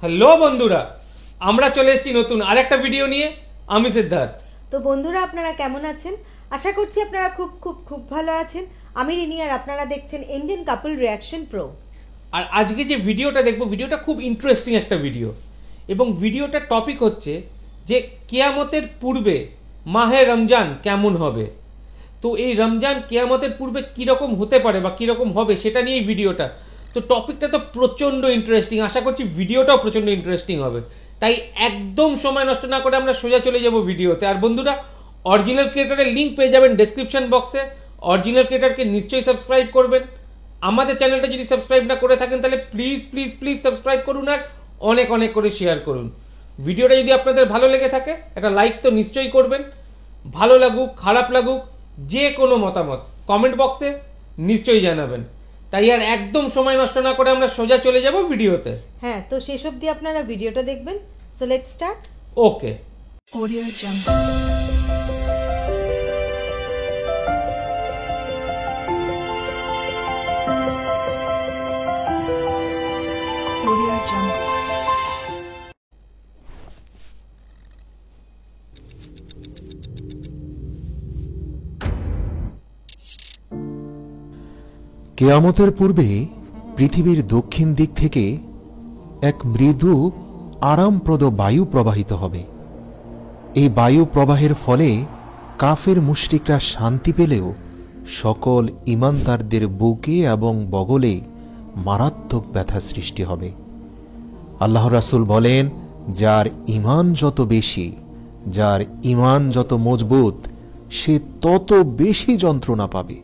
Hello বন্ধুরা, আমরা চলে এসেছি নতুন আরেকটা ভিডিও নিয়ে। আমি সিদ্ধার্থ। তো বন্ধুরা, আপনারা কেমন আছেন? আশা করছি আপনারা খুব খুব খুব ভালো আছেন। আমি রিনি, আর আপনারা দেখছেন ইন্ডিয়ান কাপল রিয়াকশন প্রো। আর আজকে যে ভিডিওটা দেখবো, ভিডিওটা খুব ইন্টারেস্টিং একটা ভিডিও, এবং ভিডিওটার টপিক হচ্ছে যে কিয়ামতের পূর্বে মাহে রমজান কেমন হবে। তো এই রমজান কিয়ামতের পূর্বে কীরকম হতে পারে বা কীরকম হবে সেটা নিয়েই ভিডিওটা। তো টপিকটা তো প্রচণ্ড ইন্টারেস্টিং, আশা করছি ভিডিওটাও প্রচণ্ড ইন্টারেস্টিং হবে। তাই একদম সময় নষ্ট না করে আমরা সোজা চলে যাব ভিডিওতে। আর বন্ধুরা, অরিজিনাল ক্রিয়েটারের লিঙ্ক পেয়ে যাবেন ডেসক্রিপশন বক্সে। অরিজিনাল ক্রিয়েটারকে নিশ্চয়ই সাবস্ক্রাইব করবেন। আমাদের চ্যানেলটা যদি সাবস্ক্রাইব না করে থাকেন তাহলে প্লিজ প্লিজ প্লিজ সাবস্ক্রাইব করুন, আর অনেক অনেক করে শেয়ার করুন। ভিডিওটা যদি আপনাদের ভালো লেগে থাকে একটা লাইক তো নিশ্চয়ই করবেন। ভালো লাগুক খারাপ লাগুক, যে কোনো মতামত কমেন্ট বক্সে নিশ্চয়ই জানাবেন। তাই আর একদম সময় নষ্ট না করে আমরা সোজা চলে যাব ভিডিওতে। হ্যাঁ, তো শেষ অবধি আপনারা ভিডিওটা দেখবেন। So let's start. Okay. Audio jump. Audio jump. কেয়ামতের পূর্বে পৃথিবীর দক্ষিণ দিক থেকে এক মৃদু আরামপ্রদ বায়ু প্রবাহিত হবে। এই বায়ু প্রবাহের ফলে কাফের মুশরিকরা শান্তি পেলেও সকল ঈমানদারদের বুকে এবং বগলে মারাত্মক ব্যথা সৃষ্টি হবে। আল্লাহ রাসূল বলেন, যার ঈমান যত বেশি, যার ঈমান যত মজবুত, সে তত বেশি যন্ত্রণা পাবে।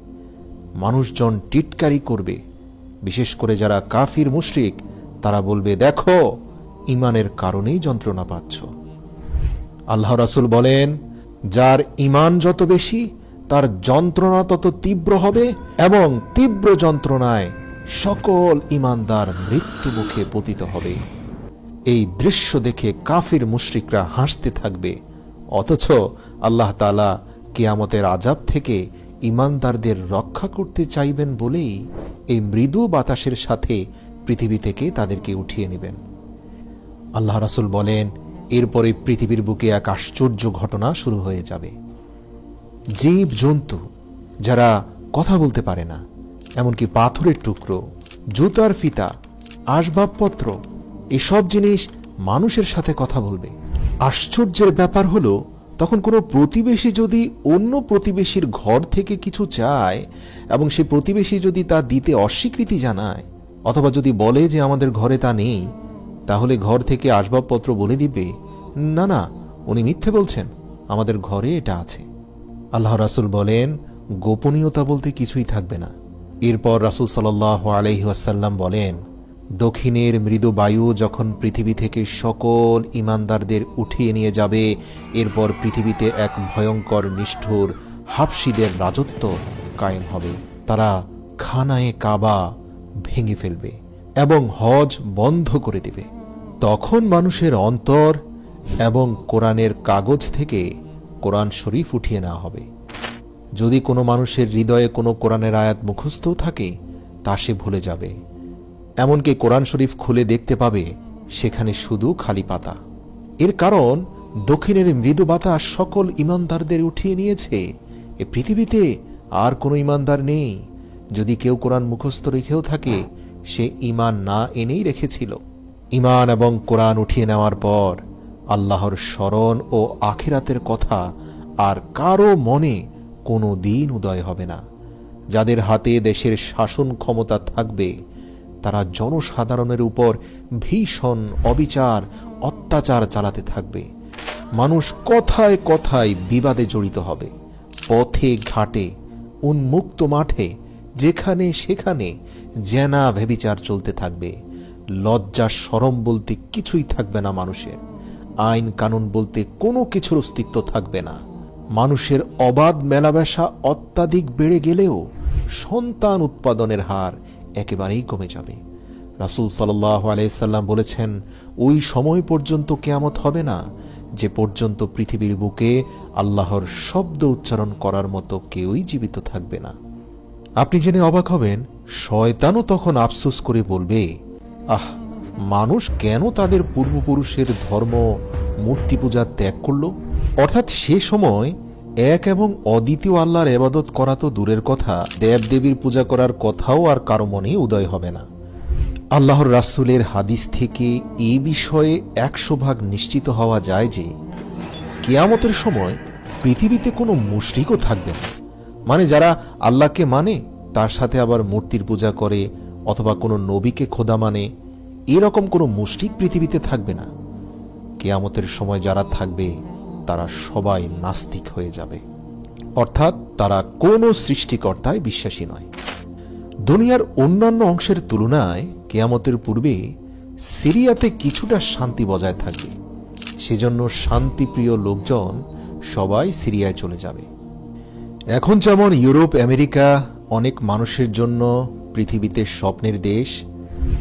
মানুষজন টিটকারি করবে, বিশেষ করে যারা কাফির মুশরিক, তারা বলবে, দেখো ঈমানের কারণেই যন্ত্রণা পাচ্ছ। আল্লাহ রাসূল বলেন, যার ঈমান যত বেশি তার যন্ত্রণা তত তীব্র হবে, এবং তীব্র যন্ত্রণায় সকল ঈমানদার মৃত্যু মুখে পতিত হবে। এই দৃশ্য দেখে কাফির মুশরিকরা হাসতে থাকবে, অথচ আল্লাহ তাআলা কিয়ামতের আযাব থেকে ঈমানদারদের রক্ষা করতে চাইবেন বলেই এই মৃদু বাতাসের সাথে পৃথিবী থেকে তাদেরকে উঠিয়ে নেবেন। আল্লাহ রাসূল বলেন, এরপরে পৃথিবীর বুকে এক আশ্চর্য ঘটনা শুরু হয়ে যাবে। জীব জন্তু যারা কথা বলতে পারে না, এমনকি পাথরের টুকরো, জুতার ফিতা, আসবাবপত্র, এসব জিনিস মানুষের সাথে কথা বলবে। আশ্চর্যের ব্যাপার হলো, তখন কোনো প্রতিবেশী যদি অন্য প্রতিবেশীর ঘর থেকে কিছু চায় এবং সে প্রতিবেশী যদি তা দিতে অস্বীকৃতি জানায়, অথবা যদি বলে যে আমাদের ঘরে তা নেই, তাহলে ঘর থেকে আসবাবপত্র বলে দিবে, না না, উনি মিথ্যে বলছেন, আমাদের ঘরে এটা আছে। আল্লাহ রাসূল বলেন, গোপনীয়তা বলতে কিছুই থাকবে না। এরপর রাসূল সাল্লাল্লাহু আলাইহি ওয়াসাল্লাম বলেন, দক্ষিণের মৃদু বায়ু যখন পৃথিবী থেকে সকল ঈমানদারদের উঠিয়ে নিয়ে যাবে, এরপর পৃথিবীতে এক ভয়ঙ্কর নিষ্ঠুর হাবশীদের রাজত্ব কায়েম হবে। তারা খানায়ে কাবা ভেঙে ফেলবে এবং হজ বন্ধ করে দেবে। তখন মানুষের অন্তর এবং কোরআনের কাগজ থেকে কোরআন শরীফ উঠিয়ে নেওয়া হবে। যদি কোনো মানুষের হৃদয়ে কোনো কোরআনের আয়াত মুখস্থ থাকে, তা সে ভুলে যাবে। এমনকি কোরআন শরীফ খুলে দেখতে পাবে সেখানে শুধু খালি পাতা। এর কারণ, দক্ষিণের মৃদু বাতাস সকল ঈমানদারদের উঠিয়ে নিয়েছে। এ পৃথিবীতে আর কোনো ঈমানদার নেই। যদি কেউ কোরআন মুখস্থ রেখেও থাকে, সে ঈমান না এনেই রেখেছিল। ঈমান এবং কোরআন উঠিয়ে নেওয়ার পর আল্লাহর স্মরণ ও আখিরাতের কথা আর কারো মনে কোনো দিন উদয় হবে না। যাদের হাতে দেশের শাসন ক্ষমতা থাকবে, তারা জনসাধারণের উপর ভীষণ অবিচার অত্যাচার চালাতে থাকবে। মানুষ কথায় কথায় বিবাদে জড়িত হবে। পথে ঘাটে, উন্মুক্ত মাঠে, যেখানে সেখানে জেনা ব্যভিচার চলতে থাকবে। লজ্জা শরম বলতে কিছুই থাকবে না মানুষের। আইন কানুন বলতে কোনো কিছুর অস্তিত্ব থাকবে না। মানুষের অবাধ মেলামেশা অত্যাধিক বেড়ে গেলেও সন্তান উৎপাদনের হার একেবারেই কমে যাবে। রাসূল সাল্লাল্লাহু আলাইহি সাল্লাম বলেছেন, ওই সময় পর্যন্ত কিয়ামত হবে না যে পর্যন্ত পৃথিবীর বুকে আল্লাহর শব্দ উচ্চারণ করার মতো কেউই জীবিত থাকবে না। আপনি জেনে অবাক হবেন, শয়তানও তখন আফসোস করে বলবে, আহ, মানুষ কেন তাদের পূর্বপুরুষের ধর্ম মূর্তি পূজা ত্যাগ করল? অর্থাৎ সে সময় এক এবং অদ্বিতীয় আল্লাহর ইবাদত করা তো দূরের কথা, দেবদেবীর পূজা করার কথাও আর কারো মনে উদয় হবে না। আল্লাহর রাসূলের হাদিস থেকে এই বিষয়ে 100% নিশ্চিত হওয়া যায় যে কিয়ামতের সময় পৃথিবীতে কোনো মুশরিকও থাকবে না। মানে যারা আল্লাহকে মানে তার সাথে আবার মূর্তির পূজা করে অথবা কোনো নবীকে খোদা মানে, এরকম কোনো মুশরিক পৃথিবীতে থাকবে না। কিয়ামতের সময় যারা থাকবে তারা সবাই নাস্তিক হয়ে যাবে, অর্থাৎ তারা কোনো সৃষ্টিকর্তায় বিশ্বাসী নয়। দুনিয়ার অন্যান্য অংশের তুলনায় কিয়ামতের পূর্বে সিরিয়াতে কিছুটা শান্তি বজায় থাকবে। সেজন্য শান্তিপ্রিয় লোকজন সবাই সিরিয়ায় চলে যাবে। এখন যেমন ইউরোপ, আমেরিকা অনেক মানুষের জন্য পৃথিবীতে স্বপ্নের দেশ,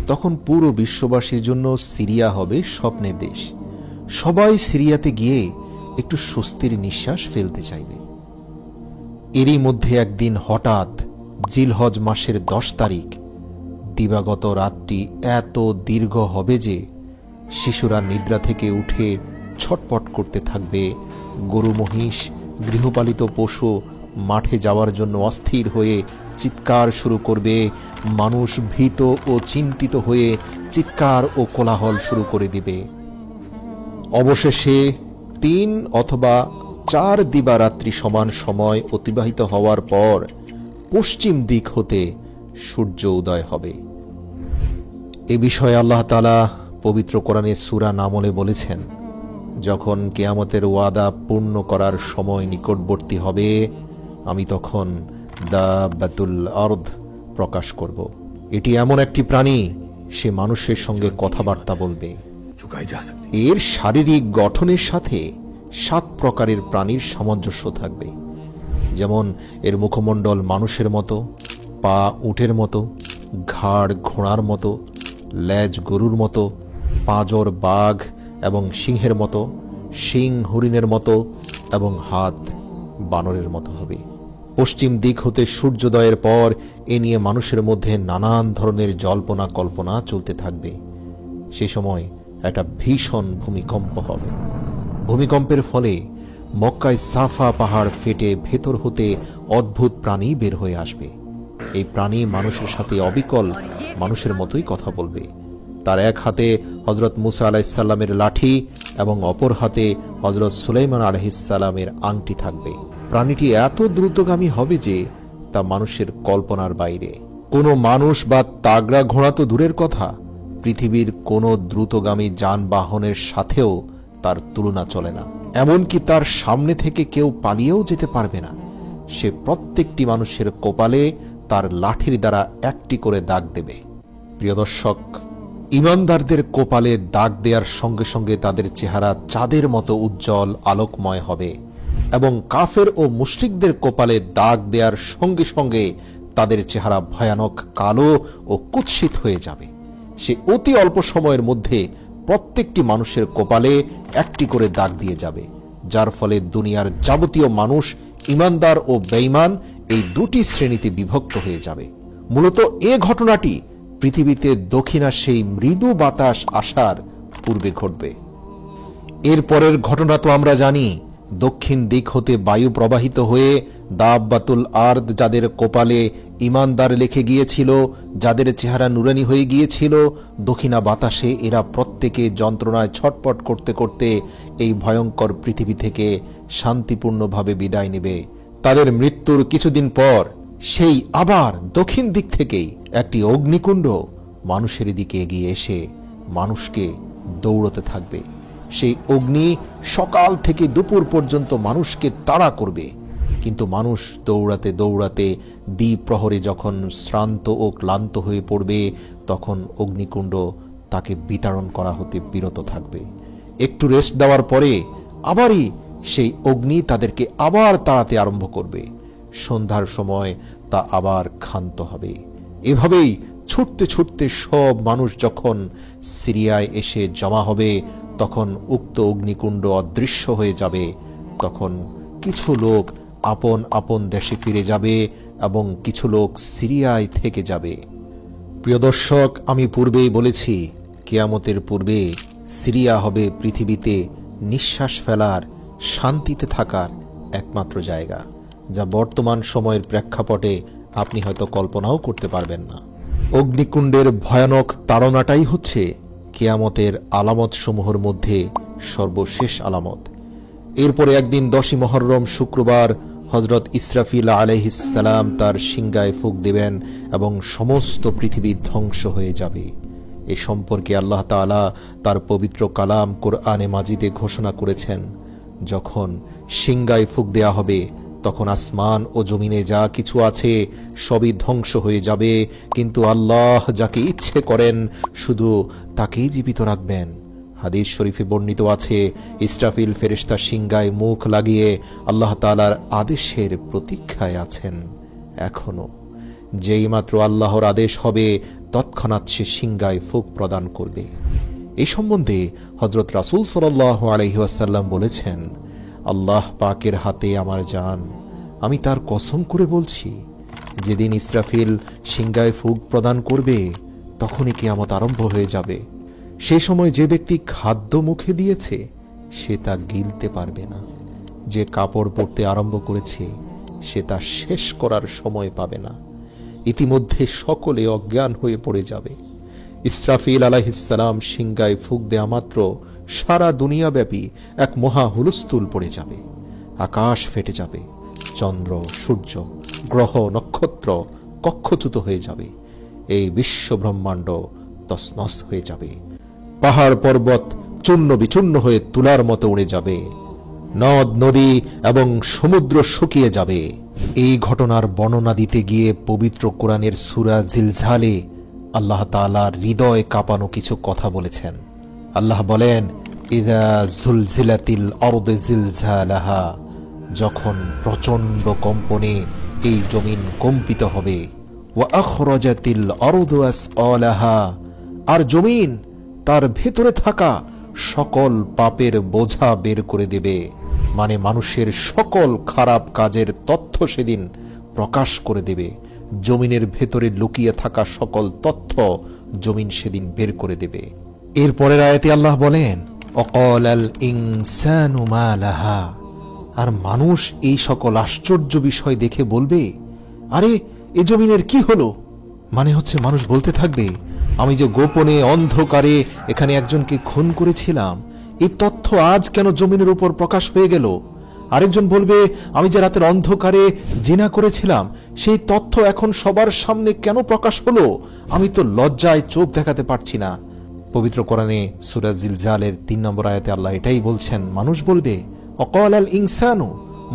তখন পুরো বিশ্ববাসীর জন্য সিরিয়া হবে স্বপ্নের দেশ। সবাই সিরিয়াতে গিয়ে একটু স্বস্তির নিঃশ্বাস ফেলতে চাইবে। এরই মধ্যে একদিন হঠাৎ জিলহজ মাসের 10 তারিখ দিবাগত রাতটি এত দীর্ঘ হবে যে শিশুরা নিদ্রা থেকে উঠে ছটপট করতে থাকবে। গরু, মহিষ, গৃহপালিত পশু মাঠে যাওয়ার জন্য অস্থির হয়ে চিৎকার শুরু করবে। মানুষ ভীত ও চিন্তিত হয়ে চিৎকার ও কোলাহল শুরু করে দিবে। অবশেষে 3 অথবা 4 দিবারাত্রি সমান সময় অতিবাহিত হওয়ার পর পশ্চিম দিক হতে সূর্য উদয় হবে। এ বিষয়ে আল্লাহ তাআলা পবিত্র কোরআনে সূরা নামলে বলেছেন, যখন কিয়ামতের ওয়াদা পূর্ণ করার সময় নিকটবর্তী হবে আমি তখন দাব্বাতুল আরদ প্রকাশ করব। এটি এমন একটি প্রাণী, সে মানুষের সঙ্গে কথাবার্তা বলবে। এর শারীরিক গঠনের সাথে 7 প্রকারের প্রাণীর সামঞ্জস্য থাকবে। যেমন এর মুখমণ্ডল মানুষের মতো, পা উটের মতো, ঘাড় ঘোড়ার মতো, লেজ গরুর মতো, পাঁজর বাঘ এবং সিংহের মতো, শিং হরিণের মতো এবং হাত বানরের মতো হবে। পশ্চিম দিক হতে সূর্যোদয়ের পর এ নিয়ে মানুষের মধ্যে নানান ধরনের জল্পনা কল্পনা চলতে থাকবে। সে সময় একটা ভীষণ ভূমিকম্প হবে। ভূমিকম্পের ফলে মক্কায় সাফা পাহাড় ফেটে ভেতর হতে অদ্ভুত প্রাণী বের হয়ে আসবে। এই প্রাণী মানুষের সাথে অবিকল মানুষের মতোই কথা বলবে। তার এক হাতে হযরত মুসা আলাইহিস সালামের লাঠি এবং অপর হাতে হযরত সুলাইমান আলাইহিস সালামের আংটি থাকবে। প্রাণীটি এত দ্রুতগামী হবে যে তা মানুষের কল্পনার বাইরে। কোনো মানুষ বা তাগড়া ঘোড়া তো দূরের কথা, পৃথিবীর কোনো দ্রুতগামী যানবাহনের সাথেও তার তুলনা চলে না। এমনকি তার সামনে থেকে কেউ পালিয়েও যেতে পারবে না। সে প্রত্যেকটি মানুষের কপালে তার লাঠির দ্বারা একটি করে দাগ দেবে। প্রিয় দর্শক, ঈমানদারদের কপালে দাগ দেওয়ার সঙ্গে সঙ্গে তাদের চেহারা চাঁদের মতো উজ্জ্বল আলোকময় হবে এবং কাফের ও মুশরিকদের কপালে দাগ দেওয়ার সঙ্গে সঙ্গে তাদের চেহারা ভয়ানক কালো ও কুৎসিত হয়ে যাবে। সে অতি অল্প সময়ের মধ্যে প্রত্যেকটি মানুষের কপালে একটি করে দাগ দিয়ে যাবে, যার ফলে দুনিয়ার যাবতীয় মানুষ ঈমানদার ও বেঈমান এই দুটি শ্রেণীতে বিভক্ত হয়ে যাবে। মূলত এ ঘটনাটি পৃথিবীতে দক্ষিণাস্যেই মৃদু বাতাস আসার পূর্বে ঘটবে। এরপরের ঘটনা তো আমরা জানি। দক্ষিণ দিক হতে বায়ু প্রবাহিত হয়ে দাব্বাতুল আরদ, যাদের কপালে ঈমানদার লিখে গিয়েছিল, যাদের চেহারা নুরানি হয়ে গিয়েছিল, দক্ষিণা বাতাসে এরা প্রত্যেকে যন্ত্রণায় ছটপট করতে করতে এই ভয়ঙ্কর পৃথিবী থেকে শান্তিপূর্ণভাবে বিদায় নেবে। তাদের মৃত্যুর কিছুদিন পর সেই আবার দক্ষিণ দিক থেকেই একটি অগ্নিকুণ্ড মানুষের দিকে এগিয়ে এসে মানুষকে দৌড়তে থাকবে। সেই অগ্নি সকাল থেকে দুপুর পর্যন্ত মানুষকে তাড়া করবে, কিন্তু মানুষ দৌড়াতে দৌড়াতে দ্বিপ্রহরে যখন শ্রান্ত ও ক্লান্ত হয়ে পড়বে, তখন অগ্নিকুণ্ড তাকে বিতাড়ন করা হতে বিরত থাকবে। একটু রেস্ট দেওয়ার পরে আবারই সেই অগ্নি তাদেরকে আবার তাড়াতে আরম্ভ করবে। সন্ধ্যার সময় তা আবার ক্ষান্ত হবে। এভাবেই ছুটতে ছুটতে সব মানুষ যখন সিরিয়ায় এসে জমা হবে, তখন উক্ত অগ্নিকুণ্ড অদৃশ্য হয়ে যাবে। তখন কিছু লোক আপন আপন দেশে ফিরে যাবে এবং কিছু লোক সিরিয়ায় থেকে যাবে। প্রিয় দর্শক, আমি পূর্বেই বলেছি কিয়ামতের পূর্বে সিরিয়া হবে পৃথিবীতে নিঃশ্বাস ফেলার, শান্তিতে থাকার একমাত্র জায়গা, যা বর্তমান সময়ের প্রেক্ষাপটে আপনি হয়তো কল্পনাও করতে পারবেন না। অগ্নিকুণ্ডের ভয়ানক তাড়নাটাই হচ্ছে কিয়ামতের আলামত সমূহের মধ্যে সর্বশেষ আলামত। এরপরে একদিন 10ই মুহররম শুক্রবার হযরত ইসরাফিল আলাইহিস সালাম তার সিংগায় ফুঁক দেবেন এবং সমস্ত পৃথিবী ধ্বংস হয়ে যাবে। এ সম্পর্কে আল্লাহ তাআলা তার পবিত্র কালাম কোরআনে মাজিদে ঘোষণা করেছেন, যখন সিংগায় ফুঁক দেয়া হবে তখন আসমান ও জমিনে যা কিছু আছে সবই ধ্বংস হয়ে যাবে, কিন্তু আল্লাহ যাকে ইচ্ছে করেন শুধু তাকেই জীবিত রাখবেন। হাদিস শরীফে বর্ণিত আছে, ইসরাফিল ফেরেশতা সিংগায় মুখ লাগিয়ে আল্লাহ তাআলার আদেশের প্রতীক্ষায় আছেন এখনো। যেই মাত্র আল্লাহর আদেশ হবে তৎক্ষণাৎ সে সিংগায় ফুঁক প্রদান করবে। এই সম্বন্ধে হযরত রাসূল সাল্লাল্লাহু আলাইহি ওয়াসাল্লাম বলেছেন, আল্লাহ পাকের হাতে আমার জান, আমি তার কসম করে বলছি, যেদিন ইসরাফিল সিংগায় ফুঁক প্রদান করবে তখনই কিয়ামত আরম্ভ হয়ে যাবে। সেই সময় যে ব্যক্তি খাদ্য মুখে দিয়েছে সে তা গিলতে পারবে না, যে কাপড় পরতে আরম্ভ করেছে সে তা শেষ করার সময় পাবে না। ইতিমধ্যে সকলে অজ্ঞান হয়ে পড়ে যাবে। ইসরাফিল আলাইহিস সালাম সিংগায় ফুঁক দেয়া মাত্র সারা দুনিয়াব্যাপী এক মহা হুলস্থুল পড়ে যাবে। আকাশ ফেটে যাবে, চন্দ্র, সূর্য, গ্রহ, নক্ষত্র কক্ষচ্যুত হয়ে যাবে। এই বিশ্ব ব্রহ্মাণ্ড তছনছ হয়ে যাবে। পাহাড় পর্বত চূর্ণ বিচূর্ণ হয়ে তুলার মতো উড়ে যাবে। নদ নদী এবং সমুদ্র শুকিয়ে যাবে। এই ঘটনার বর্ণনা দিতে গিয়ে পবিত্র কোরআনের সূরা জিলজালে আল্লাহ তাআলার হৃদয় কাঁপানো কিছু কথা বলেছেন। আল্লাহ বলেন, ইযা জুলজিলাতিল আরদু জিলজালাহা, যখন প্রচণ্ড কম্পনে এই জমিন কম্পিত হবে। ওয়া আখরাজাতিল আরদু আসআলাহা, আর জমিন তার ভেতরে থাকা সকল পাপের বোঝা বের করে দেবে। মানে মানুষের সকল খারাপ কাজের তথ্য সেদিন প্রকাশ করে দেবে। জমিনের ভেতরে লুকিয়ে থাকা সকল তথ্য জমিন সেদিন বের করে দেবে। এর পরের আয়াতে আল্লাহ বলেন, অকালাল ইনসানু মা লাহা, আর মানুষ এই সকল আশ্চর্য বিষয় দেখে বলবে, আরে এ জমিনের কি হলো? মানে হচ্ছে মানুষ বলতে থাকবে, আমি যে গোপনে অন্ধকারে এখানে একজনকে খুন করেছিলাম, এই তথ্য আজ কেন জমিনের উপর প্রকাশ হয়ে গেল? আরেকজন বলবে, আমি যে রাতের অন্ধকারে জিনা করেছিলাম সেই তথ্য এখন সবার সামনে কেন প্রকাশ হলো? আমি তো লজ্জায় চোখ দেখাতে পারছি না। পবিত্র কোরআনে সূরা জিলজালের 3 নম্বর আয়াতে আল্লাহ এটাই বলছেন। মানুষ বলবে, অকালাল ইনসানু,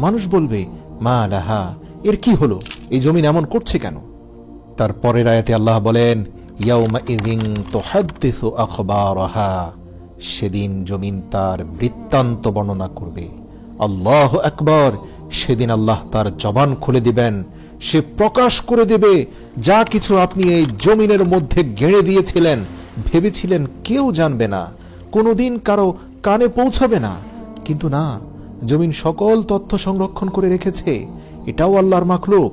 মানুষ বলবে, মা লাহা, এর কি হলো? এই জমিন এমন করছে কেন? তার পরের আয়াতে আল্লাহ বলেন, ইয়াউমা ইযিন তুহাদ্দিসু আখবারাহা, সেদিন জমিন তার বৃত্তান্ত বর্ণনা করবে। আল্লাহু আকবার, সেদিন আল্লাহ তার জবান খুলে দিবেন। সে প্রকাশ করে দেবে যা কিছু আপনি এই জমিনের মধ্যে গেড়ে দিয়েছিলেন, ভেবেছিলেন কেউ জানবে না, কোনোদিন কারো কানে পৌঁছাবে না, কিন্তু না, জমিন সকল তথ্য সংরক্ষণ করে রেখেছে। এটাও আল্লাহর মাখলুক,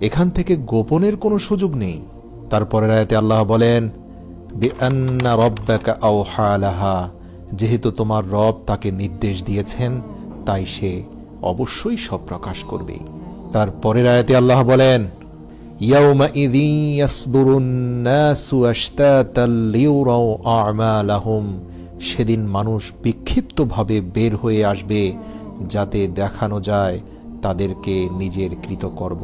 এখান থেকে গোপনের কোনো সুযোগ নেই। তারপরের আয়াতে আল্লাহ বলেন, বিআন্না রাব্বাকা আওহা লাহা, যেহেতু তোমার রব তাকে নির্দেশ দিয়েছেন তাই সে অবশ্যই সব প্রকাশ করবে। তারপরের আয়াতে আল্লাহ বলেন, ইয়াউমা ইযিন ইয়াসদুরুন নাসু আশতাতাল লিউরাউ আমালাহুম, সেদিন মানুষ বিক্ষিপ্তভাবে বের হয়ে আসবে যাতে দেখানো যায় তাদেরকে নিজের কৃতকর্ম।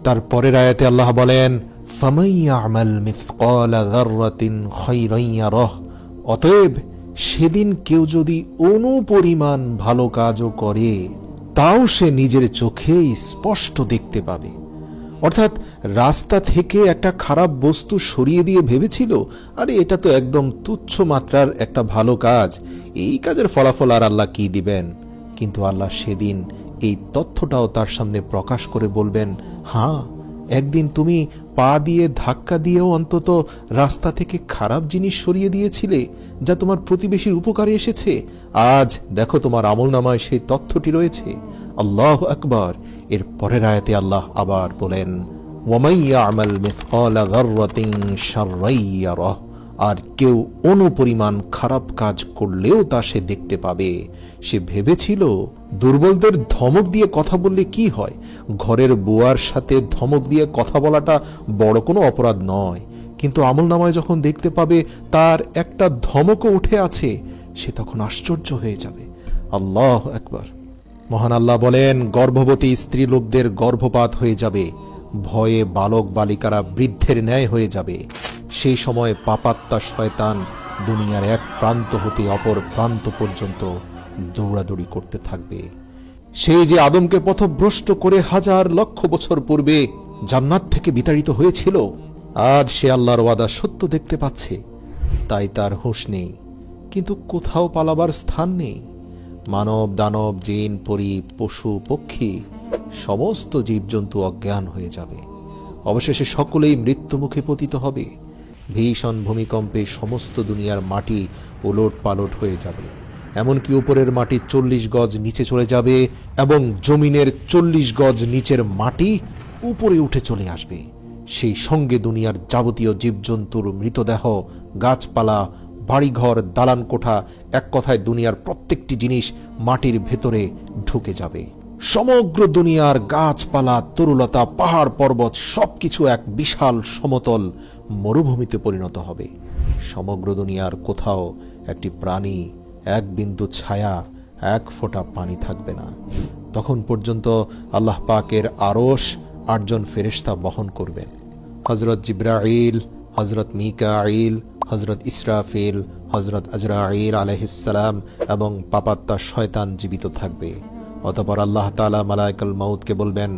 তারপরের আয়াতে আল্লাহ বলেন, ফামান ইয়ামাল মিসকালা যাররাতিন খায়রান ইয়ারাহ, অতএব সেদিন কেউ যদি অনুপরিমাণ ভালো কাজও করে তাও সে নিজের চোখে স্পষ্ট দেখতে পাবে। অর্থাৎ রাস্তা থেকে একটা খারাপ বস্তু সরিয়ে দিয়ে ভেবেছিল, আরে এটা তো একদম তুচ্ছ মাত্রার একটা ভালো কাজ, এই কাজের ফলাফল আর আল্লাহ কি দিবেন? কিন্তু আল্লাহ সেদিন এই তথ্যটাও তার সামনে প্রকাশ করে বলবেন, হ্যাঁ, একদিন তুমি পা দিয়ে ধাক্কা দিয়েও অন্তত রাস্তা থেকে খারাপ জিনিস সরিয়ে দিয়েছিলে যা তোমার প্রতিবেশীর উপকারে এসেছে। আজ দেখো তোমার আমলনামায় সেই তথ্যটি রয়েছে। আল্লাহু আকবার। এর পরের আয়াতে আল্লাহ আবার বলেন, ওয়ামান ইয়ামাল মিসকালা যাররাতিন শাররান ইয়ারাহ, আর কেউ অনুপরিমাণ খারাপ কাজ করলেও তা সে দেখতে পাবে। সে ভেবেছিল দুর্বলদের ধমক দিয়ে কথা বললে কি হয়, ঘরের বুয়ার সাথে ধমক দিয়ে কথা বলাটা বড় কোনো অপরাধ নয়, কিন্তু আমলনামায় যখন দেখতে পাবে তার একটা ধমকও উঠে আছে, সে তখন আশ্চর্য হয়ে যাবে। আল্লাহু আকবার। মহান আল্লাহ বলেন, গর্ভবতী স্ত্রীলোকদের গর্ভপাত হয়ে যাবে, ভয়ে বালক বালিকারা বৃদ্ধের ন্যায় হয়ে যাবে। সেই সময় পাপাত্মা শয়তান দুনিয়ার এক প্রান্ত হতে অপর প্রান্ত পর্যন্ত দৌড়াদৌড়ি করতে থাকবে। সেই যে আদমকে পথভ্রষ্ট করে হাজার লক্ষ বছর পূর্বে জান্নাত থেকে বিতাড়িত হয়েছিল, আজ সে আল্লাহর ওয়াদা সত্য দেখতে পাচ্ছে, তাই তার হুঁশ নেই, কিন্তু কোথাও পালাবার স্থান নেই। মানব দানব জিন পরী পশু পক্ষী সমস্ত জীবজন্তু অজ্ঞান হয়ে যাবে, অবশেষে সকলেই মৃত্যুমুখে পতিত হবে। ভীষণ ভূমিকম্পে সমস্ত দুনিয়ার মাটি ওলট পালট হয়ে যাবে, এমনকি উপরের মাটি 40 গজ নিচে চলে যাবে এবং জমিনের 40 গজ নিচের মাটি উপরে উঠে চলে আসবে। সেই সঙ্গে দুনিয়ার যাবতীয় জীবজন্তুর মৃতদেহ, গাছপালা, বাড়িঘর, দালান কোঠা, এক কথায় দুনিয়ার প্রত্যেকটি জিনিস মাটির ভেতরে ঢুকে যাবে। সমগ্র দুনিয়ার গাছপালা, তরুলতা, পাহাড় পর্বত সবকিছু এক বিশাল সমতল মরুভূমিতে পরিণত হবে। সমগ্র দুনিয়ার কোথাও একটি প্রাণী, এক বিন্দু ছায়া, এক ফোঁটা পানি থাকবে না। তখন পর্যন্ত আল্লাহ পাকের আরশ 8 জন ফেরেশতা বহন করবেন। হযরত জিবরাইল, হযরত মিকাইল, হযরত ইসরাফিল, হযরত আজরাইল আলাইহিস সালাম এবং পাপাত্মা শয়তান জীবিত থাকবে। অতঃপর আল্লাহ তাআলা মালায়েকুল মাউতকে বলবেন,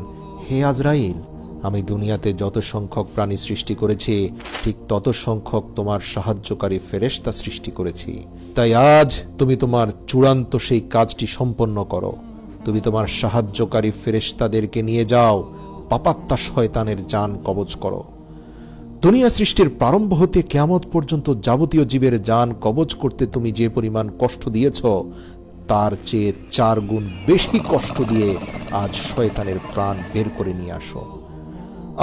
হে আজরাইল, আমি দুনিয়াতে যত সংখ্যক প্রাণী সৃষ্টি করেছি ঠিক তত সংখ্যক তোমার সাহায্যকারী ফেরেশতা সৃষ্টি করেছি। তাই আজ তুমি তোমার চূড়ান্ত সেই কাজটি সম্পন্ন করো। তুমি তোমার সাহায্যকারী ফেরেশতাদেরকে নিয়ে যাও, পাপাত্মা শয়তানের জান কবজ করো। দুনিয়া সৃষ্টির প্রারম্ভ হতে কিয়ামত পর্যন্ত যাবতীয় জীবের জান কবজ করতে তুমি যে পরিমাণ কষ্ট দিয়েছ, তার চেয়ে 4 গুণ বেশি কষ্ট দিয়ে আজ শয়তানের প্রাণ বের করে নিয়ে আসো।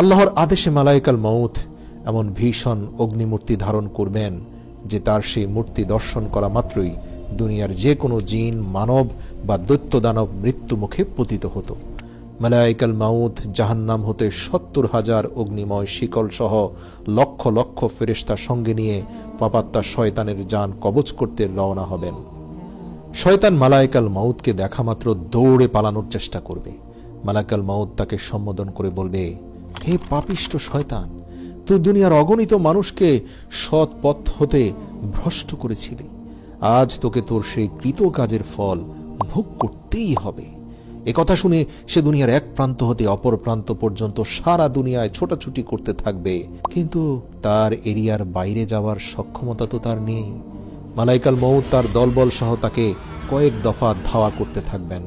আল্লাহর আদেশে মালায়েকুল মাউত এমন ভীষণ অগ্নিমূর্তি ধারণ করবেন যে তার সেই মূর্তি দর্শন করা মাত্রই দুনিয়ার যে কোনো জিন, মানব বা দৈত্য দানব মৃত্যু মুখে পতিত হতো। মালায়েকুল মাউত জাহান্নাম হতে 70,000 অগ্নিময় শিকল সহ লক্ষ লক্ষ ফেরেশতার সঙ্গে নিয়ে পাপাত্মা শয়তানের জান কবজ করতে রওনা হবেন। শয়তান মালায়েকুল মাউতকে দেখা মাত্র দৌড়ে পালানোর চেষ্টা করবে। মালায়েকুল মাউত তাকে সম্বোধন করে বলবে, হে পাপিষ্ঠ শয়তান, তুই দুনিয়ার অগণিত মানুষকে সৎ পথ হতে ভ্রষ্ট করেছিলি। আজ তোকে তোর সেই কৃত কাজের ফল ভোগ করতেই হবে। একথা শুনে সে দুনিয়ার এক প্রান্ত হতে অপর প্রান্ত পর্যন্ত সারা দুনিয়ায় ছোটাছুটি করতে থাকবে, কিন্তু তার এরিয়ার বাইরে যাওয়ার সক্ষমতা তো তার নেই। মালায়েকুল মাউত তার দলবল সহ তাকে কয়েক দফা ধাওয়া করতে থাকবেন।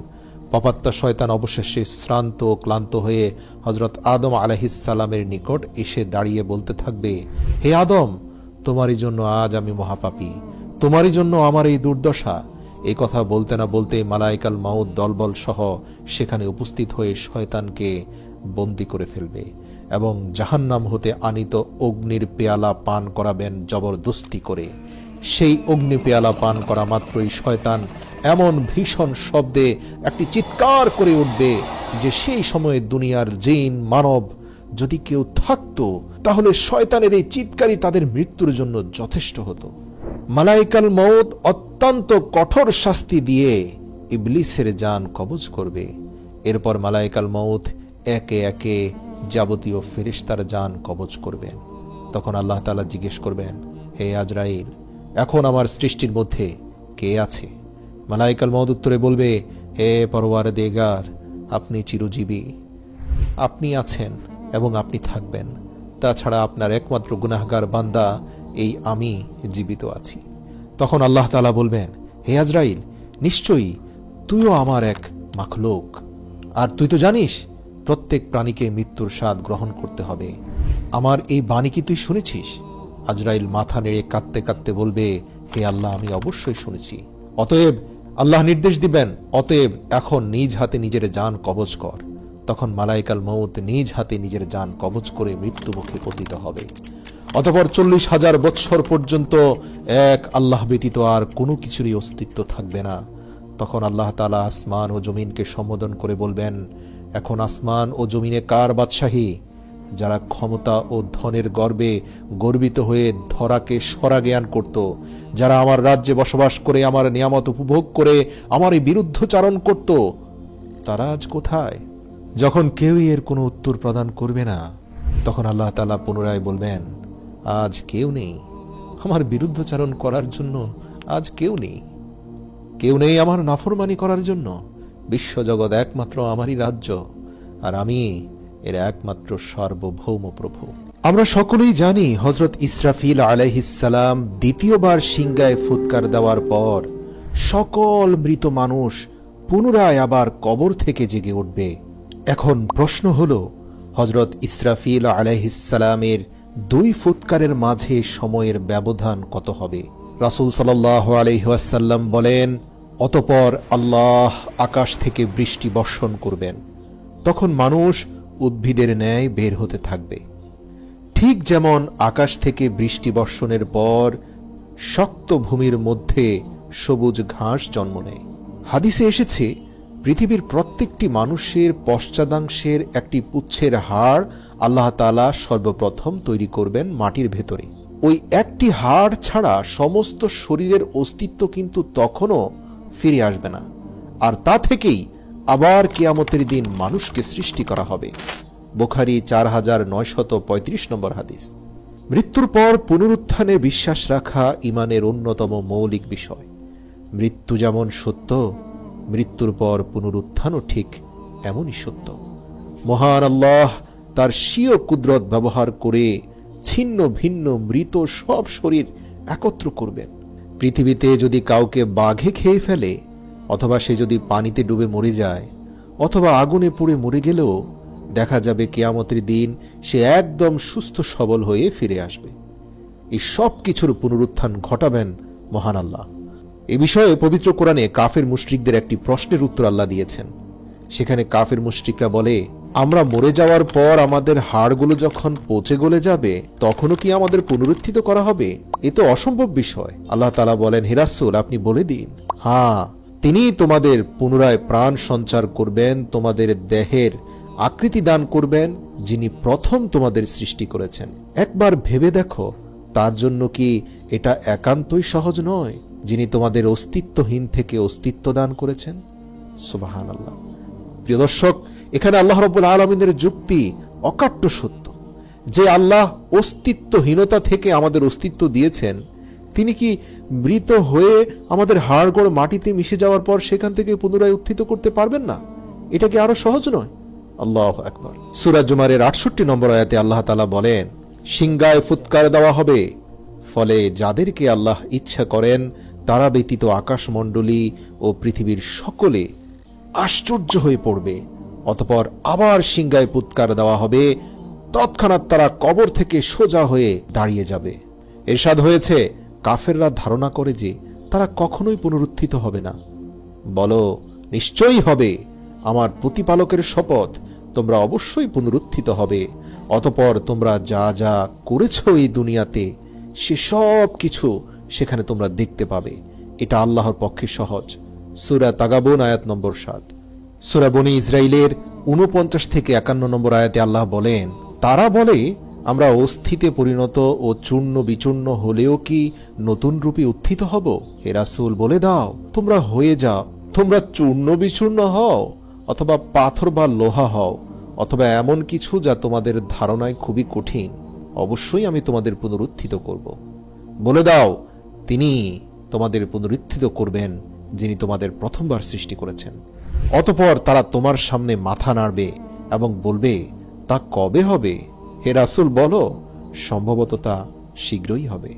পাপাত্মা শয়তান অবশেষে শ্রান্ত ও ক্লান্ত হয়ে হযরত আদম আলাইহিস সালামের নিকট এসে দাঁড়িয়ে বলতে থাকবে, হে আদম, তোমারই জন্য আজ আমি মহাপাপী, তোমারই জন্য আমার এই দুর্দশা। এই কথা বলতে না বলতে মালায়েকুল মাউত দলবল সহ সেখানে উপস্থিত হয়ে শয়তানকে বন্দী করে ফেলবে এবং জাহান্নাম হতে আনিত অগ্নির পেয়ালা পান করাবেন জবরদস্তি করে। সেই অগ্নি পেয়ালা পান করা মাত্রই শয়তান এমন ভীষণ শব্দে একটি চিৎকার করে উঠবে যে সেই সময়ে দুনিয়ার জিন, মানব যদি কেউ থাকতো তাহলে শয়তানের এই চিৎকারই তাদের মৃত্যুর জন্য যথেষ্ট হতো। মালায়েকুল মাউত অত্যন্ত কঠোর শাস্তি দিয়ে ইবলিসের জান কবজ করবে। এরপর মালায়েকুল মাউত একে একে যাবতীয় ফেরেশতার জান কবজ করবেন। তখন আল্লাহ তাআলা জিজ্ঞেস করবেন, হে আজরাইল, এখন আমার সৃষ্টির মধ্যে কে আছে? মালায়েকুল মাউত উত্তরে বলবে, হে পরওয়ারদিগার, আপনি চিরজীবী, আপনি আছেন এবং আপনি থাকবেন। তাছাড়া আপনার একমাত্র গুনাহগার বান্দা এই আমি জীবিত আছি। তখন আল্লাহ তাআলা বলবেন, হে আজরাইল, নিশ্চয়ই তুইও আমার এক মাখলুক, আর তুই তো জানিস প্রত্যেক প্রাণীকে মৃত্যুর স্বাদ গ্রহণ করতে হবে। আমার এই বাণী কি তুই শুনেছিস? আজরাইল মাথা নেড়ে কাঁদতে কাঁদতে বলবে, হে আল্লাহ, আমি অবশ্যই শুনেছি। অতএব আল্লাহ নির্দেশ দিবেন, অতএব এখন নিজ হাতে নিজের জান কবজ কর। তখন মালায়েকুল মাউত নিজ হাতে নিজের জান কবজ করে মৃত্যু মুখে পতিত হবে। অতঃপর 40,000 বৎসর পর্যন্ত এক আল্লাহ ব্যতীত আর কোনো কিছুরই অস্তিত্ব থাকবে না। তখন আল্লাহ তাআলা আসমান ও জমিনকে সম্বোধন করে বলবেন, এখন আসমান ও জমিনে কার বাদশাহী? যারা ক্ষমতা ও ধনের গর্বে গর্বিত হয়ে ধরাকে সরা জ্ঞান করত, যারা আমার রাজ্যে বসবাস করে আমার নিয়ামত উপভোগ করে আমারই বিরুদ্ধচারণ করত, তারা আজ কোথায়? যখন কেউই এর কোনো উত্তর প্রদান করবে না, তখন আল্লাহ তাআলা পুনরায় বলবেন, আজ কেউ নেই আমার বিরুদ্ধচারণ করার জন্য, আজ কেউ নেই, কেউ নেই আমার নাফরমানি করার জন্য। বিশ্বজগৎ একমাত্র আমারই রাজ্য, আর আমি এর একমাত্র সার্বভৌম প্রভু। আমরা সকলেই জানি হযরত ইসরাফিল আলাইহিস সালাম দ্বিতীয়বার সিংগায় ফুৎকার দেওয়ার পর সকল মৃত মানুষ পুনরায় আবার কবর থেকে জেগে উঠবে। এখন প্রশ্ন হলো, হযরত ইসরাফিল আলাইহিস সালামের 2 ফুৎকারের মাঝে সময়ের ব্যবধান কত হবে? রাসূল সাল্লাল্লাহু আলাইহি ওয়াসাল্লাম বলেন, অতঃপর আল্লাহ আকাশ থেকে বৃষ্টি বর্ষণ করবেন, তখন মানুষ উদ্ভিদের ন্যায় বের হতে থাকবে। ঠিক যেমন আকাশ থেকে বৃষ্টি বর্ষণের পর শক্ত ভূমির মধ্যে সবুজ ঘাস জন্ম নেয়। হাদিসে এসেছে, পৃথিবীর প্রত্যেকটি মানুষের পশ্চাদাংশের একটি পুচ্ছের হাড় আল্লাহ তাআলা সর্বপ্রথম তৈরি করবেন মাটির ভেতরে। ওই একটি হাড় ছাড়া সমস্ত শরীরের অস্তিত্ব কিন্তু তখনও ফিরে আসবে না, আর তা থেকেই আবার কিয়ামতের দিন মানুষকে সৃষ্টি করা হবে। বুখারী 4935 নম্বর হাদিস। মৃত্যুর পর পুনরুত্থানে বিশ্বাস রাখা ঈমানের অন্যতম মৌলিক বিষয়। মৃত্যু যেমন সত্য, মৃত্যুর পর পুনরুত্থানও ঠিক এমনই সত্য। মহান আল্লাহ তার স্বীয় কুদরত ব্যবহার করে ছিন্ন ভিন্ন মৃত সব শরীর একত্র করবেন। পৃথিবীতে যদি কাউকে বাঘে খেয়ে ফেলে, অথবা সে যদি পানিতে ডুবে মরে যায়, অথবা আগুনে পুড়ে মরে গেলেও দেখা যাবে কিয়ামতের দিন সে একদম সুস্থ সবল হয়ে ফিরে আসবে। এই সব কিছুর পুনরুত্থান ঘটাবেন মহান আল্লাহ। এ বিষয়ে পবিত্র কোরআনে কাফের মুশরিকদের একটি প্রশ্নের উত্তর আল্লাহ দিয়েছেন। সেখানে কাফের মুশরিকরা বলে, আমরা মরে যাওয়ার পর আমাদের হাড়গুলো যখন পচে গলে যাবে, তখনও কি আমাদের পুনরুত্থিত করা হবে? এ তো অসম্ভব বিষয়। আল্লাহ তাআলা বলেন, হে রাসূল, আপনি বলে দিন, হ্যাঁ, তিনি তোমাদের পুনরায় প্রাণ সঞ্চার করবেন, তোমাদের দেহের আকৃতি দান করবেন, যিনি প্রথম তোমাদের সৃষ্টি করেছেন। একবার ভেবে দেখো, তার জন্য কি এটা একান্তই সহজ নয়, যিনি তোমাদের অস্তিত্বহীন থেকে অস্তিত্ব দান করেছেন? সুবহানাল্লাহ। প্রিয় দর্শক, এখানে আল্লাহ রাব্বুল আলামিনের যুক্তি অকাট্য সত্য, যে আল্লাহ অস্তিত্বহীনতা থেকে আমাদের অস্তিত্ব দিয়েছেন, তিনি কি মৃত হয়ে আমাদের হাড়গোড় মাটিতে মিশে যাওয়ার পর সেখান থেকে পুনরায় উত্থিত করতে পারবেন না? এটা কি আরো সহজ নয়? আল্লাহু আকবার। সূরা জুমারের 68 নম্বর আয়াতে আল্লাহ তাআলা বলেন, সিংগায় ফুৎকার দেওয়া হবে, ফলে যাদেরকে আল্লাহ ইচ্ছা করেন তারা ব্যতীত আকাশমণ্ডলী ও পৃথিবীর সকলে আশ্চর্য হয়ে পড়বে। অতঃপর আবার সিংগায় ফুৎকার দেওয়া হবে, তৎক্ষণাৎ তারা কবর থেকে সোজা হয়ে দাঁড়িয়ে যাবে। ইরশাদ হয়েছে, কাফেররা ধারণা করে যে তারা কখনোই পুনরুত্থিত হবে না। বলো, নিশ্চয়ই হবে, আমার প্রতিপালকের শপথ, তোমরা অবশ্যই পুনরুত্থিত হবে। অতঃপর তোমরা যা যা করেছ এই দুনিয়াতে, সে সব কিছু সেখানে তোমরা দেখতে পাবে। এটা আল্লাহর পক্ষে সহজ। সূরা তাগাবুন আয়াত নম্বর 7। সূরা বনী ইসরাইলের 49 থেকে 51 নম্বর আয়াতে আল্লাহ বলেন, তারা বলে, আমরা অস্থিতে পরিণত ও চূর্ণ বিচূর্ণ হলেও কি নতুন রূপে উত্থিত হব? হে রাসূল, বলে দাও, তোমরা হয়ে যাও, তোমরা চূর্ণ বিচূর্ণ হও, অথবা পাথর বা লোহা হও, অথবা এমন কিছু যা তোমাদের ধারণায় খুবই কঠিন, অবশ্যই আমি তোমাদের পুনরুত্থিত করব। বলে দাও, তিনি তোমাদের পুনরুত্থিত করবেন, যিনি তোমাদের প্রথমবার সৃষ্টি করেছেন। অতঃপর তারা তোমার সামনে মাথা নাড়বে এবং বলবে, তা কবে হবে? হে রাসূল, বলো, সম্ভবত তা শীঘ্রই হবে।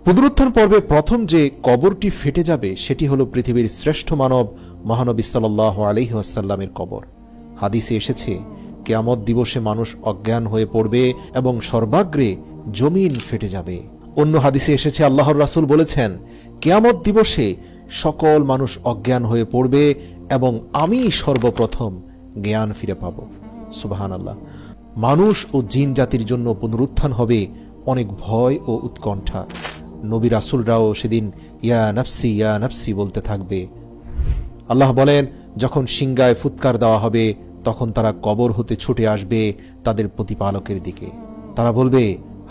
পুনরুত্থান পর্বে প্রথম যে কবরটি ফেটে যাবে সেটি হলো পৃথিবীর শ্রেষ্ঠ মানব মহানবী সাল্লাল্লাহু আলাইহি ওয়াসাল্লামের কবর। হাদিসে এসেছে, কিয়ামত দিবসে মানুষ অজ্ঞান হয়ে পড়বে এবং সর্বাগ্রে জমিন ফেটে যাবে। অন্য হাদিসে এসেছে, আল্লাহর রাসূল বলেছেন, কিয়ামত দিবসে সকল মানুষ অজ্ঞান হয়ে পড়বে এবং আমি সর্বপ্রথম জ্ঞান ফিরে পাব। সুবহানাল্লাহ। মানুষ ও জিন জাতির জন্য পুনরুত্থান হবে অনেক ভয় ও উৎকণ্ঠা। নবী রাসূলরাও সেদিন ইয়া নাফসি বলতে থাকবে। আল্লাহ বলেন, যখন সিংগায় ফুৎকার দেওয়া হবে তখন তারা কবর হতে ছুটে আসবে তাদের প্রতিপালকের দিকে। তারা বলবে,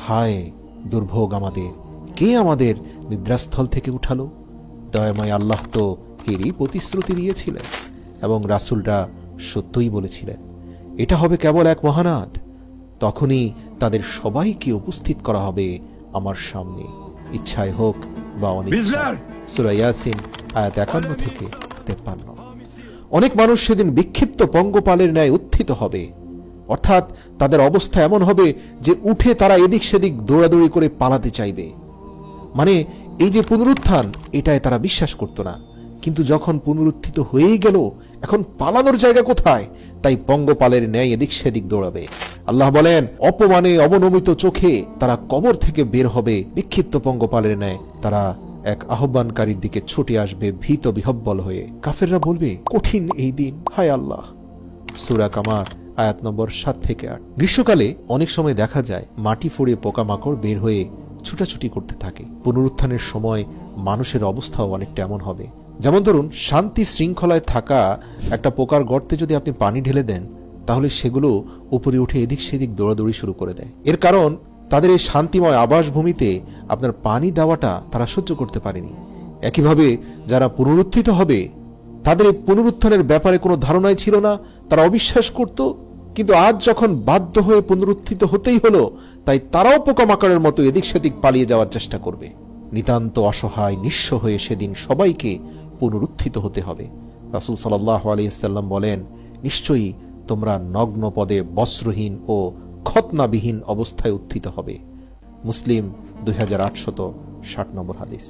হায় দুর্ভোগ আমাদের, কে আমাদের নিদ্রাস্থল থেকে উঠালো? দয়াময় আল্লাহ তো এরই প্রতিশ্রুতি দিয়েছিলেন এবং রাসূলরা সত্যই বলেছিলেন। এটা হবে কেবল এক মহানাদ। তখনই তাদের সবাইকে উপস্থিত করা হবে আমার সামনে, ইচ্ছায় হোক বা অনিচ্ছায়। সূরা ইয়াসিন আয়াত 51 থেকে 53। অনেক মানুষ সেদিন বিক্ষিপ্ত পঙ্গপালের ন্যায় উত্থিত হবে, অর্থাৎ তাদের অবস্থা এমন হবে যে উঠে তারা এদিক সেদিক দৌড়াদৌড়ি করে পালাতে চাইবে। মানে এই যে পুনরুত্থান, এটাই তারা বিশ্বাস করত না, কিন্তু যখন পুনরুত্থিত হয়েই গেল, এখন পালানোর জায়গা কোথায়? তাই পঙ্গপালের ন্যায় এদিক সেদিক দৌড়াবে। আল্লাহ বলেন, অপমানে অবনমিত চোখে তারা কবর থেকে বের হবে বিক্ষিপ্ত পঙ্গপালের ন্যায়। তারা এক আহ্বানকারীর দিকে ছুটে আসবে ভীত বিহব্বল হয়ে। কাফেররা বলবে, কঠিন এই দিন, হায় আল্লাহ। সূরা কামার আয়াত নম্বর 7 থেকে 8। গ্রীষ্মকালে অনেক সময় দেখা যায় মাটি ফুঁড়ে পোকামাকড় বের হয়ে ছুটাছুটি করতে থাকে। পুনরুত্থানের সময় মানুষের অবস্থাও অনেকটা এমন হবে। যেমন ধরুন, শান্তি শৃঙ্খলায় থাকা একটা পোকার গর্তে যদি আপনি পানি ঢেলে দেন, তাহলে সেগুলো উপরে উঠে এদিক সেদিক দৌড়াদৌড়ি শুরু করে দেয়। এর কারণ তাদের এই শান্তিময় আবাসভূমিতে আপনার পানি দেওয়াটা তারা সহ্য করতে পারেনি। একইভাবে যারা পুনরুত্থিত হবে, তাদের এই পুনরুত্থানের ব্যাপারে কোনো ধারণাই ছিল না, তারা অবিশ্বাস করত। কিন্তু আজ যখন বাধ্য হয়ে পুনরুত্থিত হতেই হলো, তাই তারাও পোকামাকড়ের মতো এদিক সেদিক পালিয়ে যাওয়ার চেষ্টা করবে। নিতান্ত অসহায় নিঃস্ব হয়ে সেদিন সবাইকে পুনরুত্থিত হতে হবে। রাসূল সাল্লাল্লাহু আলাইহি ওয়াসাল্লাম বলেন, নিশ্চয়ই তোমরা নগ্ন পদে বস্ত্রহীন ও খতনাবিহীন অবস্থায় উত্থিত হবে। মুসলিম 2860 নম্বর হাদিস।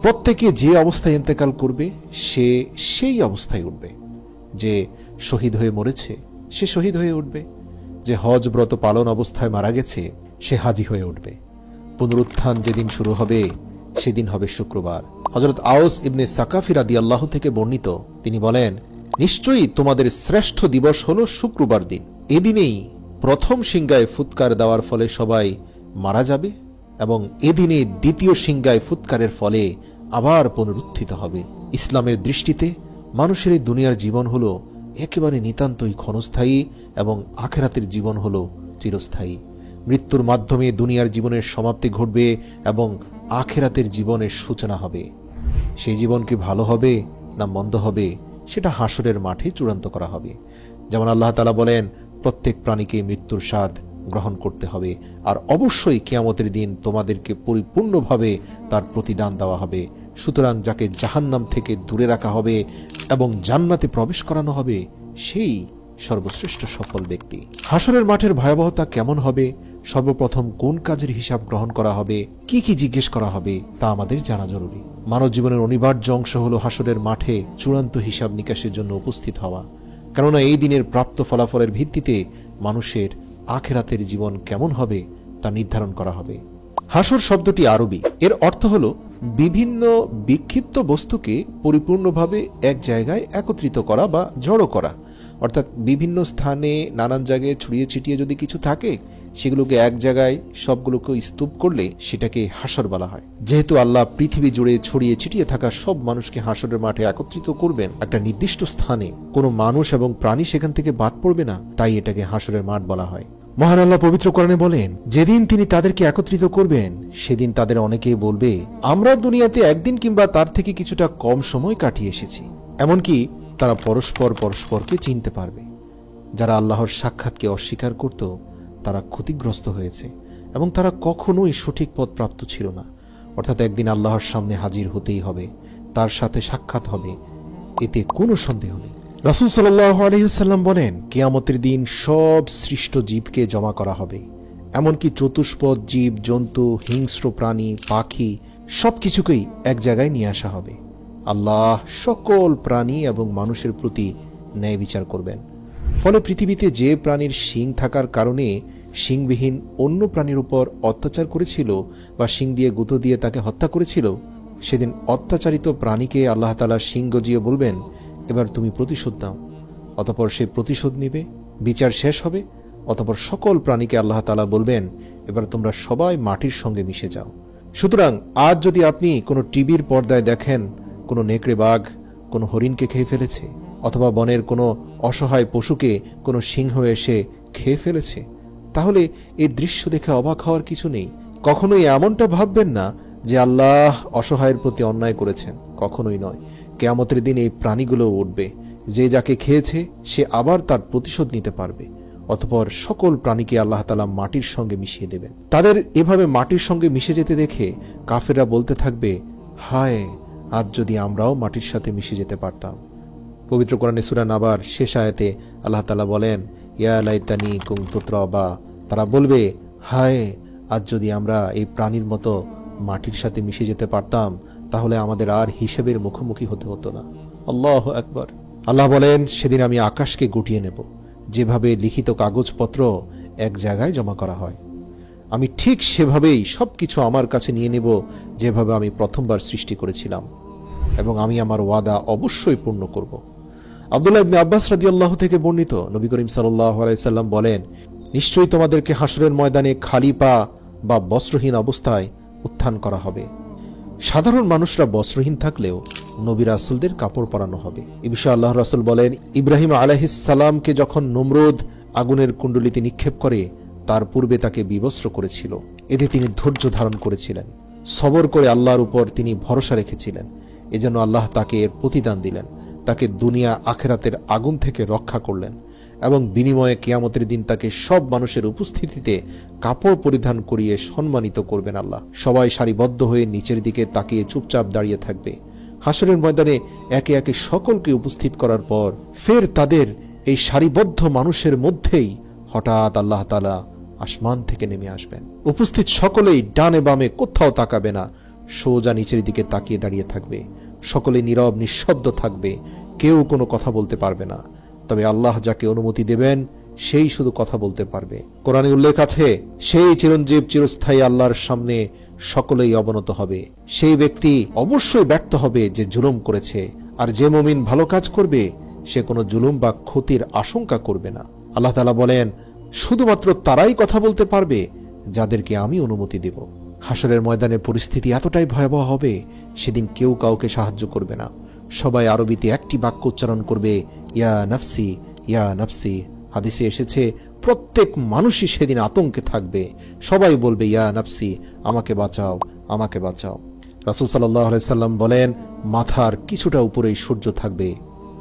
প্রত্যেকে যে অবস্থায় ইন্তেকাল করবে সে সেই অবস্থায় উঠবে। যে শহীদ হয়ে মরেছে সে শহীদ হয়ে উঠবে, যে হজ ব্রত পালন অবস্থায় মারা গেছে সে হাজী হয়ে উঠবে। পুনরুত্থান যেদিন শুরু হবে সেদিন হবে শুক্রবার। হযরত আউস ইবনে সাকাফি রাদিয়াল্লাহু থেকে বর্ণিত, তিনি বলেন, নিশ্চয়ই তোমাদের শ্রেষ্ঠ দিবস হলো শুক্রবার দিন। এদিনেই প্রথম সিংগায় ফুৎকার দেওয়ার ফলে সবাই মারা যাবে এবং এদিনে দ্বিতীয় সিংগায় ফুৎকারের ফলে আবার পুনরুত্থিত হবে। ইসলামের দৃষ্টিতে মানুষের এই দুনিয়ার জীবন হলো একেবারে নিতান্তই ক্ষণস্থায়ী এবং আখিরাতের জীবন হলো চিরস্থায়ী। মৃত্যুর মাধ্যমে দুনিয়ার জীবনের সমাপ্তি ঘটবে এবং আখিরাতের জীবনের সূচনা হবে। সেই জীবন কি ভালো হবে না মন্দ হবে, সেটা হাসরের মাঠে চূড়ান্ত করা হবে। যেমন আল্লাহ তাআলা বলেন, প্রত্যেক প্রাণীকে মৃত্যুর স্বাদ গ্রহণ করতে হবে, আর অবশ্যই কিয়ামতের দিন তোমাদেরকে পরিপূর্ণভাবে তার প্রতিদান দেওয়া হবে। সুতরাং যাকে জাহান্নাম থেকে দূরে রাখা হবে এবং জান্নাতে প্রবেশ করানো হবে, সেই সর্বশ্রেষ্ঠ সফল ব্যক্তি। হাসরের মাঠের ভয়াবহতা কেমন হবে, সর্বপ্রথম কোন কাজের হিসাব গ্রহণ করা হবে, কি কি জিজ্ঞেস করা হবে, তা আমাদের জানা জরুরি। মানব জীবনের অনিবার্য অংশ হলো হাসরের মাঠে চূড়ান্ত হিসাব নিকাশের জন্য উপস্থিত হওয়া। কেননা এই দিনের প্রাপ্ত ফলাফলের ভিত্তিতে মানুষের আখিরাতের জীবন কেমন হবে তা নির্ধারণ করা হবে। হাসর শব্দটি আরবি, এর অর্থ হলো বিভিন্ন বিক্ষিপ্ত বস্তুকে পরিপূর্ণভাবে এক জায়গায় একত্রিত করা বা জড়ো করা। অর্থাৎ বিভিন্ন স্থানে নানান জায়গায় ছড়িয়ে ছিটিয়ে যদি কিছু থাকে, সেগুলোকে এক জায়গায় সবগুলোকে স্তূপ করলে সেটাকে হাসর বলা হয়। যেহেতু আল্লাহ পৃথিবী জুড়ে ছড়িয়ে ছিটিয়ে থাকা সব মানুষকে হাসরের মাঠে একত্রিত করবেন একটা নির্দিষ্ট স্থানে, কোনো মানুষ এবং প্রাণী সেখান থেকে বাদ পড়বে না, তাই এটাকে হাসরের মাঠ বলা হয়। মহান আল্লাহ পবিত্র কোরআনে বলেন, যেদিন তিনি তাদেরকে একত্রিত করবেন সেদিন তাদের অনেকেই বলবে, আমরা দুনিয়াতে একদিন কিংবা তার থেকে কিছুটা কম সময় কাটিয়ে এসেছি। এমনকি তারা পরস্পরকে চিনতে পারবে। যারা আল্লাহর সাক্ষাৎকে অস্বীকার করত তারা ক্ষতিগ্রস্ত হয়েছে এবং তারা কখনোই সঠিক পথ প্রাপ্ত ছিল না। অর্থাৎ একদিন আল্লাহর সামনে হাজির হতেই হবে, তার সাথে সাক্ষাৎ হবে, এতে কোনো সন্দেহ নেই। রাসূল সাল্লাল্লাহু আলাইহি ওয়াসাল্লাম বলেন, কিয়ামতের দিন সব সৃষ্ট জীবকে জমা করা হবে, এমনকি চতুষ্পদ জীব জন্তু, হিংস্র প্রাণী, পাখি সবকিছুকেই এক জায়গায় নিয়ে আসা হবে। আল্লাহ সকল প্রাণী এবং মানুষের প্রতি ন্যায় বিচার করবেন। ফলে পৃথিবীতে যে প্রাণীর শিং থাকার কারণে শিংবিহীন অন্য প্রাণীর উপর অত্যাচার করেছিল বা শিং দিয়ে গুঁতো দিয়ে তাকে হত্যা করেছিল, সেদিন অত্যাচারিত প্রাণীকে আল্লাহ তাআলা শিং গজিয়ে বলবেন, এবার তুমি প্রতিশোধ দাও। অতঃপর সে প্রতিশোধ নিবে, বিচার শেষ হবে অতঃপর সকল প্রাণীকে আল্লাহ তাআলা বলবেন, এবার তোমরা সবাই মাটির সঙ্গে মিশে যাও। সুতরাং আজ যদি আপনি কোনো টিভির পর্দায় দেখেন কোনো নেকড়ে বাঘ কোনো হরিণকে খেয়ে ফেলেছে, অথবা বনের কোনো অসহায় পশুকে কোনো সিংহ এসে খেয়ে ফেলেছে, তাহলে এই দৃশ্য দেখে অবাক হওয়ার কিছু নেই। কখনোই এমনটা ভাববেন না যে আল্লাহ অসহায়ের প্রতি অন্যায় করেছেন, কখনোই নয়। কিয়ামতের দিন এই প্রাণীগুলো উঠবে, যে যাকে খেয়েছে সে আবার তার প্রতিশোধ নিতে পারবে। অতঃপর সকল প্রাণীকে আল্লাহ তাআলা মাটির সঙ্গে মিশিয়ে দেবেন। তাদের এভাবে মাটির সঙ্গে মিশে যেতে দেখে কাফেররা বলতে থাকবে, হায়, আজ যদি আমরাও মাটির সাথে মিশে যেতে পারতাম। পবিত্র কোরআনে সূরা নাবার শেষ আয়াতে আল্লাহ তাআলা বলেন, ইয়া লাইতানি কুনতু তুরাবা। তারা বলবে, হায়, আজ যদি আমরা এই প্রাণীর মতো মাটির সাথে মিশে যেতে পারতাম, তাহলে আমাদের আর হিসেবের মুখোমুখি হতে হতো না। আল্লাহু আকবার। আল্লাহ বলেন, সেদিন আমি আকাশকে গুটিয়ে নেব, যেভাবে লিখিত কাগজপত্র এক জায়গায় জমা করা হয়। আমি ঠিক সেভাবেই সবকিছু আমার কাছে নিয়ে নেব, যেভাবে আমি প্রথমবার সৃষ্টি করেছিলাম, এবং আমি আমার ওয়াদা অবশ্যই পূর্ণ করব। আব্দুল্লাহ ইবনে আব্বাস রাদিয়াল্লাহু থেকে বর্ণিত, নবী করিম সাল্লাল্লাহু আলাইহি সাল্লাম বলেন, নিশ্চয়ই তোমাদেরকে হাসরের ময়দানে খালি পা বা বস্ত্রহীন অবস্থায় উত্থান করা হবে। সাধারণ মানুষরা বস্ত্রহীন থাকলেও নবী রাসূলদের কাপড় পরানো হবে। এ বিষয়ে আল্লাহর রাসূল বলেন, ইব্রাহিম আলাইহিস সালামকে যখন নমরুদ আগুনের কুণ্ডলিতে নিক্ষেপ করে, তার পূর্বে তাকে বিবস্ত্র করেছিল। এতে তিনি ধৈর্য ধারণ করেছিলেন, সবর করে আল্লাহর উপর তিনি ভরসা রেখেছিলেন। এজন্য আল্লাহ তাকে এর প্রতিদান দিলেন, তাকে দুনিয়া আখেরাতের আগুন থেকে রক্ষা করলেন, এবং বিনিময়ে কিয়ামতের দিন তাকে সব মানুষের উপস্থিতিতে কাপড় পরিধান করিয়ে সম্মানিত করবেন আল্লাহ। সবাই সারিবদ্ধ হয়ে নিচের দিকে তাকিয়ে চুপচাপ দাঁড়িয়ে থাকবে। হাসরের ময়দানে একে একে সকলকে উপস্থিত করার পর ফের তাদের এই সারিবদ্ধ মানুষের মধ্যেই হঠাৎ আল্লাহ তাআলা আসমান থেকে নেমে আসবেন। উপস্থিত সকলেই ডানে বামে কোথাও তাকাবে না, সোজা নিচের দিকে তাকিয়ে দাঁড়িয়ে থাকবে। সকলে নীরব নিঃশব্দ থাকবে, কেউ কোনো কথা বলতে পারবে না। তবে আল্লাহ যাকে অনুমতি দেবেন সেই শুধু কথা বলতে পারবে। কোরআনে উল্লেখ আছে, সেই চিরঞ্জীব চিরস্থায়ী আল্লাহর সামনে সকলেই অবনত হবে। সেই ব্যক্তি অবশ্যই ব্যর্থ হবে যে জুলুম করেছে, আর যে মুমিন ভালো কাজ করবে সে কোনো জুলুম বা ক্ষতির আশঙ্কা করবে না। আল্লাহ তাআলা বলেন, শুধুমাত্র তারাই কথা বলতে পারবে যাদেরকে আমি অনুমতি দেব। হাসরের ময়দানে পরিস্থিতি এতটাই ভয়াবহ হবে, সেদিন কেউ কাউকে সাহায্য করবে না। সবাই আরবিতে একটি বাক্য উচ্চারণ করবে, ইয়া নাফসি, ইয়া নাফসি। হাদিসে এসেছে, প্রত্যেক মানুষই সেদিন আতঙ্কে থাকবে। সবাই বলবে, ইয়া নাফসি, আমাকে বাঁচাও, আমাকে বাঁচাও। রাসূল সাল্লাল্লাহু আলাইহি সাল্লাম বলেন, মাথার কিছুটা উপরেই সূর্য থাকবে।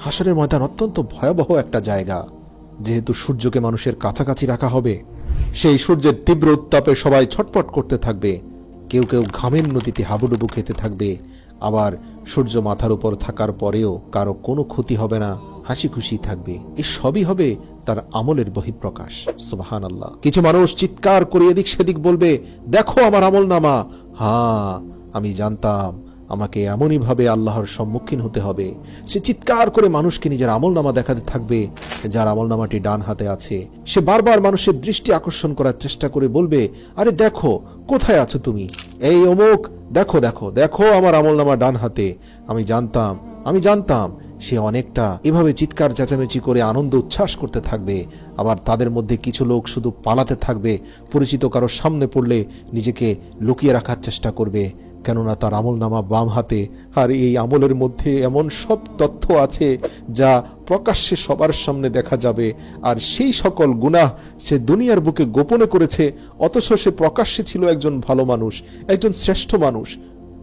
হাসরের ময়দান অত্যন্ত ভয়াবহ একটা জায়গা। যেহেতু সূর্যকে মানুষের কাছাকাছি রাখা হবে, সেই সূর্যের তীব্র উত্তাপে সবাই ছটপট করতে থাকবে। কেউ কেউ ঘামের নদীতে হাবুডুবু খেতে থাকবে। আবার সূর্য মাথার উপর থাকার পরেও কারো কোনো ক্ষতি হবে না, হাসি খুশি থাকবে। এই সবই হবে তার আমলের বহিঃপ্রকাশ। সুবহানাল্লাহ। কিছু মানুষ চিৎকার করে এদিক সেদিক বলবে, দেখো আমার আমলনামা। হ্যাঁ, আমি জানতাম আমাকে এমনই ভাবে আল্লাহর সম্মুখীন হতে হবে। সে চিৎকার করে মানুষকে নিজের আমলনামা দেখাতে থাকবে। যার আমলনামাটি ডান হাতে আছে, সে বারবার মানুষের দৃষ্টি আকর্ষণ করার চেষ্টা করে বলবে, আরে দেখো, কোথায় আছো তুমি, এই অমুক, দেখো দেখো দেখো আমার আমলনামা ডান হাতে। আমি জানতাম। সে অনেকটা এভাবে চিৎকার চেঁচামেচি করে আনন্দ উচ্ছ্বাস করতে থাকবে। আবার তাদের মধ্যে কিছু লোক শুধু পালাতে থাকবে, পরিচিত কারো সামনে পড়লে নিজেকে লুকিয়ে রাখার চেষ্টা করবে, কেননা তার আমলনামা বাম হাতে। আর এই আমলের মধ্যে এমন সব তথ্য আছে যা প্রকাশ্যে সবার সামনে দেখা যাবে। আর সেই সকল গুনাহ সে দুনিয়ার বুকে গোপনে করেছে, অথচ সে প্রকাশ্যে ছিল একজন ভালো মানুষ, একজন শ্রেষ্ঠ মানুষ।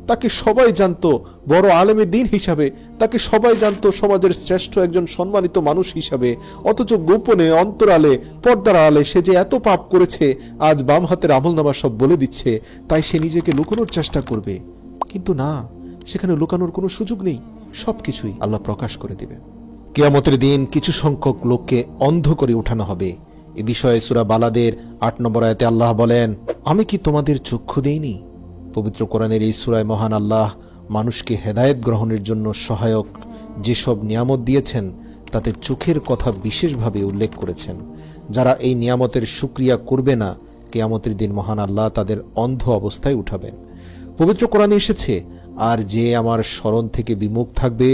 তাকে সবাই জানতো বড় আলেমে দ্বীন হিসাবে, তাকে সবাই জানতো সমাজের শ্রেষ্ঠ একজন সম্মানিত মানুষ হিসাবে। অথচ গোপনে, অন্তরালে, পর্দার আড়ালে সে যে এত পাপ করেছে, আজ বাম হাতের আমলনামা সব বলে দিচ্ছে। তাই সে নিজেকে লুকানোর চেষ্টা করবে, কিন্তু না, সেখানে লুকানোর কোনো সুযোগ নেই, সবকিছুই আল্লাহ প্রকাশ করে দিবেন। কিয়ামতের দিন কিছু সংখ্যক লোককে অন্ধ করে উঠানো হবে। এ বিষয়ে সূরা বালাদের ৮ নম্বর আয়াতে আল্লাহ বলেন, আমি কি তোমাদের চক্ষু দেইনি? পবিত্র কোরআনের এই সূরায় মহান আল্লাহ মানুষকে হেদায়েত গ্রহণের জন্য সহায়ক যেসব নিয়ামত দিয়েছেন, তাতে চোখের কথা বিশেষভাবে উল্লেখ করেছেন। যারা এই নিয়ামতের শুকরিয়া করবে না, কিয়ামতের দিন মহান আল্লাহ তাদের অন্ধ অবস্থায় উঠাবেন। পবিত্র কোরআনে এসেছে, আর যে আমার স্মরণ থেকে বিমুখ থাকবে,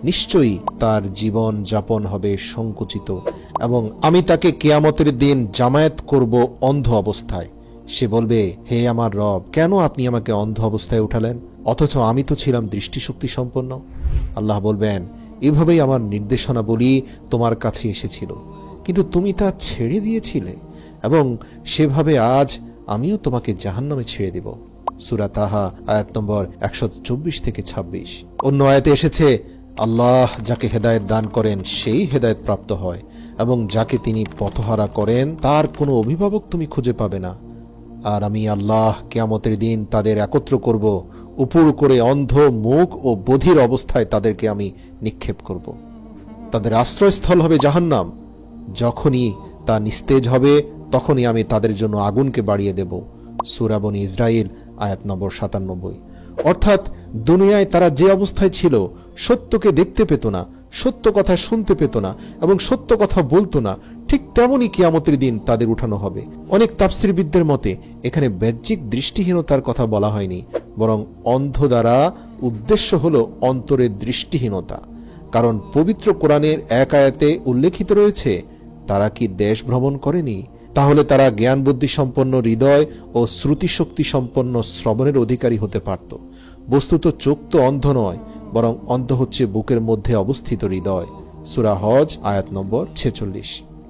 নিশ্চয়ই তার জীবন যাপন হবে সংকুচিত এবং আমি তাকে কিয়ামতের দিন জামায়াত করব অন্ধ অবস্থায়। সে বলবে, হে আমার রব, কেন আপনি আমাকে অন্ধ অবস্থায় উঠালেন, অথচ আমি তো ছিলাম দৃষ্টিশক্তি সম্পন্ন? আল্লাহ বলবেন, এভাবেই আমার নির্দেশনা বলি তোমার কাছে এসেছিল, কিন্তু তুমি তা ছেড়ে দিয়েছিলে, এবং সেভাবে আজ আমিও তোমাকে জাহান্নামে ছেড়ে দেব। সূরা তাহা আয়াত নম্বর 124 থেকে 26। অন্য আয়াতে এসেছে, আল্লাহ যাকে হেদায়েত দান করেন সেই হেদায়েত প্রাপ্ত হয়, এবং যাকে তিনি পথহারা করেন তার কোনো অভিভাবক তুমি খুঁজে পাবে না। আর আমি আল্লাহ কিয়ামতের দিন তাদের একত্র করব, উপুড় করে অন্ধ, মুখ ও বধির অবস্থায় তাদেরকে আমি নিক্ষেপ করব। তাদের আশ্রয়স্থল হবে জাহান্নাম। যখনই তা নিস্তেজ হবে তখনই আমি তাদের জন্য আগুনকে বাড়িয়ে দেব। সূরা বনী ইসরাইল আয়াত নম্বর 97। অর্থাৎ দুনিয়ায় তারা যে অবস্থায় ছিল, সত্যকে দেখতে পেত না, সত্য কথা শুনতে পেত না এবং সত্য কথা বলতো না, ঠিক তেমনই কিয়ামতের দিন তাদের উঠানো হবে। অনেক তাফসীরবিদদের মতে এখানে বাহ্যিক দৃষ্টিহীনতার কথা বলা হয়নি, বরং অন্ধ দ্বারা উদ্দেশ্য হলো অন্তরের দৃষ্টিহীনতা। কারণ পবিত্র কোরআনের এক আয়াতে উল্লেখিত রয়েছে, তারা কি দেশ ভ্রমণ করেনি? তাহলে তারা জ্ঞান বুদ্ধি সম্পন্ন হৃদয় ও শ্রুতিশক্তি সম্পন্ন শ্রবণের অধিকারী হতে পারত। বস্তুত চোখ তো অন্ধ নয়, বরং অন্ধ হচ্ছে বুকের মধ্যে অবস্থিত হৃদয়। সূরা হজ আয়াত নম্বর 46।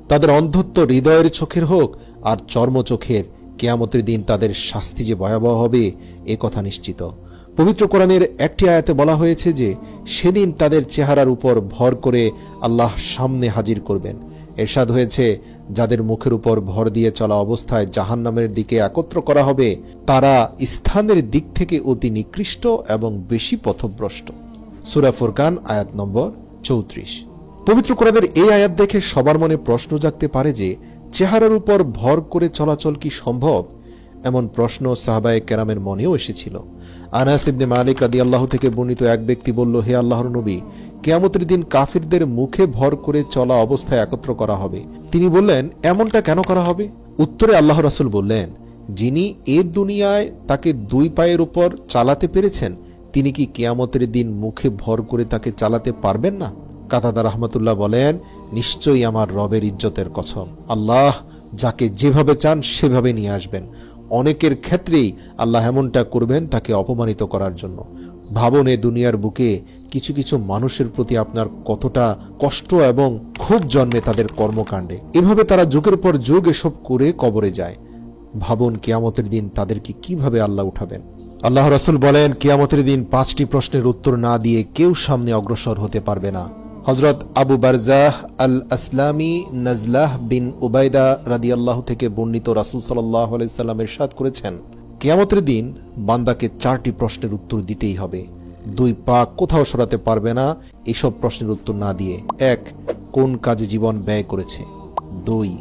তাদের অন্ধত্ব হৃদয়ের চোখের হোক আর চর্ম চোখের, কিয়ামতের দিন তাদের শাস্তি যে ভয়াবহ হবে এ কথা নিশ্চিত। পবিত্র কোরআনের একটি আয়াতে বলা হয়েছে যে সেদিন তাদের চেহারার উপর ভর করে আল্লাহ সামনে হাজির করবেন। এরশাদ হয়েছে, যাদের মুখের উপর ভর দিয়ে চলা অবস্থায় জাহান্নামের দিকে একত্র করা হবে, তারা স্থানের দিক থেকে অতি নিকৃষ্ট এবং বেশি পথভ্রষ্ট। সূরা ফুরকান আয়াত নম্বর 34। পবিত্র কোরআনের এই আয়াত দেখে সবার মনে প্রশ্ন জাগতে পারে যে চেহারার উপর ভর করে চলাচল কি সম্ভব? এমন প্রশ্ন সাহাবায়ে কেরামের মনেও এসেছিল। আনাস ইবনে মালিক রাদিয়াল্লাহু থেকে বর্ণিত এক ব্যক্তি বলল, হে আল্লাহর নবী, কিয়ামতের দিন কাফিরদের মুখে ভর করে চলা অবস্থায় একত্র করা হবে। তিনি বললেন, এমনটা কেন করা হবে? উত্তরে আল্লাহ রাসূল বললেন, যিনি এ দুনিয়ায় তাকে দুই পায়ের উপর চালাতে পেরেছেন, তিনি কি কিয়ামতের দিন মুখে ভর করে তাকে চালাতে পারবেন না? কাতাদা রাহমাতুল্লাহ বলেন, নিশ্চয়ই আমার রবের ইজ্জতের কসম, আল্লাহ যাকে যেভাবে চান সেভাবে নিয়ে আসবেন। অনেকের ক্ষেত্রেই আল্লাহ এমনটা করবেন তাকে অপমানিত করার জন্য। ভাবনে দুনিয়ার বুকে কিছু কিছু মানুষের প্রতি আপনার কতটা কষ্ট এবং ক্ষোভ জন্মে তাদের কর্মকাণ্ডে। এভাবে তারা যুগের পর যুগ এসব করে কবরে যায়। ভাবুন কিয়ামতের দিন তাদেরকে কিভাবে আল্লাহ উঠাবেন। আল্লাহ রাসূল বলেন, কিয়ামতের দিন 5টি প্রশ্নের উত্তর না দিয়ে কেউ সামনে অগ্রসর হতে পারবে না। হযরত আবু বারজাহ আল আসলামি নাজলাহ বিন উবাইদা রাদিয়াল্লাহু থেকে বর্ণিত, রাসূল সাল্লাল্লাহু আলাইহি সাল্লাম ইরশাদ করেছেন, কিয়ামতের দিন বান্দাকে 4টি প্রশ্নের উত্তর দিতেই হবে। 2 পা কোথাও সরাতে পারবে না এসব প্রশ্নের উত্তর না দিয়ে। 1, কোন কাজে জীবন ব্যয় করেছে। 2,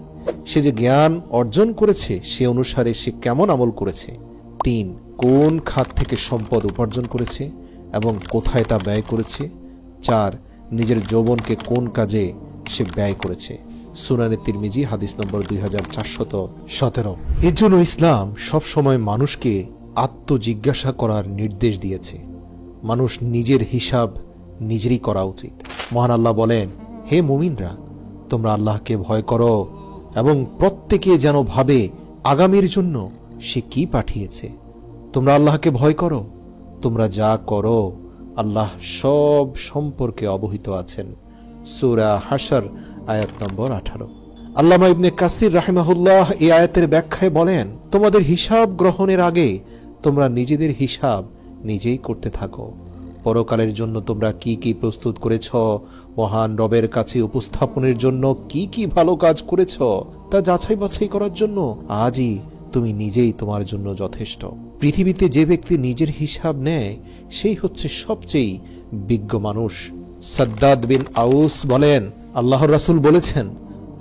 সে যে জ্ঞান অর্জন করেছে সে অনুসারে সে কেমন আমল করেছে। 3, কোন খাত থেকে সম্পদ উপার্জন করেছে এবং কোথায় তা ব্যয় করেছে। 4, নিজের যৌবনকে কোন কাজে সে ব্যয় করেছে। সুনানে তিরমিজি হাদিস নম্বর 2417। এর জন্য ইসলাম সবসময় মানুষকে আত্মজিজ্ঞাসা করার নির্দেশ দিয়েছে। মানুষ নিজের হিসাব নিজেরই করা উচিত। মহান আল্লাহ বলেন, হে মুমিনরা, তোমরা আল্লাহকে ভয় করো এবং প্রত্যেকে যেন ভাবে আগামীর জন্য সে কি পাঠিয়েছে। তোমরা আল্লাহকে ভয় করো, তোমরা যা করো আল্লাহ সব সম্পর্কে অবহিত আছেন। সূরা হাশর আয়াত নম্বর 18। আল্লামা ইবনে কাসির রাহিমাহুল্লাহ এই আয়াতের ব্যাখ্যায় বলেন, তোমাদের হিসাব গ্রহণের আগে তোমরা নিজেদের হিসাব নিজেই করতে থাকো। পরকালের জন্য তোমরা কি কি প্রস্তুত করেছ, মহান রবের কাছে উপস্থাপনের জন্য কি কি ভালো কাজ করেছ তা যাচাই বাছাই করার জন্য আজই তুমি নিজেই তোমার জন্য যথেষ্ট। পৃথিবীতে যে ব্যক্তি নিজের হিসাব নেয় সেই হচ্ছে সবচেয়ে বিজ্ঞ মানুষ। সাদ্দাদ বিন আউস বলেন, আল্লাহর রাসূল বলেছেন,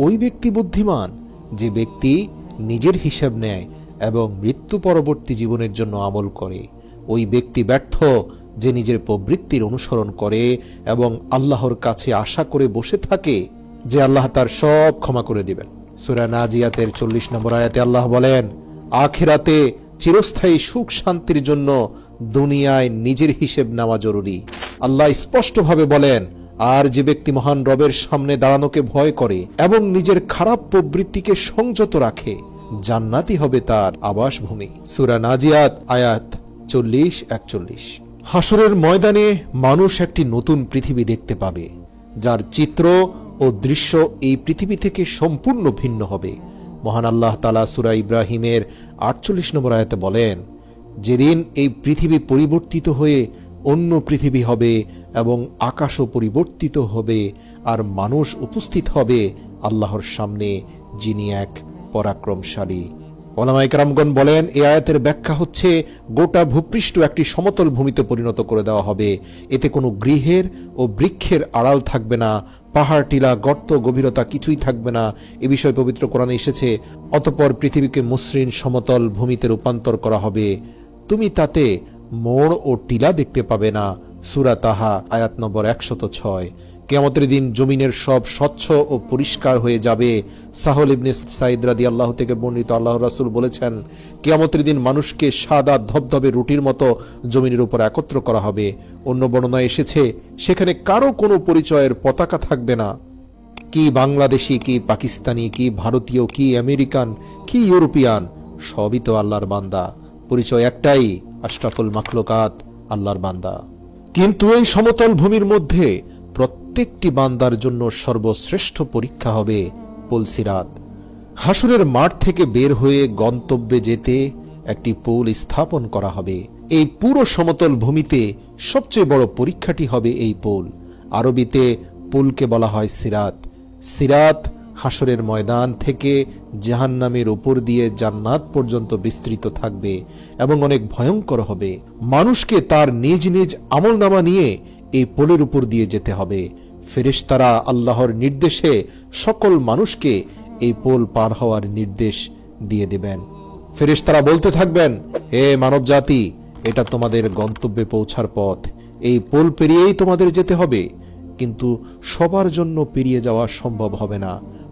ওই ব্যক্তি বুদ্ধিমান যে ব্যক্তি নিজের হিসাব নেয় এবং মৃত্যু পরবর্তী জীবনের জন্য আমল করে। ওই ব্যক্তি ব্যর্থ যে নিজের প্রবৃত্তির অনুসরণ করে এবং আল্লাহর কাছে আশা করে বসে থাকে যে আল্লাহ তার সব ক্ষমা করে দিবেন। সূরা নাজিয়াতের 40 নম্বর আয়াতে আল্লাহ বলেন, আখিরাতে চিরস্থায়ী সুখ শান্তির জন্য দুনিয়ায় নিজের হিসেব নেওয়া জরুরি। আল্লাহ স্পষ্টভাবে বলেন, আর যে ব্যক্তি মহান রবের সামনে দাঁড়ানোকে ভয় করে এবং নিজের খারাপ প্রবৃত্তিকে সংযত রাখে, জান্নাতই হবে তার আবাসভূমি। সূরা নাজিয়াত আয়াত 40-41। হাসরের ময়দানে মানুষ একটি নতুন পৃথিবী দেখতে পাবে, যার চিত্র ও দৃশ্য এই পৃথিবী থেকে সম্পূর্ণ ভিন্ন হবে। মহান আল্লাহ তাআলা সূরা ইব্রাহিমের 48 নম্বর আয়াতে বলেন, যেদিন এই পৃথিবী পরিবর্তিত হয়ে অন্য পৃথিবী হবে এবং আকাশও পরিবর্তিত হবে, আর মানুষ উপস্থিত হবে আল্লাহর সামনে, যিনি এক পরাক্রমশালী। ওলামায়ে কেরামগণ বলেন, এই আয়াতের ব্যাখ্যা হচ্ছে গোটা ভূপৃষ্ঠ একটি সমতল ভূমিতে পরিণত করে দেওয়া হবে। এতে কোনো গৃহের ও বৃক্ষের আড়াল থাকবে না, পাহাড়, টিলা, গর্ত, গভীরতা কিছুই থাকবে না। এ বিষয়ে পবিত্র কোরআনে এসেছে, অতঃপর পৃথিবীকে মসৃণ সমতল ভূমিতে রূপান্তর করা হবে, তুমি তাতে মোড় ও টিলা দেখতে পাবে না। সূরা তাহা আয়াত নম্বর 106। কিয়ামতের দিন জমিনের সব স্বচ্ছ ও পরিষ্কার হয়ে যাবে। সাহল ইবনে সাইদ রাদিয়াল্লাহু থেকে বর্ণিত, আল্লাহর রাসূল বলেছেন, কিয়ামতের দিন মানুষকে সাদা ধবধবে রুটির মতো জমিনের উপর একত্র করা হবে। অন্য বর্ণনায় এসেছে, সেখানে কারো কোনো পরিচয়ের পতাকা থাকবে না, কি বাংলাদেশি, কি পাকিস্তানি, কি ভারতীয়, কি আমেরিকান, কি ইউরোপিয়ান, সবই তো আল্লাহর বান্দা। পরিচয় একটাই, আশরাফুল মাখলুকাত, আল্লাহর বান্দা। কিন্তু এই সমতল ভূমির মধ্যে প্রত্যেকটি বান্দার জন্য সর্বশ্রেষ্ঠ পরীক্ষা হবে পুলসিরাত। হাসরের মাঠ থেকে বের হয়ে গন্তব্যে যেতে একটি পুল স্থাপন করা হবে। এই পুরো সমতল ভূমিতে সবচেয়ে বড় পরীক্ষাটি হবে এই পুল। আরবিতে পুলকে বলা হয় সিরাত। সিরাত হাসরের ময়দান থেকে জাহান্নামের উপর দিয়ে জান্নাত পর্যন্ত বিস্তৃত থাকবে এবং অনেক ভয়ঙ্কর হবে। মানুষকে তার নিজ নিজ আমলনামা নিয়ে এই পোলের উপর দিয়ে যেতে হবে। ফেরেশতারা আল্লাহর নির্দেশে সকল মানুষকে এই পোল পার হওয়ার নির্দেশ দিয়ে দেবেন। ফেরেশতারা বলতে থাকবেন, হে মানব জাতি, এটা তোমাদের গন্তব্যে পৌঁছার পথ, এই পোল পেরিয়েই তোমাদের যেতে হবে। কিন্তু সবার জন্য পেরিয়ে যাওয়া সম্ভব হবে না।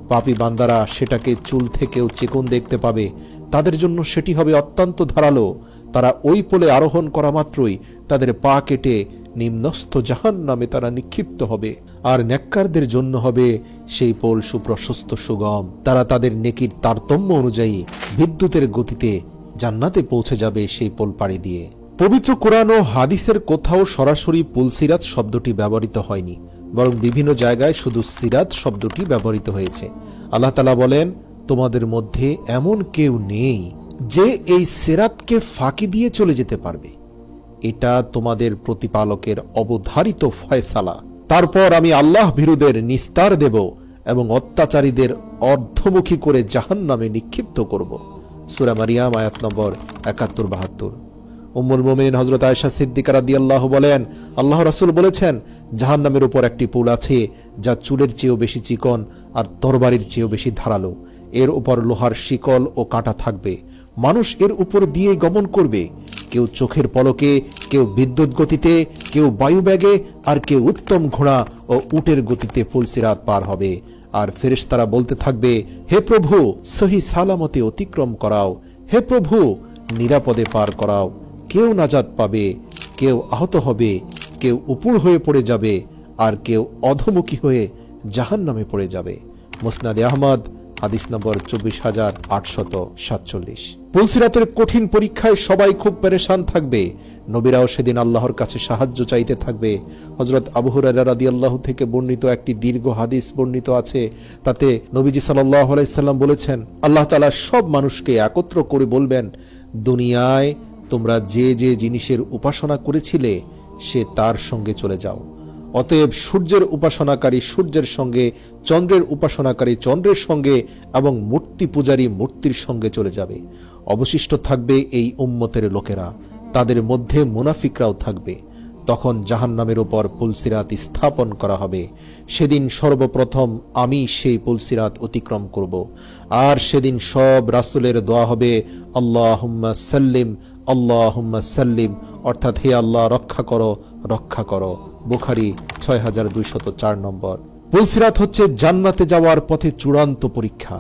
পাপী বান্দারা সেটাকে চুল থেকেও চিকন দেখতে পাবে, তাদের জন্য সেটি হবে অত্যন্ত ধারালো। তারা ওই পোলে আরোহণ করা মাত্রই তাদের পা কেটে নিম্নস্থ জাহান্নামে তারা নিক্ষিপ্ত হবে। আর নেককারদের জন্য হবে সেই পোল সুপ্রশস্ত সুগম। তারা তাদের নেকির তারতম্য অনুযায়ী বিদ্যুতের গতিতে জান্নাতে পৌঁছে যাবে সেই পোল পাড়ি দিয়ে। পবিত্র কোরআন ও হাদিসের কোথাও সরাসরি পুলসিরাত শব্দটি ব্যবহৃত হয়নি, বরং বিভিন্ন জায়গায় শুধু সিরাত শব্দটি ব্যবহৃত হয়েছে। আল্লাহ তাআলা বলেন, তোমাদের মধ্যে এমন কেউ নেই যে এই সিরাতকে ফাঁকি দিয়ে চলে যেতে পারবে। এটা তোমাদের প্রতিপালকের অবধারিত ফয়সালা। তারপর আমি আল্লাহ ভীরুদের নিস্তার দেব এবং অত্যাচারীদের অর্ধমুখী করে জাহান্নামে নিক্ষিপ্ত করব। সূরা মারিয়াম আয়াত নম্বর 71-72। উম্মুল মুমিনিন হযরত আয়েশা সিদ্দিকা রাদিয়াল্লাহু বলেন, আল্লাহ রাসূল বলেছেন, জাহান্নামের উপর একটি পুল আছে যা চুলের চেয়েও বেশি চিকন আর তরবারির চেয়েও বেশি ধারালো। এর উপর লোহার শিকল ও কাঁটা থাকবে। মানুষ এর উপর দিয়ে গমন করবে, কেউ চোখের পলকে, কেউ বিদ্যুৎ গতিতে, কেউ বায়ুবেগে, আর কেউ উত্তম ঘোড়া ও উটের গতিতে পুলসিরাত পার হবে। আর ফেরেশতারা বলতে থাকবে, হে প্রভু, সহি সালামতে অতিক্রম করাও, হে প্রভু, নিরাপদে পার করাও। কেউ নাজাত পাবে, কেউ আহত হবে, কেউ উপুড় হয়ে পড়ে যাবে, আর কেউ অধমুখী হয়ে জাহান্নামে পড়ে যাবে। মুসনাদে আহমদ হাদিস নম্বর 24847। পুলসিরাতের কঠিন পরীক্ষায় সবাই খুব পেরেশান থাকবে। নবীরাও সেদিন আল্লাহর কাছে সাহায্য চাইতে থাকবে। হযরত আবু হুরায়রা রাদিয়াল্লাহু থেকে বর্ণিত একটি দীর্ঘ হাদিস বর্ণিত আছে, তাতে নবীজি সাল্লাল্লাহু আলাইহি সাল্লাম বলেছেন, আল্লাহ তাআলা সব মানুষকে একত্র করে বলবেন, দুনিয়ায় তোমরা যে যে জিনিসের উপাসনা করেছিলে সে তার সঙ্গে চলে যাও। অতএব সূর্যের উপাসনাকারী সূর্যের সঙ্গে, চন্দ্রের উপাসনাকারী চন্দ্রের সঙ্গে এবং মূর্তি পূজারী মূর্তির সঙ্গে চলে যাবে। অবশিষ্ট থাকবে এই উম্মতের লোকেরা, তাদের মধ্যে মুনাফিকরাও থাকবে। তখন জাহান্নামের উপর পুলসিরাত স্থাপন করা হবে। সেদিন সর্বপ্রথম আমি সেই পুলসিরাত অতিক্রম করব। আর সেদিন সব রাসূলের দোয়া হবে, আল্লাহুম্মা সাল্লিম, আল্লাহুম্মা সাল্লিম, অর্থাৎ হে আল্লাহ রক্ষা করো, রক্ষা করো। বুখারী 6204 নম্বর। পুলসিরাত হচ্ছে জান্নাতে যাওয়ার পথে চূড়ান্ত পরীক্ষা।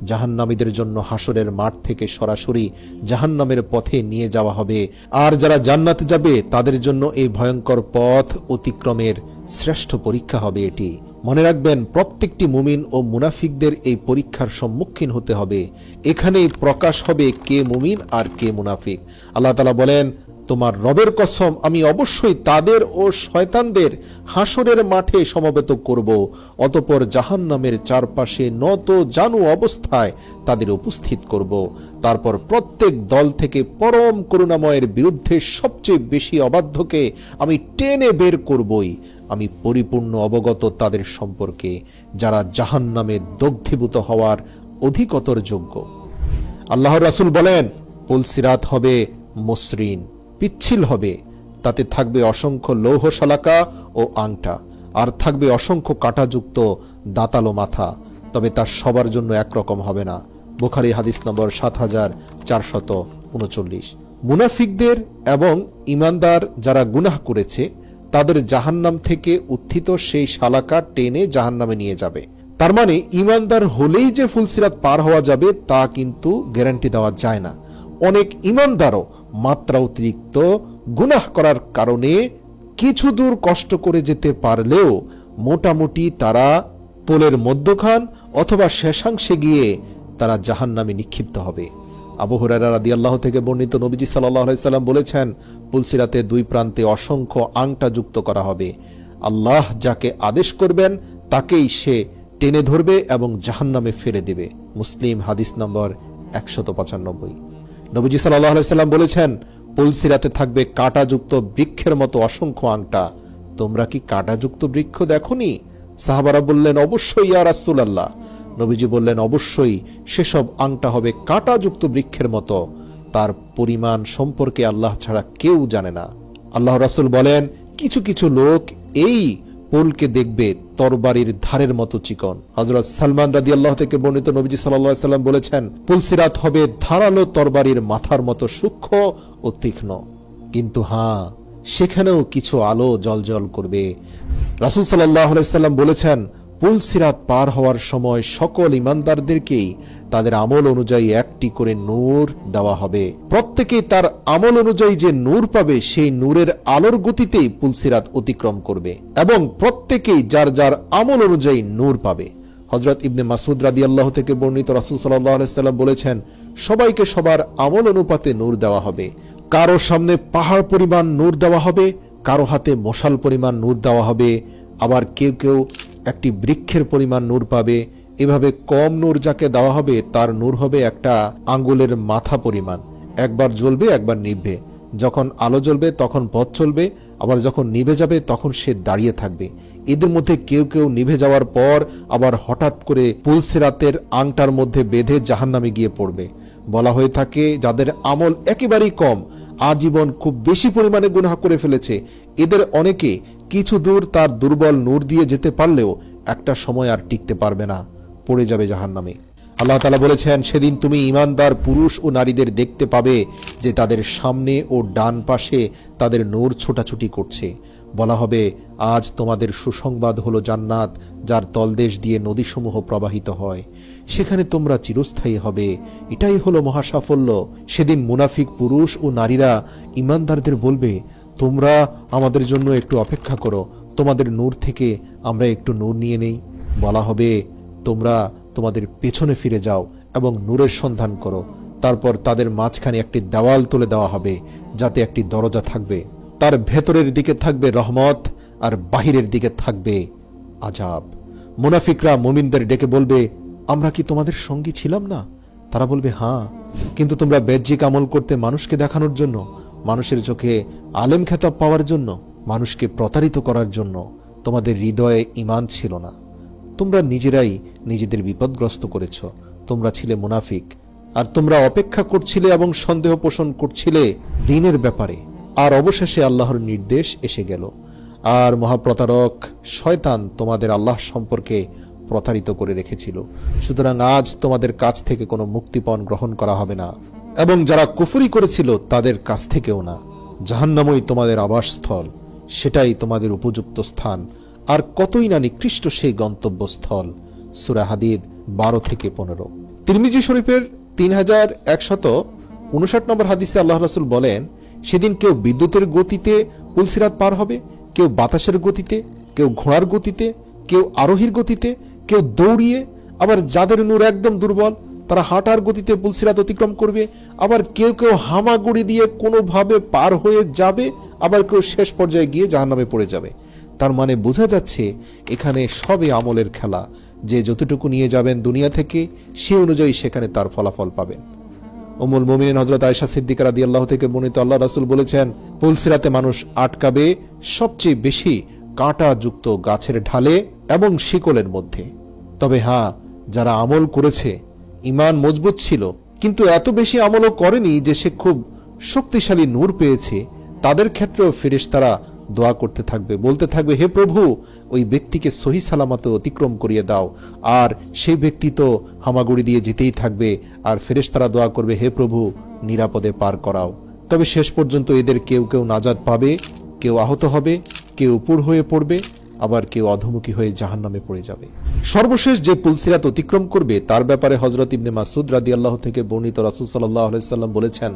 জাহান্নামীদের জন্য হাসরের মাঠ থেকে সরাসরি জাহান্নামের পথে নিয়ে যাওয়া হবে, আর যারা জান্নাতে যাবে তাদের জন্য এই ভয়ঙ্কর পথ অতিক্রমের শ্রেষ্ঠ পরীক্ষা হবে এটি। মনে রাখবেন, প্রত্যেকটি মুমিন ও মুনাফিকদের এই পরীক্ষার সম্মুখীন হতে হবে। এখানেই প্রকাশ হবে কে মুমিন আর কে মুনাফিক। আল্লাহ তাআলা বলেন, তোমার রবের কসম, আমি অবশ্যই তাদের ও শয়তানদের হাসরের মাঠে সমবেত করব, অতঃপর জাহান্নামের চারপাশে নত জানু অবস্থায় তাদের উপস্থিত করব। তারপর প্রত্যেক দল থেকে পরম করুণাময়ের বিরুদ্ধে সবচেয়ে বেশি অবাধ্যকে আমি টেনে বের করবই। আমি পরিপূর্ণ অবগত তাদের সম্পর্কে, যারা জাহান্নামে দগ্ধীভূত হওয়ার অধিকতর যোগ্য। আল্লাহর রাসূল বলেন, পুলসিরাত হবে মসৃণ, পিচ্ছিল হবে, তাতে থাকবে অসংখ্য লৌহ শলাকা ও আংটা, আর থাকবে অসংখ্য কাঁটাযুক্ত দাঁতালো মাথা, তবে তা সবার জন্য একরকম হবে না। বুখারী হাদিস নম্বর ৭৪39। মুনাফিকদের এবং ঈমানদার যারা গুনাহ করেছে তাদের জাহান্নাম থেকে উত্থিত সেই শালাকা টেনে জাহান্নামে নিয়ে যাবে। তার মানে ঈমানদার হলেই যে ফুলসিরাত পার হওয়া যাবে তা কিন্তু গ্যারান্টি দেওয়া যায় না। অনেক ঈমানদারও মাত্রা অতিরিক্ত গুনাহ করার কারণে কিছু দূর কষ্ট করে যেতে পারলেও মোটামুটি তারা পোলের মধ্যখান অথবা শেষাংশে গিয়ে তারা জাহান্নামে নিক্ষিপ্ত হবে। আবু হুরায়রা রাদিয়াল্লাহু থেকে বর্ণিত, নবীজি সাল্লাল্লাহু আলাইহি সাল্লাম বলেছেন, পুলসিরাতে দুই প্রান্তে অসংখ্য আংটা যুক্ত করা হবে। আল্লাহ যাকে আদেশ করবেন তাকেই সে টেনে ধরবে এবং জাহান্নামে ফেলে দেবে। মুসলিম হাদিস নম্বর 195। নবীজি সাল্লাল্লাহু আলাইহি সাল্লাম বলেছেন, পুলসিরাতে থাকবে কাঁটাযুক্ত বৃক্ষের মতো অসংখ্য আংটা। তোমরা কি কাঁটাযুক্ত বৃক্ষ দেখোনি? সাহাবারা বললেন, অবশ্যই ইয়া রাসূলুল্লাহ। নবীজি বললেন, অবশ্যই সেসব আংটা হবে কাঁটাযুক্ত বৃক্ষের মতো, তার পরিমাণ সম্পর্কে আল্লাহ ছাড়া কেউ জানে না। আল্লাহ রাসূল বলেন, কিছু কিছু লোক এই পোলকে দেখবে তরবারির ধারের মতো চিকন। হযরত সালমান রাদিয়াল্লাহু থেকে বর্ণিত, নবীজি সাল্লাল্লাহু আলাইহি সাল্লাম বলেছেন, পুলসিরাত হবে ধারালো তরবারির মাথার মতো সূক্ষ্ম ও তীক্ষ্ণ, কিন্তু হ্যাঁ, সেখানেও কিছু আলো জ্বলজ্বল করবে। রাসূল সাল্লাল্লাহু আলাইহি সাল্লাম বলেছেন, পুলসিরাত পার হওয়ার সময় সকল ঈমানদারদেরকেই তাদের আমল অনুযায়ী একটি করে নূর দেওয়া হবে। প্রত্যেকেই তার আমল অনুযায়ী যে নূর পাবে সেই নূরের আলোর গতিতেই পুলসিরাত অতিক্রম করবে এবং প্রত্যেকেই যার যার আমল অনুযায়ী নূর পাবে। হযরত ইবনে মাসউদ রাদিয়াল্লাহু থেকে বর্ণিত, রাসূল সাল্লাল্লাহু আলাইহি সাল্লাম বলেছেন, সবাইকে সবার আমল অনুপাতে নূর দেওয়া হবে। কারো সামনে পাহাড় পরিমাণ নূর দেওয়া হবে, কারো হাতে মশাল পরিমাণ নূর দেওয়া হবে, আবার কেউ কেউ একটি বৃক্ষের পরিমাণ নূর পাবে। এভাবে কম নূর যাকে দেওয়া হবে তার নূর হবে একটা আঙ্গুলের মাথা পরিমাণ, একবার জ্বলবে একবার নিভবে। যখন আলো জ্বলবে তখন পথ চলবে, আবার যখন নিভে যাবে তখন সে দাঁড়িয়ে থাকবে। এদের মধ্যে কেউ কেউ নিভে যাওয়ার পর আবার হঠাৎ করে পুলসিরাতের আংটার মধ্যে বেঁধে জাহান্নামে গিয়ে পড়বে। বলা হয়ে থাকে, যাদের আমল একেবারেই কম, আজীবন খুব বেশি পরিমাণে গুনাহ করে ফেলেছে, এদের অনেকে কিছু দূর তার দুর্বল নূর দিয়ে যেতে পারলেও একটা সময় আর টিকতে পারবে না, পড়ে যাবে জাহান্নামে। আল্লাহ তাআলা বলেছেন, সেদিন তুমি ঈমানদার পুরুষ ও নারীদের দেখতে পাবে যে তাদের সামনে ও ডান পাশে তাদের নূর ছোটাছুটি করছে। বলা হবে, আজ তোমাদের সুসংবাদ হলো জান্নাত, যার তলদেশ দিয়ে নদীসমূহ প্রবাহিত হয়, সেখানে তোমরা চিরস্থায়ী হবে। এটাই হলো মহাসাফল্য। সেদিন মুনাফিক পুরুষ ও নারীরা ঈমানদারদের বলবে, তোমরা আমাদের জন্য একটু অপেক্ষা করো, তোমাদের নূর থেকে আমরা একটু নূর নিয়ে নেই। বলা হবে, তোমরা তোমাদের পেছনে ফিরে যাও এবং নূরের সন্ধান করো। তারপর তাদের মাঝখানে একটি দেওয়াল তুলে দেওয়া হবে, যাতে একটি দরজা থাকবে, তার ভেতরের দিকে থাকবে রহমত আর বাহিরের দিকে থাকবে আযাব। মুনাফিকরা মুমিনদের ডেকে বলবে, আমরা কি তোমাদের সঙ্গী ছিলাম না? তারা বলবে, হ্যাঁ, কিন্তু তোমরা বাহ্যিক আমল করতে মানুষকে দেখানোর জন্য, মানুষের চোখে আলেম খেতাব পাওয়ার জন্য, মানুষকে প্রতারিত করার জন্য। তোমাদের হৃদয়ে ঈমান ছিল না, তোমরা নিজেরাই নিজেদের বিপদগ্রস্ত করেছ। তোমরা ছিলে মুনাফিক, আর তোমরা অপেক্ষা করছিলে এবং সন্দেহ পোষণ করছিলে দ্বীনের ব্যাপারে। আর অবশেষে আল্লাহর নির্দেশ এসে গেল, আর মহাপ্রতারক শয়তান তোমাদের আল্লাহ সম্পর্কে প্রতারিত করে রেখেছিল। সুতরাং আজ তোমাদের কাছ থেকে কোনো মুক্তিপণ গ্রহণ করা হবে না, এবং যারা কুফরি করেছিল তাদের কাছ থেকেও না। জাহান্নামই তোমাদের আবাসস্থল, সেটাই তোমাদের উপযুক্ত স্থান, আর কতই না নিকৃষ্ট সেই গন্তব্যস্থল। সূরা হাদীদ 12 থেকে 15। তিরমিজি শরীফের 3159 নম্বর হাদিসে আল্লাহ রাসূল বলেন, সেদিন কেউ বিদ্যুতের গতিতে পুলসিরাত পার হবে, কেউ বাতাসের গতিতে, কেউ ঘোড়ার গতিতে, কেউ আরোহীর গতিতে, কেউ দৌড়িয়ে, আবার যাদের নূর একদম দুর্বল তারা হাঁটার গতিতে পুলসিরাত অতিক্রম করবে, আবার কেউ কেউ হামাগুড়ি দিয়ে কোনোভাবে পার হয়ে যাবে, আবার কেউ শেষ পর্যায়ে গিয়ে জাহান্নামে পড়ে যাবে। তার মানে বোঝা যাচ্ছে এখানে সবই আমলের খেলা। যে যতটুকু নিয়ে যাবেন দুনিয়া থেকে সে অনুযায়ী সেখানে তার ফলাফল পাবেন। উম্মুল মুমিনিন হযরত আয়েশা সিদ্দিকা রাদিয়াল্লাহু থেকে বর্ণিত, আল্লাহ রাসূল বলেছেন, পুলসিরাতে মানুষ আটকাবে সবচেয়ে বেশি কাঁটাযুক্ত গাছের ঢালে এবং শিকলের মধ্যে। তবে হ্যাঁ, যারা আমল করেছে, ঈমান মজবুত ছিল কিন্তু এত বেশি আমলও করেনি যে সে খুব শক্তিশালী নূর পেয়েছে, তাদের ক্ষেত্রেও ফেরেশতারা দোয়া করতে থাকবে, বলতে থাকবে, হে প্রভু, ওই ব্যক্তিকে সহি সালামতে অতিক্রম করিয়ে দাও। আর সেই ব্যক্তি তো হামাগুড়ি দিয়ে যেতেই থাকবে, আর ফেরেশতারা দোয়া করবে, হে প্রভু, নিরাপদে পার করাও। তবে শেষ পর্যন্ত এদের কেউ কেউ নাজাত পাবে, কেউ আহত হবে, কেউ উপর হয়ে পড়বে, আবার কেউ অধমুখী হয়ে জাহান্নামে পড়ে যাবে। সর্বশেষ যে পুলসিরাত অতিক্রম করবে তার ব্যাপারে হযরত ইবনে মাসউদ রাদিয়াল্লাহু থেকে বর্ণিত, রাসূল সাল্লাল্লাহু আলাইহি সাল্লাম বলেছেন,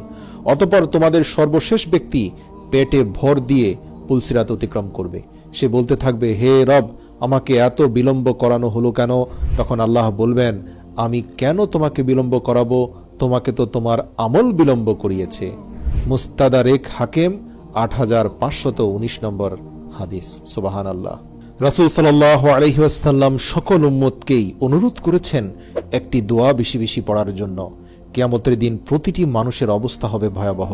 অতঃপর তোমাদের সর্বশেষ ব্যক্তি পেটে ভর দিয়ে পুলসিরাত অতিক্রম করবে। সে বলতে থাকবে, হে রব, আমাকে এত বিলম্ব করানো হলো কেন? তখন আল্লাহ বলবেন, আমি কেন তোমাকে বিলম্ব করাবো? তোমাকে তো তোমার আমল বিলম্ব করিয়েছে। মুস্তাদরাক হাকিম 8519 নম্বর হাদিস। সুবহানাল্লাহ। রাসূল সাল্লাল্লাহু আলাইহি ওয়াসাল্লাম সকল উম্মতকেই অনুরোধ করেছেন একটি দোয়া বেশি বেশি পড়ার জন্য। কিয়ামতের দিন প্রতিটি মানুষের অবস্থা হবে ভয়াবহ।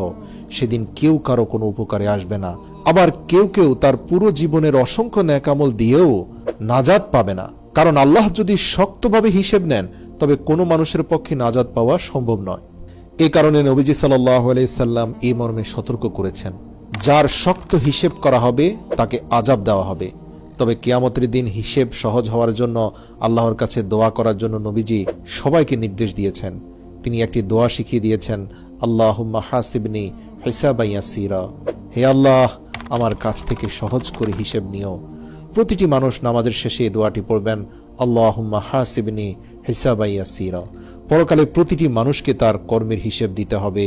সেদিন কেউ কারো কোনো উপকারে আসবে না, আবার কেউ কেউ তার পুরো জীবনের অসংখ্য নেক আমল দিয়েও নাজাত পাবে না। কারণ আল্লাহ যদি শক্তভাবে হিসেব নেন তবে কোনো মানুষের পক্ষে নাজাত পাওয়া সম্ভব নয়। এ কারণে নবীজি সাল্লাল্লাহু আলাইহি সাল্লাম এই মর্মে সতর্ক করেছেন, যার শক্ত হিসেব করা হবে তাকে আযাব দেওয়া হবে। তবে কিয়ামতের দিন হিসেব সহজ হওয়ার জন্য আল্লাহর কাছে দোয়া করার জন্য নবীজি সবাইকে নির্দেশ দিয়েছেন। তিনি একটি দোয়া শিখিয়ে দিয়েছেন, আল্লাহুম্মা হাসিবনি হিসাবান ইয়াসীরা। হে আল্লাহ, আমার কাছ থেকে সহজ করে হিসেব নিও। প্রতিটি মানুষ নামাজের শেষে এই দোয়াটি পড়বেন, আল্লাহুম্মা হাসিবনি হিসাবান ইয়াসীরা। পরকালে প্রতিটি মানুষকে তার কর্মের হিসেব দিতে হবে।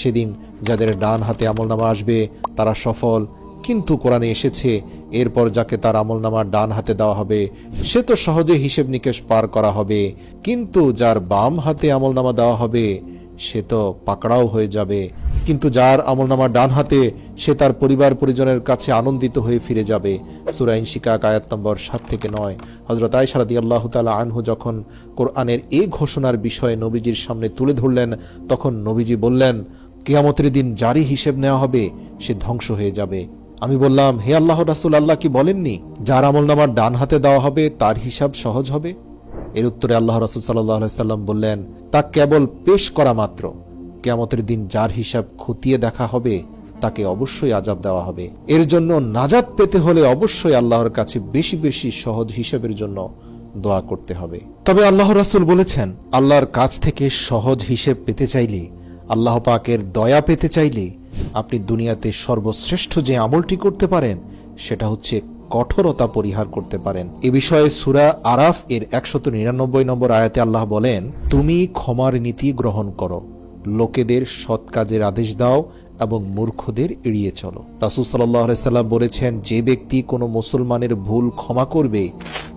সেদিন যাদের ডান হাতে আমলনামা আসবে তারা সফল, কিন্তু কোরআনে এসেছে এরপর যাকে তার আমলনামা ডান হাতে দেওয়া হবে সে তো সহজে হিসেব নিকেশ পার করা হবে, কিন্তু যার বাম হাতে আমলনামা দেওয়া হবে সে তো পাকড়াও হয়ে যাবে। কিন্তু যার আমলনামা ডান হাতে সে তার পরিবার পরিজনের কাছে আনন্দিত হয়ে ফিরে যাবে। সূরা ইনশিকাক আয়াত নম্বর 7 থেকে 9। হযরত আয়েশা রাদিয়াল্লাহু তাআলা আনহু যখন কোরআনের এই ঘোষণার বিষয়ে নবীজির সামনে তুলে ধরলেন তখন নবীজি বললেন, কিয়ামতের দিন যারই হিসেব নেওয়া হবে সে ধ্বংস হয়ে যাবে। আমি বললাম, হে আল্লাহর রাসূল, আল্লাহ কি বলেননি যার আমলনামার ডান হাতে দেওয়া হবে তার হিসাব সহজ হবে? এর উত্তরে আল্লাহ রাসূল সাল্লাল্লাহু আলাইহি সাল্লাম বললেন, তা কেবল পেশ করা মাত্র। কিয়ামতের দিন যার হিসাব খতিয়ে দেখা হবে তাকে অবশ্যই আযাব দেওয়া হবে। এর জন্য নাজাত পেতে হলে অবশ্যই আল্লাহর কাছে বেশি বেশি সহজ হিসাবের জন্য দোয়া করতে হবে। তবে আল্লাহ রাসূল বলেছেন, আল্লাহর কাছ থেকে সহজ হিসেব পেতে চাইলে, আল্লাহ পাকের দয়া পেতে চাইলে আপনি দুনিয়াতে সর্বশ্রেষ্ঠ যে আমলটি করতে পারেন সেটা হচ্ছে কঠোরতা পরিহার করতে পারেন। এ বিষয়ে সূরা আরাফ এর 199 নম্বর আয়াতে আল্লাহ বলেন, তুমি ক্ষমার নীতি গ্রহণ করো, লোকেদের সৎ কাজের আদেশ দাও এবং মূর্খদের এড়িয়ে চলো। রাসূল সাল্লাল্লাহু আলাইহি সাল্লাম বলেছেন, যে ব্যক্তি কোনো মুসলমানের ভুল ক্ষমা করবে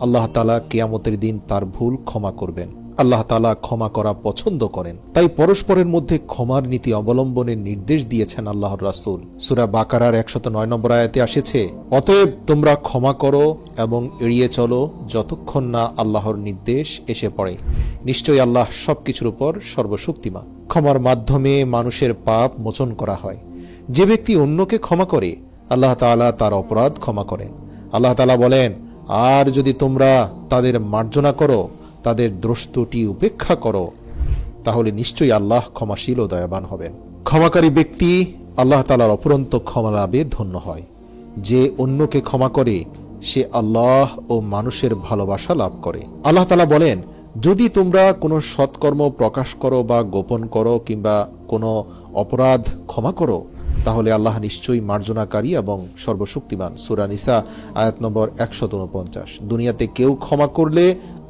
আল্লাহ তাআলা কিয়ামতের দিন তার ভুল ক্ষমা করবেন। আল্লাহ তাআলা ক্ষমা করা পছন্দ করেন, তাই পরস্পরের মধ্যে ক্ষমার নীতি অবলম্বনের নির্দেশ দিয়েছেন আল্লাহর রাসূল। সূরা বাকারার 109 নম্বর আয়াতে আসছে, অতএব তোমরা ক্ষমা করো এবং এড়িয়ে চলো যতক্ষণ না আল্লাহর নির্দেশ এসে পড়ে। নিশ্চয়ই আল্লাহ সবকিছুর উপর সর্বশক্তিমান। ক্ষমার মাধ্যমে মানুষের পাপ মোচন করা হয়। যে ব্যক্তি অন্যকে ক্ষমা করে আল্লাহ তাআলা তার অপরাধ ক্ষমা করেন। আল্লাহ তাআলা বলেন, আর যদি তোমরা তাদের মার্জনা করো, তাদের দ্রষ্টটি উপেক্ষা করো, তাহলে নিশ্চয়ই আল্লাহ ক্ষমাশীল ও দয়াবান হবেন। ক্ষমাকারী ব্যক্তি আল্লাহ তাআলার অপরন্ত ক্ষমা লাভে ধন্য হয়। যে অন্যকে ক্ষমা করে সে আল্লাহ ও মানুষের ভালোবাসা লাভ করে। আল্লাহ তাআলা বলেন, যদি তোমরা কোনো সৎকর্ম প্রকাশ করো বা গোপন করো কিংবা কোনো অপরাধ ক্ষমা করো তাহলে আল্লাহ নিশ্চয়ই মার্জনাকারী এবং সর্বশক্তিমান। সূরা নিসা আয়াত নম্বর 149। দুনিয়াতে কেউ ক্ষমা করলে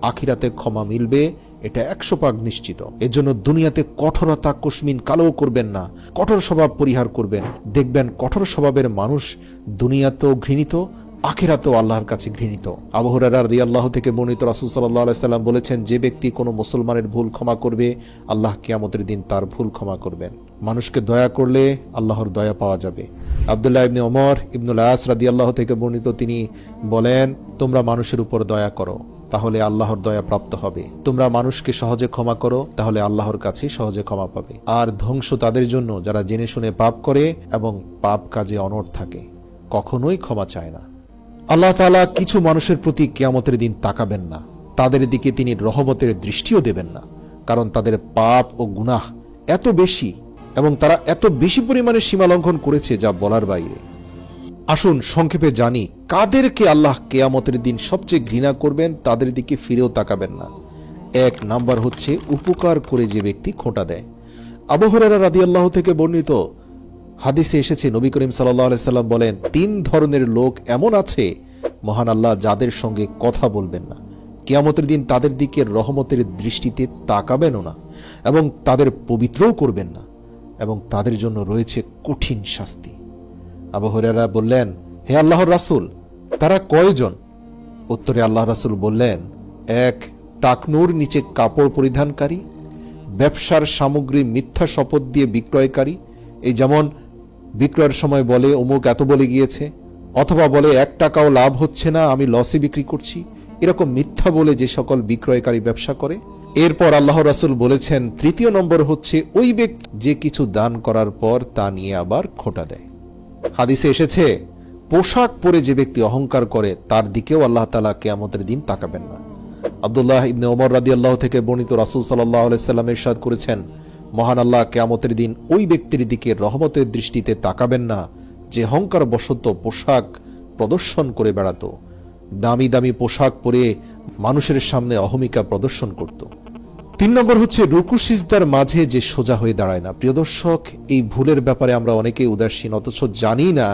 আখিরাতে ক্ষমা মিলবে, এটা 100% নিশ্চিত। এর জন্য দুনিয়াতে কঠোরতা কুশমিন কালো করবেন না, কঠোর স্বভাব পরিহার করবেন। দেখবেন কঠোর স্বভাবের মানুষ দুনিয়াতেও ঘৃণিত, আখিরাতেও আল্লাহর কাছে ঘৃণিত। আবু হুরায়রা রাদিয়াল্লাহু থেকে বর্ণিত, রাসূল সাল্লাল্লাহু আলাইহি সাল্লাম বলেছেন, যে ব্যক্তি কোনো মুসলমানের ভুল ক্ষমা করবে, আল্লাহ কিয়ামতের দিন তার ভুল ক্ষমা করবেন। মানুষকে দয়া করলে আল্লাহর দয়া পাওয়া যাবে। আব্দুল্লাহ ইবনে ওমর ইবনুল আস রাদিয়াল্লাহু থেকে বর্ণিত, তিনি বলেন, তোমরা মানুষের উপর দয়া করো, তাহলে আল্লাহর দয়া প্রাপ্ত হবে। তোমরা মানুষকে সহজে ক্ষমা করো, তাহলে আল্লাহর কাছে সহজে ক্ষমা পাবে। আর ধ্বংস তাদের জন্য যারা জেনে শুনে পাপ করে এবং পাপ কাজে অনড় থাকে, কখনোই ক্ষমা চায় না। আল্লাহ তাআলা কিছু মানুষের প্রতি কিয়ামতের দিন তাকাবেন না, তাদের দিকে তিনি রহমতের দৃষ্টিও দেবেন না, কারণ তাদের পাপ ও গুনাহ এত বেশি এবং তারা এত বেশি পরিমাণে সীমা লঙ্ঘন করেছে যা বলার বাইরে। আসুন সংক্ষেপে জানি কাদেরকে আল্লাহ কিয়ামতের দিন সবচেয়ে ঘৃণা করবেন, তাদের দিকে ফিরেও তাকাবেন না। 1 নাম্বার হচ্ছে উপকার করে যে ব্যক্তি খোঁটা দেয়। আবু হুরায়রা রাদিয়াল্লাহু থেকে বর্ণিত হাদিসে এসেছে, নবী করিম সাল্লাল্লাহু আলাইহি সাল্লাম বলেন, 3 ধরনের লোক এমন আছে মহান আল্লাহ যাদের সঙ্গে কথা বলবেন না, কিয়ামতের দিন তাদের দিকে রহমতের দৃষ্টিতে তাকাবেনও না এবং তাদের পবিত্রও করবেন না, এবং তাদের জন্য রয়েছে কঠিন শাস্তি। আবু হুরায়রা বললেন, হে আল্লাহর রাসূল, তারা কয়জন? উত্তরে আল্লাহ রাসূল বললেন, 1 টাকনুর নিচে কাপড় পরিধানকারী, ব্যবসার সামগ্রী মিথ্যা শপথ দিয়ে বিক্রয়কারী, এই যেমন বিক্রয়ের সময় বলে অমুক এত বলে গিয়েছে, অথবা বলে 1 টাকাও লাভ হচ্ছে না, আমি লসে বিক্রি করছি, এরকম মিথ্যা বলে যে সকল বিক্রয়কারী ব্যবসা করে। এরপর আল্লাহ রাসূল বলেছেন, 3 নম্বর হচ্ছে ওই ব্যক্তি যে কিছু দান করার পর তা নিয়ে আবার খোঁটা দেয়। হাদিসে এসেছে, পোশাক পরে যে ব্যক্তি অহংকার করে তার দিকেও আল্লাহ তাআলা কিয়ামতের দিন তাকাবেন না। আব্দুল্লাহ ইবনে ওমর রাদিয়াল্লাহু থেকে বর্ণিত, রাসূল সাল্লাল্লাহু আলাইহি সাল্লাম ইরশাদ করেছেন, মহান আল্লাহ কিয়ামতের দিন ওই ব্যক্তির দিকে রহমতের দৃষ্টিতে তাকাবেন না যে অহংকার বশত পোশাক প্রদর্শন করে বেড়াতো, দামি দামি পোশাক পরে মানুষের সামনে অহমিকা প্রদর্শন করত। 3 নম্বর হচ্ছে রুকু সিজদার মাঝে যে সোজা হয়ে দাঁড়ায় না। প্রিয় দর্শক, এই ভুলের ব্যাপারে আমরা অনেকেই উদাসীন, অথচ জানি না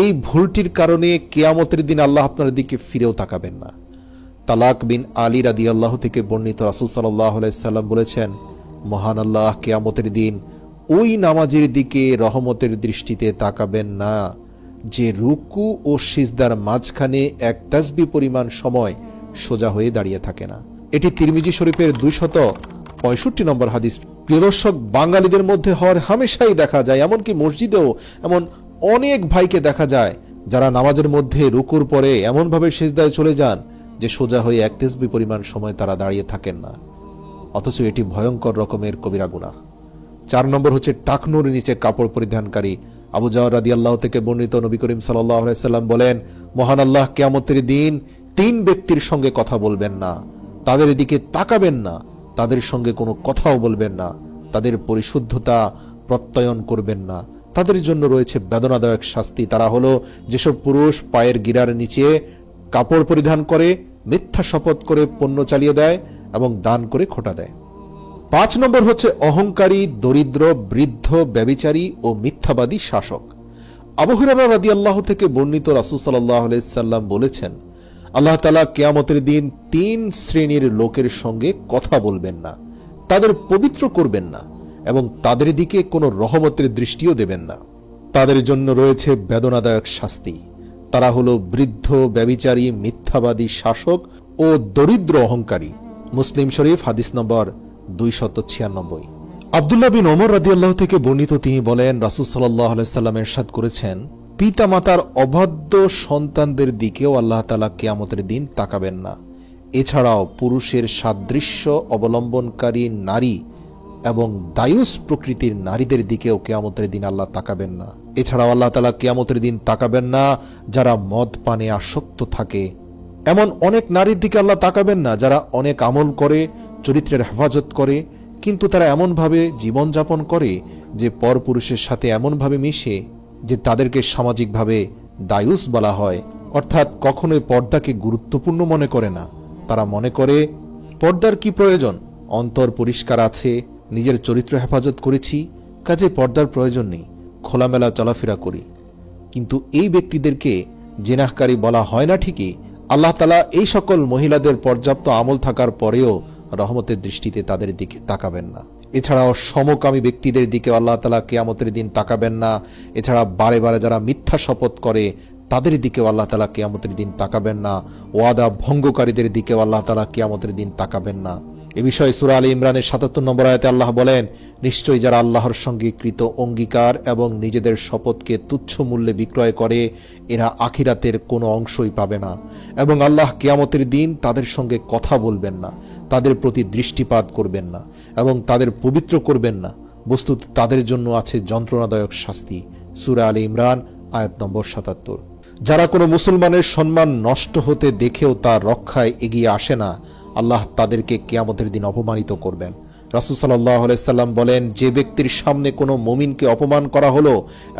এই ভুলটির কারণে কিয়ামতের দিন আল্লাহ আপনার দিকে ফিরেও তাকাবেন না। তালাক বিন আলী রাদিয়াল্লাহু থেকে বর্ণিত, রাসূল সাল্লাল্লাহু আলাইহি সাল্লাম বলেছেন, মহান আল্লাহ কিয়ামতের দিন ওই নামাজের দিকে রহমতের দৃষ্টিতে তাকাবেন না যে রুকু ও সিজদার মাঝখানে 1 তাসবিহ পরিমাণ সময় সোজা হয়ে দাঁড়িয়ে থাকে না। এটি তিরমিজি শরীফের 265 নম্বর হাদিস। প্রিয় দর্শক, বাঙালিদের মধ্যে হওয়ার হামেশাই দেখা যায়, এমনকি মসজিদেও এমন অনেক ভাইকে দেখা যায় যারা নামাজের মধ্যে রুকুর পরে এমনভাবে সিজদায় চলে যান যে সোজা হয়ে 1 তাসবিহ পরিমাণ সময় তারা দাঁড়িয়ে থাকেন না, অথচ এটি ভয়ঙ্কর রকমের কবিরা গুনাহ। 4 নম্বর হচ্ছে টাকনুর নিচে কাপড় পরিধানকারী। আবু জাহর রাদিয়াল্লাহু থেকে বর্ণিত, নবী করিম সাল্লাল্লাহু আলাইহি সাল্লাম বলেন, মহান আল্লাহ কিয়ামতের দিন 3 ব্যক্তির সঙ্গে কথা বলবেন না, তাদের দিকে তাকাবেন না, তাদের সঙ্গে কোনো কথাও বলবেন না, তাদের পরিশুদ্ধতা প্রত্যয়ন করবেন না, তাদের জন্য রয়েছে বেদনাদায়ক শাস্তি। তারা হলো যেসব পুরুষ পায়ের গিরার নিচে কাপড় পরিধান করে, মিথ্যা শপথ করে পণ্য চালিয়ে দেয় এবং দান করে খোঁটা দেয়। 5 নম্বর হচ্ছে অহংকারী, দরিদ্র, বৃদ্ধ, ব্যভিচারী ও মিথ্যাবাদী শাসক। আবু হুরায়রা রাদিয়াল্লাহু থেকে বর্ণিত, রাসূল সাল্লাল্লাহু আলাইহি সাল্লাম বলেছেন, আল্লাহ তাআলা কিয়ামতের দিন 3 শ্রেণীর লোকের সঙ্গে কথা বলবেন না, তাদের পবিত্র করবেন না এবং তাদের দিকে কোনো রহমতের দৃষ্টিও দেবেন না। তাদের জন্য রয়েছে বেদনাদায়ক শাস্তি। তারা হলো বৃদ্ধ, ব্যভিচারী, মিথ্যাবাদী শাসক ও দরিদ্র অহংকারী। মুসলিম শরীফ হাদিস নম্বর 296। আব্দুল্লাহ বিন ওমর রাদিয়াল্লাহু থেকে বর্ণিত, তিনি বলেন, রাসূল সাল্লাল্লাহু আলাইহি সাল্লাম ইরশাদ করেছেন, পিতা মাতার অবাধ্য সন্তানদের দিকেও আল্লাহ তাআলা কিয়ামতের দিন তাকাবেন না। এছাড়াও পুরুষের সাদৃশ্য অবলম্বনকারী নারী এবং দায়ুস প্রকৃতির নারীদের দিকেও কিয়ামতের দিন আল্লাহ তাকাবেন না। এছাড়াও আল্লাহ তাআলা কিয়ামতের দিন তাকাবেন না যারা মদ পানে আসক্ত থাকে। এমন অনেক নারীর দিকে আল্লাহ তাকাবেন না যারা অনেক আমল করে, চরিত্রের হেফাজত করে, কিন্তু তারা এমনভাবে জীবনযাপন করে যে পরপুরুষের সাথে এমনভাবে মিশে যে তাদেরকে সামাজিকভাবে দায়ুস বলা হয়, অর্থাৎ কখনোই পর্দাকে গুরুত্বপূর্ণ মনে করে না। তারা মনে করে পর্দার কি প্রয়োজন, অন্তর পরিষ্কার আছে, নিজের চরিত্র হেফাজত করেছি, কাজে পর্দার প্রয়োজন নেই, খোলামেলা চলাফেরা করি। কিন্তু এই ব্যক্তিদেরকে জিনাহকারী বলা হয় না ঠিকই, আল্লাহ তাআলা এই সকল মহিলাদের পর্যাপ্ত আমল থাকার পরেও রহমতের দৃষ্টিতে তাদের দিকে তাকাবেন না। এছাড়াও সমকামী ব্যক্তিদের দিকে আল্লাহ তাআলা কিয়ামতের দিন তাকাবেন না। এছাড়া বারে বারে যারা মিথ্যা শপথ করে, তাদের দিকেও আল্লাহ তাআলা কিয়ামতের দিন তাকাবেন না, ওয়াদা ভঙ্গকারীদের দিকেও আল্লাহ তাআলা কিয়ামতের দিন তাকাবেন না। এ বিষয়ে সূরা আলী ইমরানের ৭৭ নম্বর আয়াতে আল্লাহ বলেন, নিশ্চয়ই যারা আল্লাহর সঙ্গে কৃত অঙ্গীকার এবং নিজেদের শপথকে তুচ্ছ মূল্যে বিক্রয় করে এরা আখিরাতের কোনো অংশই পাবে না, এবং আল্লাহ কিয়ামতের দিন তাদের সঙ্গে কথা বলবেন না, তাদের প্রতি দৃষ্টিপাত করবেন না এবং তাদের পবিত্র করবেন না, বস্তুত তাদের জন্য আছে যন্ত্রণাদায়ক শাস্তি। সূরা আলী ইমরান আয়াত নম্বর ৭৭। যারা কোনো মুসলমানের সম্মান নষ্ট হতে দেখেও তার রক্ষায় এগিয়ে আসে না, আল্লাহ তাদেরকে কিয়ামতের দিন অপমানিত করবেন। রাসূল সাল্লাল্লাহু আলাইহি সাল্লাম বলেন, যে ব্যক্তির সামনে কোনো মুমিনকে অপমান করা হলো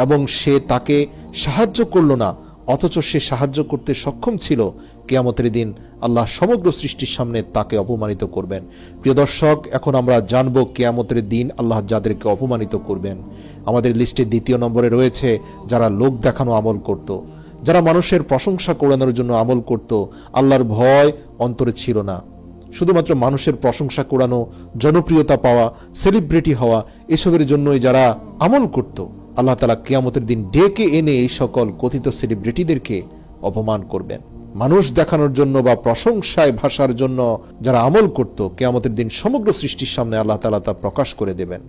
এবং সে তাকে সাহায্য করল না অথচ সে সাহায্য করতে সক্ষম ছিল, কিয়ামতের দিন আল্লাহ সমগ্র সৃষ্টির সামনে তাকে অপমানিত করবেন। প্রিয় দর্শক, এখন আমরা জানব কিয়ামতের দিন আল্লাহ যাদেরকে অপমানিত করবেন। আমাদের লিস্টে দ্বিতীয় নম্বরে রয়েছে যারা লোক দেখানো আমল করত, যারা মানুষের প্রশংসা করানোর জন্য আমল করত, আল্লাহর ভয় অন্তরে ছিল না। শুধুমাত্র মানুষের প্রশংসা কুড়ানো, জনপ্রিয়তা পাওয়া, সেলিব্রিটি হওয়া, এসবের জন্যই যারা আমল করত, আল্লাহ তাআলা কিয়ামতের দিন ডেকে এনে এই সকল কথিত সেলিব্রিটিদেরকে অপমান করবেন। মানুষ দেখানোর জন্য বা প্রশংসায় ভাষার জন্য যারা আমল করত, কিয়ামতের দিন সমগ্র সৃষ্টির সামনে আল্লাহ তাআলা তা প্রকাশ করে দেবেন।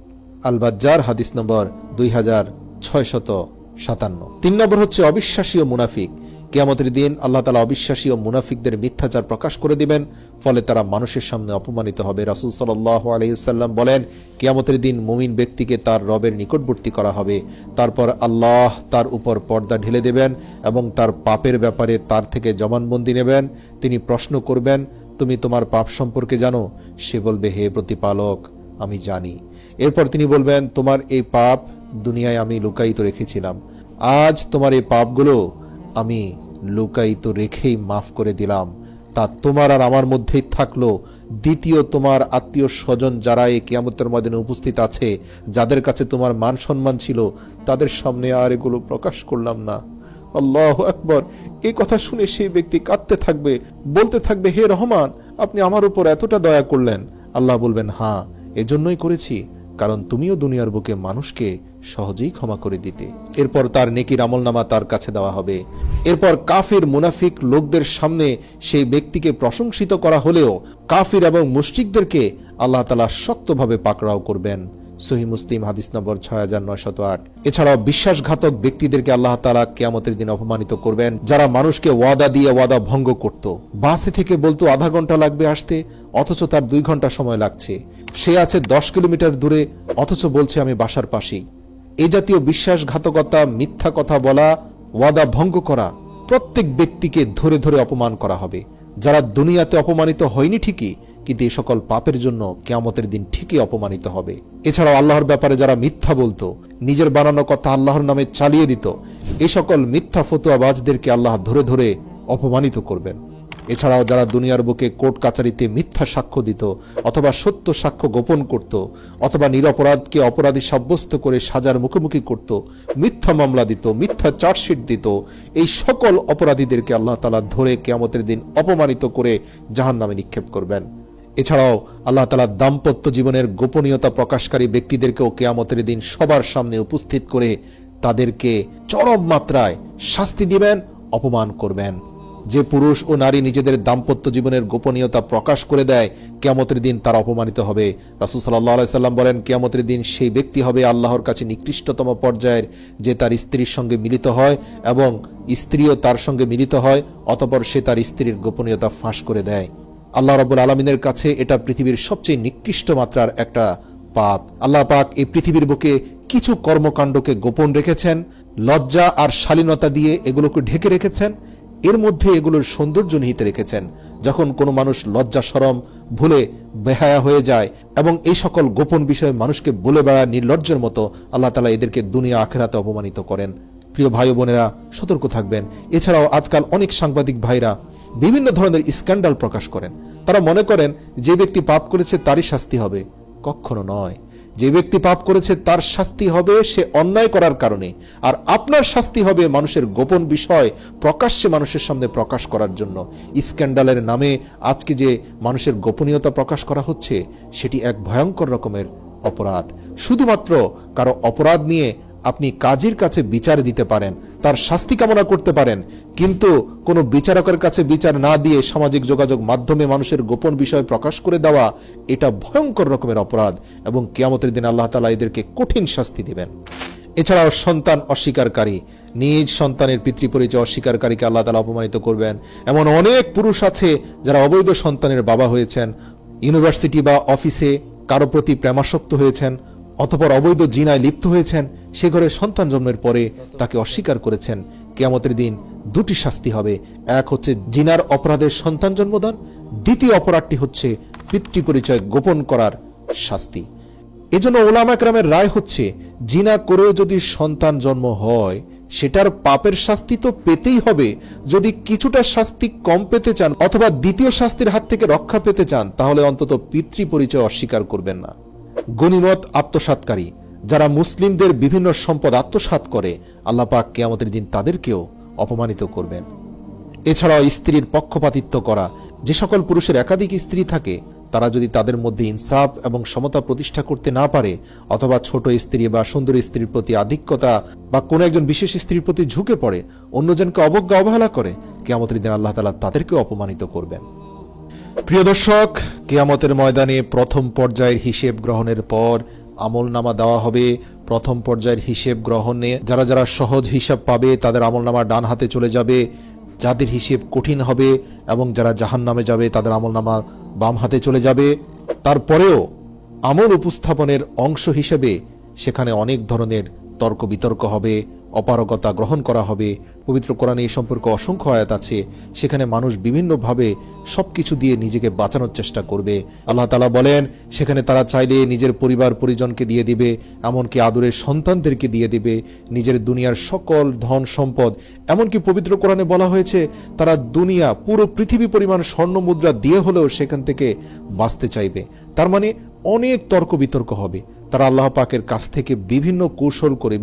আল বাজ্জার হাদিস নম্বর 2657। ৩ নম্বর হচ্ছে অবিশ্বাসী ও মুনাফিক। কিয়ামতের দিন আল্লাহ তাআলা অবিশ্বাসী ও মুনাফিকদের মিথ্যাচার প্রকাশ করে দিবেন, ফলে তারা মানুষের সামনে অপমানিত হবে। রাসূল সাল্লাল্লাহু আলাইহি ওয়াসাল্লাম বলেন, কিয়ামতের দিন মুমিন ব্যক্তিকে তার রবের নিকটবর্তী করা হবে, তারপর আল্লাহ তার উপর পর্দা ঢেলে দেবেন এবং তার পাপের ব্যাপারে তার থেকে জবানবন্দি নেবেন। তিনি প্রশ্ন করবেন, তুমি তোমার পাপ সম্পর্কে জানো? সে বলবে, হে প্রতিপালক, আমি জানি। এরপর তিনি বলবেন, তোমার এই পাপ দুনিয়ায় আমি লুকায়িত রেখেছিলাম, আজ তোমার এই পাপগুলো আমি লুকায়িত রেখেই মাফ করে দিলাম, তা তোমার আর আমার মধ্যেই থাকলো। দ্বিতীয়, তোমার আত্মীয় স্বজন যারা এই কিয়ামতের ময়দানে উপস্থিত আছে, যাদের কাছে তোমার মান সম্মান ছিল, তাদের সামনে আর এগুলো প্রকাশ করলাম না। আল্লাহু আকবার। এই কথা শুনে সেই ব্যক্তি কাঁদতে থাকবে, বলতে থাকবে, হে রহমান, আপনি আমার উপর এতটা দয়া করলেন। আল্লাহ বলবেন, হ্যাঁ, এজন্যই করেছি, কারণ তুমিও দুনিয়ার বুকে মানুষকে সহজেই ক্ষমা করে দিতে। এরপর তার নেকির আমলনামা তার কাছে দেওয়া হবে। এরপর কাফির মুনাফিক লোকদের সামনে সেই ব্যক্তিকে প্রশংসিত করা হলেও কাফির এবং মুশরিকদেরকে আল্লাহ তাআলা শক্তভাবে পাকড়াও করবেন। সহিহ মুসলিম হাদিস নম্বর 6908। এছাড়াও বিশ্বাসঘাতক ব্যক্তিদেরকে আল্লাহ তাআলা কিয়ামতের দিন অপমানিত করবেন, যারা মানুষকে ওয়াদা দিয়ে ওয়াদা ভঙ্গ করত। বাসে থেকে বলতো আধা ঘন্টা লাগবে আসতে, অথচ তার 2 ঘন্টা সময় লাগছে। সে আছে 10 কিলোমিটার দূরে, অথচ বলছে আমি বাসার পাশেই। এই জাতীয় বিশ্বাসঘাতকতা, মিথ্যা কথা বলা, ওয়াদা ভঙ্গ করা, প্রত্যেক ব্যক্তিকে ধরে ধরে অপমান করা হবে। যারা দুনিয়াতে অপমানিত হয়নি ঠিকই, কিন্তু এই সকল পাপের জন্য কিয়ামতের দিন ঠিকই অপমানিত হবে। এছাড়াও আল্লাহর ব্যাপারে যারা মিথ্যা বলতো, নিজের বানানো কথা আল্লাহর নামে চালিয়ে দিত, এই সকল মিথ্যা ফতোয়াবাজদেরকে আল্লাহ ধরে ধরে অপমানিত করবেন। এছাড়াও যারা দুনিয়ার বুকে কোর্ট কাচারিতে মিথ্যা সাক্ষ্য দিত, অথবা সত্য সাক্ষ্য গোপন করত, অথবা নিরপরাধকে অপরাধী সাব্যস্ত করে সাজার মুখোমুখি করত, মিথ্যা মামলা দিত, মিথ্যা চার্জশিট দিত, এই সকল অপরাধীদেরকে আল্লাহ তাআলা ধরে কিয়ামতের দিন অপমানিত করে জাহান্নামে নিক্ষেপ করবেন। এছাড়াও আল্লাহ তাআলা দাম্পত্য জীবনের গোপনীয়তা প্রকাশকারী ব্যক্তিদেরকেও কিয়ামতের দিন সবার সামনে উপস্থিত করে তাদেরকে চরম মাত্রায় শাস্তি দিবেন, অপমান করবেন। যে পুরুষ ও নারী নিজেদের দাম্পত্য জীবনের গোপনীয়তা প্রকাশ করে দেয়, কিয়ামতের দিন তারা অপমানিত হবে। রাসূল সাল্লাল্লাহু আলাইহি সাল্লাম বলেন, কিয়ামতের দিন সেই ব্যক্তি হবে আল্লাহর কাছে নিকৃষ্টতম পর্যায়ের, যে তার স্ত্রীর সঙ্গে মিলিত হয় এবং স্ত্রীও তার সঙ্গে মিলিত হয়, অতঃপর সে তার স্ত্রীর গোপনীয়তা ফাঁস করে দেয়। আল্লাহ রাব্বুল আলামিনের কাছে এটা পৃথিবীর সবচেয়ে নিকৃষ্ট মাত্রার একটা পাপ। আল্লাহ পাক এই পৃথিবীর বুকে কিছু কর্মকাণ্ডকে গোপন রেখেছেন, লজ্জা আর শালীনতা দিয়ে এগুলোকে ঢেকে রেখেছেন, এর মধ্যে এগুলোর সৌন্দর্য নিহিত রেখেছেন। যখন কোনো মানুষ লজ্জা শরম ভুলে বেহায়া হয়ে যায় এবং এই সকল গোপন বিষয়ে মানুষকে বলে বেড়ায় নির্লজ্জের মতো, আল্লাহ তাআলা এদেরকে দুনিয়া আখিরাতে অপমানিত করেন। প্রিয় ভাই বোনেরা, সতর্ক থাকবেন। এছাড়াও আজকাল অনেক সাংবাদিক ভাইরা বিভিন্ন ধরনের স্ক্যান্ডাল প্রকাশ করেন। তারা মনে করেন যে ব্যক্তি পাপ করেছে তারই শাস্তি হবে। কখনো নয়। যে ব্যক্তি পাপ করেছে তার শাস্তি হবে সে অন্যায় করার কারণে, আর আপনার শাস্তি হবে মানুষের গোপন বিষয় প্রকাশ্যে মানুষের সামনে প্রকাশ করার জন্য। স্ক্যান্ডালের নামে আজকে যে মানুষের গোপনীয়তা প্রকাশ করা হচ্ছে, সেটি এক ভয়ঙ্কর রকমের অপরাধ। শুধুমাত্র কারো অপরাধ নিয়ে আপনি কাজীর কাছে বিচার দিতে পারেন, তার শাস্তি কামনা করতে পারেন, কিন্তু কোনো বিচারকের কাছে বিচার না দিয়ে সামাজিক যোগাযোগ মাধ্যমে মানুষের গোপন বিষয় প্রকাশ করে দেওয়া, এটা ভয়ঙ্কর রকমের অপরাধ এবং কিয়ামতের দিন আল্লাহ তাআলা এদেরকে কঠিন শাস্তি দিবেন। এছাড়াও সন্তান অস্বীকারী, নিজ সন্তানের পিতৃপরিচয় অস্বীকারীকে আল্লাহ তাআলা অপমানিত করবেন। এমন অনেক পুরুষ আছে যারা অবৈধ সন্তানের বাবা হয়েছেন, ইউনিভার্সিটি বা অফিসে কারো প্রতি প্রেমাসক্ত হয়েছেন, অতঃপর অবৈধ জিনায় লিপ্ত হয়েছেন, সে ঘরে সন্তান জন্মের পরে তাকে অস্বীকার করেছেন। কিয়ামতের দিন দুটি শাস্তি হবে, এক হচ্ছে জিনার অপরাধের সন্তান জন্মদান, দ্বিতীয় অপরাধটি হচ্ছে পিতৃপরিচয় গোপন করার শাস্তি। এজন্য উলামা কেরামের রায় হচ্ছে, জিনা করেও যদি সন্তান জন্ম হয় সেটার পাপের শাস্তি তো পেতেই হবে। যদি কিছুটা শাস্তি কম পেতে চান অথবা দ্বিতীয় শাস্তির হাত থেকে রক্ষা পেতে চান, তাহলে অন্তত পিতৃপরিচয় অস্বীকার করবেন না। গনিমত আত্মসাৎকারী, যারা মুসলিমদের বিভিন্ন সম্পদ আত্মসাৎ করে, আল্লাহ পাক কিয়ামতের দিন তাদেরকেও অপমানিত করবেন। এছাড়াও স্ত্রীর পক্ষপাতিত্ব করা, যে সকল পুরুষের একাধিক স্ত্রী থাকে তারা যদি তাদের মধ্যে ইনসাফ এবং সমতা প্রতিষ্ঠা করতে না পারে, অথবা ছোট স্ত্রী বা সুন্দর স্ত্রীর প্রতি আধিক্যতা বা কোনো একজন বিশেষ স্ত্রীর প্রতি ঝুঁকে পড়ে, অন্যজনকে অবজ্ঞা অবহেলা করে, কিয়ামতের দিন আল্লাহ তাআলা তাদেরকেও অপমানিত করবেন। প্রিয় দর্শক, কিয়ামতের ময়দানে প্রথম পর্যায়ের হিসেব গ্রহণের পর আমলনামা দেওয়া হবে। প্রথম পর্যায়ের হিসেব গ্রহণে যারা যারা সহজ হিসাব পাবে তাদের আমলনামা ডান হাতে চলে যাবে, যাদের হিসেব কঠিন হবে এবং যারা জাহান্নামে যাবে তাদের আমলনামা বাম হাতে চলে যাবে। তারপরেও আমল উপস্থাপনের অংশ হিসেবে সেখানে অনেক ধরনের তর্ক বিতর্ক হবে, অপারগতা গ্রহণ করা হবে। পবিত্র কোরআনে এই সম্পর্কে অসংখ্য আয়াত আছে, সেখানে মানুষ বিভিন্নভাবে সবকিছু দিয়ে নিজেকে বাঁচানোর চেষ্টা করবে। আল্লাহ তাআলা বলেন, সেখানে তারা চাইলে নিজের পরিবার পরিজনকে দিয়ে দিবে, এমনকি আদরের সন্তানদেরকে দিয়ে দিবে, নিজের দুনিয়ার সকল ধন সম্পদ, এমনকি পবিত্র কোরআনে বলা হয়েছে তারা দুনিয়া পুরো পৃথিবী পরিমাণ স্বর্ণ মুদ্রা দিয়ে হলেও সেখান থেকে বাঁচতে চাইবে। তার মানে অনেক তর্ক বিতর্ক হবে। তারা আল্লাহ পাকের কাছ থেকে বিভিন্ন কৌশল করে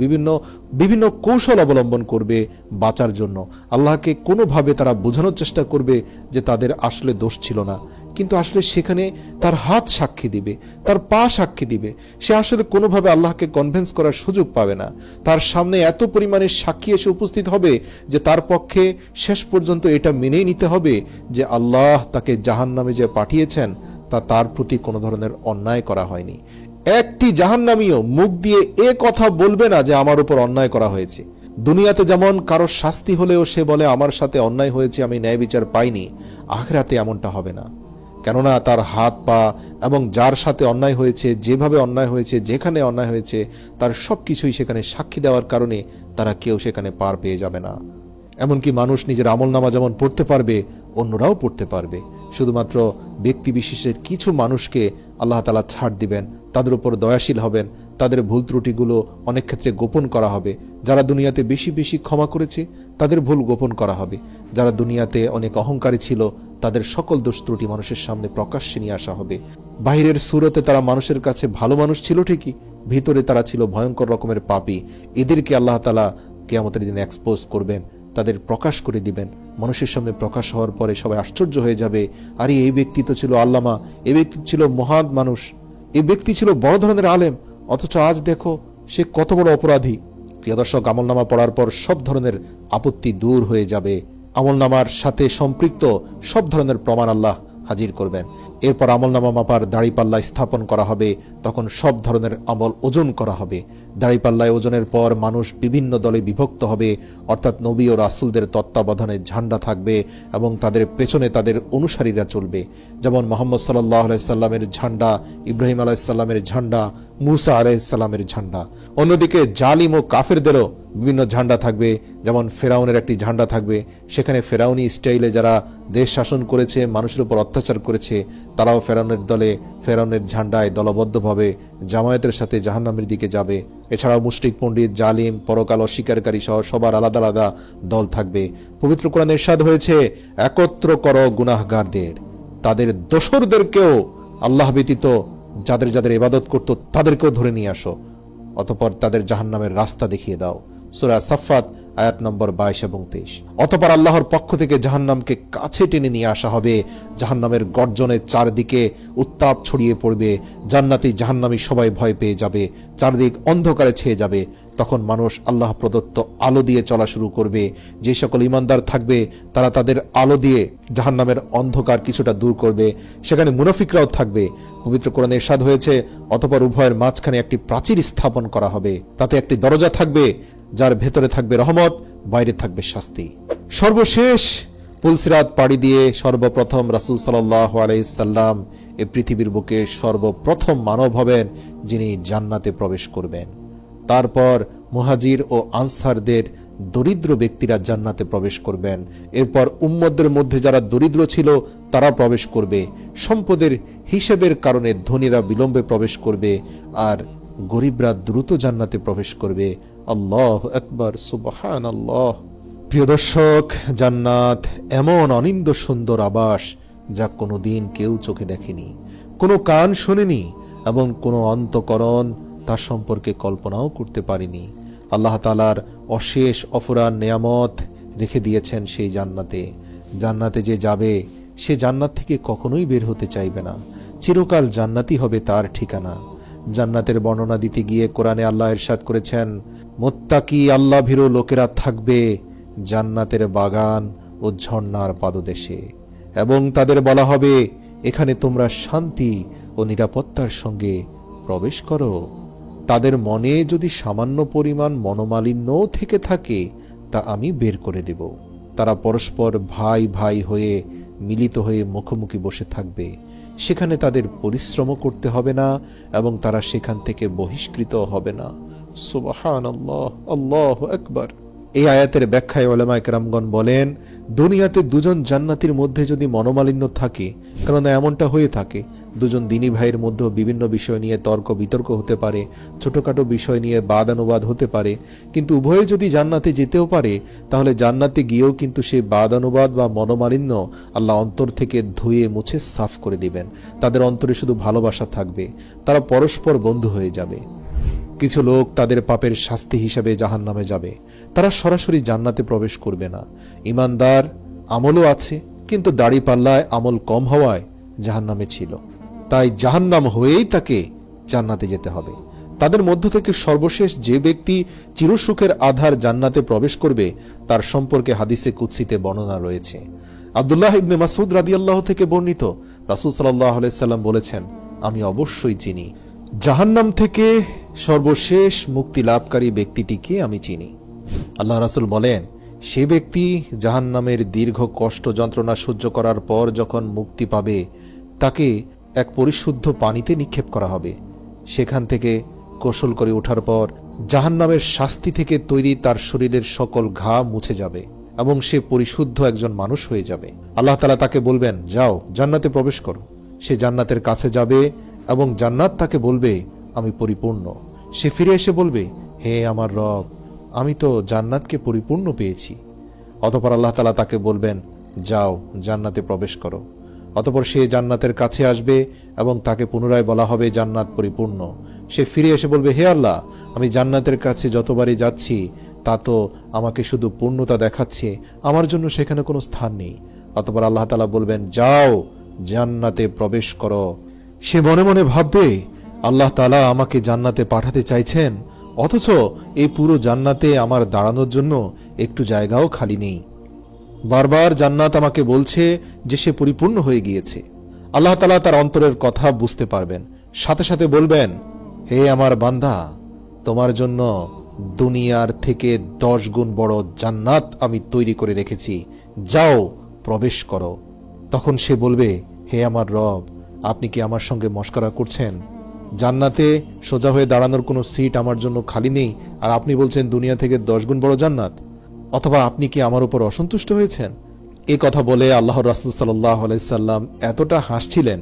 বিভিন্ন কৌশল অবলম্বন করবে বাঁচার জন্য। আল্লাহকে কোনোভাবে তারা বোঝানোর চেষ্টা করবে যে তাদের আসলে দোষ ছিল না, কিন্তু আসলে সেখানে তার হাত সাক্ষী দিবে, তার পা সাক্ষী দিবে। সে আসলে কোনোভাবে আল্লাহকে কনভিন্স করার সুযোগ পাবে না। তার সামনে এত পরিমাণে সাক্ষী এসে উপস্থিত হবে যে তার পক্ষে শেষ পর্যন্ত এটা মেনেই নিতে হবে যে আল্লাহ তাকে জাহান্নামে যে পাঠিয়েছেন তা তার প্রতি কোনো ধরনের অন্যায় করা হয়নি। একটি জাহান্নামীও মুখ দিয়ে এ কথা বলবে না যে আমার উপর অন্যায় করা হয়েছে। দুনিয়াতে যেমন কারো শাস্তি হলেও সে বলে আমার সাথে অন্যায় হয়েছে, আমি ন্যায় বিচার পাইনি, আখিরাতে এমনটা হবে না। কেননা তার হাত পা এবং যার সাথে অন্যায় হয়েছে, যেভাবে অন্যায় হয়েছে, যেখানে অন্যায় হয়েছে, তার সবকিছুই সেখানে সাক্ষী দেওয়ার কারণে তারা কেউ সেখানে পার পেয়ে যাবে না। এমনকি মানুষ নিজের আমলনামা যেমন পড়তে পারবে, অন্যরাও পড়তে পারবে। শুধুমাত্র ব্যক্তি বিশেষের কিছু মানুষকে আল্লাহ তাআলা ছাড় দিবেন, তাদের উপর দয়াশীল হবেন, তাদের ভুল ত্রুটিগুলো অনেক ক্ষেত্রে গোপন করা হবে। যারা দুনিয়াতে বেশি বেশি ক্ষমা করেছে তাদের ভুল গোপন করা হবে। যারা দুনিয়াতে অনেক অহংকারী ছিল তাদের সকল দোষ ত্রুটি মানুষের সামনে প্রকাশ্যে নিয়ে আসা হবে। বাহিরের সুরতে তারা মানুষের কাছে ভালো মানুষ ছিল ঠিকই, ভিতরে তারা ছিল ভয়ঙ্কর রকমের পাপী। এদেরকে আল্লাহ তাআলা কিয়ামতের দিনে এক্সপোজ করবেন, তাদের প্রকাশ করে দিবেন। মানুষের সামনে প্রকাশ হওয়ার পরে সবাই আশ্চর্য হয়ে যাবে, আরে এই ব্যক্তি তো ছিল আল্লামা, এই ব্যক্তি ছিল মহান মানুষ, এই ব্যক্তি ছিল বড় ধরনের আলেম, অথচ আজ দেখো সে কত বড় অপরাধী। প্রিয় দর্শক, আমলনামা পড়ার পর সব ধরনের আপত্তি দূর হয়ে যাবে। আমলনামার সাথে সম্পৃক্ত সব ধরনের প্রমাণ আল্লাহ হাজির করবেন। এরপর আমলনামা মাপার দাড়িপাল্লা স্থাপন করা হবে, তখন সব ধরনের আমল ওজন করা হবে। দাড়িপাল্লায় ওজনের পর মানুষ বিভিন্ন দলে বিভক্ত হবে, অর্থাৎ নবী ও রাসূলদের তত্ত্বাবধানে ঝান্ডা থাকবে এবং তাদের পেছনে তাদের অনুসারীরা চলবে। যেমন মুহাম্মদ সাল্লাল্লাহু আলাইহি সাল্লামের ঝান্ডা, ইব্রাহিম আলাইহিস সালামের ঝান্ডা, মুসা আলাইহিস সালামের ঝান্ডা। অন্যদিকে জালিম ও কাফেরদেরও বিভিন্ন ঝান্ডা থাকবে। যেমন ফেরাউনের একটি ঝান্ডা থাকবে, সেখানে ফেরাউনি স্টাইলে যারা দেশ শাসন করেছে, মানুষের উপর অত্যাচার করেছে, তারাও ফেরাউনের দলে, ফেরাউনের ঝান্ডায় দলবদ্ধভাবে জামায়াতের সাথে জাহান্নামের দিকে যাবে। এছাড়াও মুশরিক, পণ্ডিত, জালিম, পরকাল অস্বীকারী সহ সবার আলাদা আলাদা দল থাকবে। পবিত্র কোরআনে ইরশাদ হয়েছে, একত্র করো গুনাহগারদের, তাদের দোসরদেরকেও, আল্লাহ ব্যতীত যাদের যাদের ইবাদত করত তাদেরকেও ধরে নিয়ে আসো, অতঃপর তাদের জাহান্নামের রাস্তা দেখিয়ে দাও। সূরা সাফফাত আয়াত নম্বর 22 এবং 23। অতঃপর আল্লাহর পক্ষ থেকে জাহান্নামকে কাছে টেনে নিয়ে আসা হবে। জাহান্নামের গর্জনে চারদিকে উত্তাপ ছড়িয়ে পড়বে। জান্নাতি জাহান্নামী সবাই ভয় পেয়ে যাবে, চারদিক অন্ধকারে ছেয়ে যাবে। তখন মানুষ আল্লাহ প্রদত্ত আলো দিয়ে চলা শুরু করবে। যে সকল ঈমানদার থাকবে তারা তাদের আলো দিয়ে জাহান্নামের অন্ধকার কিছুটা দূর করবে। সেখানে মুনাফিকরাও থাকবে। পবিত্র কোরআনে ইরশাদ হয়েছে, অতঃপর উভয়ের মাঝখানে একটি প্রাচীর স্থাপন করা হবে, তাতে একটি দরজা থাকবে যার ভেতরে থাকবে রহমত, বাইরে থাকবে শাস্তি। সর্বশেষ পুলসিরাত পাড়ি দিয়ে সর্বপ্রথম রাসূল সাল্লাল্লাহু আলাইহি সাল্লাম এই পৃথিবীর বুকে সর্বপ্রথম মানব হবেন যিনি জান্নাতে প্রবেশ করবেন। তারপর মুহাজির ও আনসারদের দরিদ্র ব্যক্তিরা জান্নাতে প্রবেশ করবেন। এরপর উম্মতদের মধ্যে যারা দরিদ্র ছিল তারা প্রবেশ করবে। সম্পদের হিসেবের কারণে ধনীরা বিলম্বে প্রবেশ করবে আর গরিবরা দ্রুত জান্নাতে প্রবেশ করবে। আল্লাহু আকবার, সুবহানাল্লাহ। প্রিয় দর্শক, জান্নাত এমন অনিন্দ্য সুন্দর আবাস যা কোনোদিন কেউ চোখে দেখেনি, কোনো কান শোনেনি এবং কোনো অন্তঃকরণ তার সম্পর্কে কল্পনাও করতে পারেনি। আল্লাহ তাআলার অশেষ অফুরান নেয়ামত রেখে দিয়েছেন সেই জান্নাতে। জান্নাতে যে যাবে সে জান্নাত থেকে কখনোই বের হতে চাইবে না। চিরকাল জান্নাতই হবে তার ঠিকানা। জান্নাতের বর্ণনা দিতে গিয়ে কোরআনে আল্লাহ ইরশাদ করেছেন, মুত্তাকি আল্লাহ ভীরু লোকেরা থাকবে জান্নাতের বাগান ও ঝর্ণার পাদদেশে, এবং তাদের বলা হবে, এখানে তোমরা শান্তি ও নিরাপত্তার সঙ্গে প্রবেশ করো। তাদের মনে যদি সামান্য পরিমাণ মনোমালিন্য থেকে থাকে তা আমি বের করে দেব। তারা পরস্পর ভাই ভাই হয়ে মিলিত হয়ে মুখোমুখি বসে থাকবে। সেখানে তাদের পরিশ্রমও করতে হবে না এবং তারা সেখান থেকে বহিষ্কৃত হবে না। সুবহানাল্লাহ, আল্লাহু আকবার। এই আয়াতের ব্যাখ্যায় উলামায়ে কেরামগণ বলেন, দুনিয়াতে দুজন জান্নাতীর মধ্যে যদি মনোমালিন্য থাকে, কারণ এমনটা হয়ে থাকে, দুজন দিনী ভাইয়ের মধ্যে বিভিন্ন বিষয় নিয়ে তর্ক বিতর্ক হতে পারে, ছোটখাটো বিষয় নিয়ে বাদানুবাদ হতে পারে, কিন্তু উভয়ে যদি জান্নাতে যেতেও পারে, তাহলে জান্নাতে গিয়েও কিন্তু সেই বাদানুবাদ বা মনোমালিন্য আল্লাহ অন্তর থেকে ধুয়ে মুছে সাফ করে দিবেন। তাদের অন্তরে শুধু ভালোবাসা থাকবে, তারা পরস্পর বন্ধু হয়ে যাবে। কিছু লোক তাদের পাপের শাস্তি হিসেবে জাহান্নামে যাবে, তারা সরাসরি জান্নাতে প্রবেশ করবে না। ঈমানদার আমলও আছে, কিন্তু দাড়িপাল্লায় আমল কম হওয়ায় জাহান্নামে ছিল, তাই জাহান্নাম হয়েই তাকে জান্নাতে যেতে হবে। তাদের মধ্য থেকে সর্বশেষ যে ব্যক্তি চিরসুখের আধার জান্নাতে প্রবেশ করবে তার সম্পর্কে হাদিসে কুদসিতে বর্ণনা রয়েছে। আব্দুল্লাহ ইবনে মাসউদ রাদিয়াল্লাহু থেকে বর্ণিত, রাসূল সাল্লাল্লাহু আলাইহি সাল্লাম বলেছেন, আমি অবশ্যই চিনি জাহান্নাম থেকে সর্বশেষ মুক্তি লাভকারী ব্যক্তিটিকে আমি চিনি। আল্লাহ রাসূল বলেন, সে ব্যক্তি জাহান্নামের দীর্ঘ কষ্ট যন্ত্রণা সহ্য করার পর যখন মুক্তি পাবে তাকে এক পরিশুদ্ধ পানিতে নিক্ষেপ করা হবে। সেখান থেকে গোসল করে ওঠার পর জাহান্নামের শাস্তি থেকে তৈরি তার শরীরের সকল ঘা মুছে যাবে এবং সে পরিশুদ্ধ একজন মানুষ হয়ে যাবে। আল্লাহ তাআলা তাকে বলবেন, যাও জান্নাতে প্রবেশ করো। সে জান্নাতের কাছে যাবে এবং জান্নাত তাকে বলবে, আমি পরিপূর্ণ। সে ফিরে এসে বলবে, হে আমার রব, আমি তো জান্নাতকে পরিপূর্ণ পেয়েছি। অতঃপর আল্লাহ তাআলা তাকে বলবেন, যাও জান্নাতে প্রবেশ করো। অতঃপর সে জান্নাতের কাছে আসবে এবং তাকে পুনরায় বলা হবে, জান্নাত পরিপূর্ণ। সে ফিরে এসে বলবে, হে আল্লাহ, আমি জান্নাতের কাছে যতবারই যাচ্ছি তা তো আমাকে শুধু পূর্ণতা দেখাচ্ছে, আমার জন্য সেখানে কোনো স্থান নেই। অতঃপর আল্লাহ তাআলা বলবেন, যাও জান্নাতে প্রবেশ করো। সে মনে মনে ভাববে, আল্লাহ তাআলা আমাকে জান্নাতে পাঠাতে চাইছেন, অথচ এই পুরো জান্নাতে আমার দাঁড়ানোর জন্য একটু জায়গাও খালি নেই। বারবার জান্নাত আমাকে বলছে যে সে পরিপূর্ণ হয়ে গিয়েছে। আল্লাহ তাআলা তার অন্তরের কথা বুঝতে পারবেন, সাথে সাথে বলবেন, হে আমার বান্দা, তোমার জন্য দুনিয়ার থেকে 10 গুণ বড় জান্নাত আমি তৈরি করে রেখেছি, যাও প্রবেশ করো। তখন সে বলবে, হে আমার রব, আপনি কি আমার সঙ্গে মশকরা করছেন? জান্নাতে সোজা হয়ে দাঁড়ানোর কোনো সিট আমার জন্য খালি নেই, আর আপনি বলছেন দুনিয়া থেকে 10 গুণ বড় জান্নাত? অথবা আপনি কি আমার উপর অসন্তুষ্ট হয়েছেন? এই কথা বলে আল্লাহর রাসূল সাল্লাল্লাহু আলাইহি সাল্লাম এতটা হাসছিলেন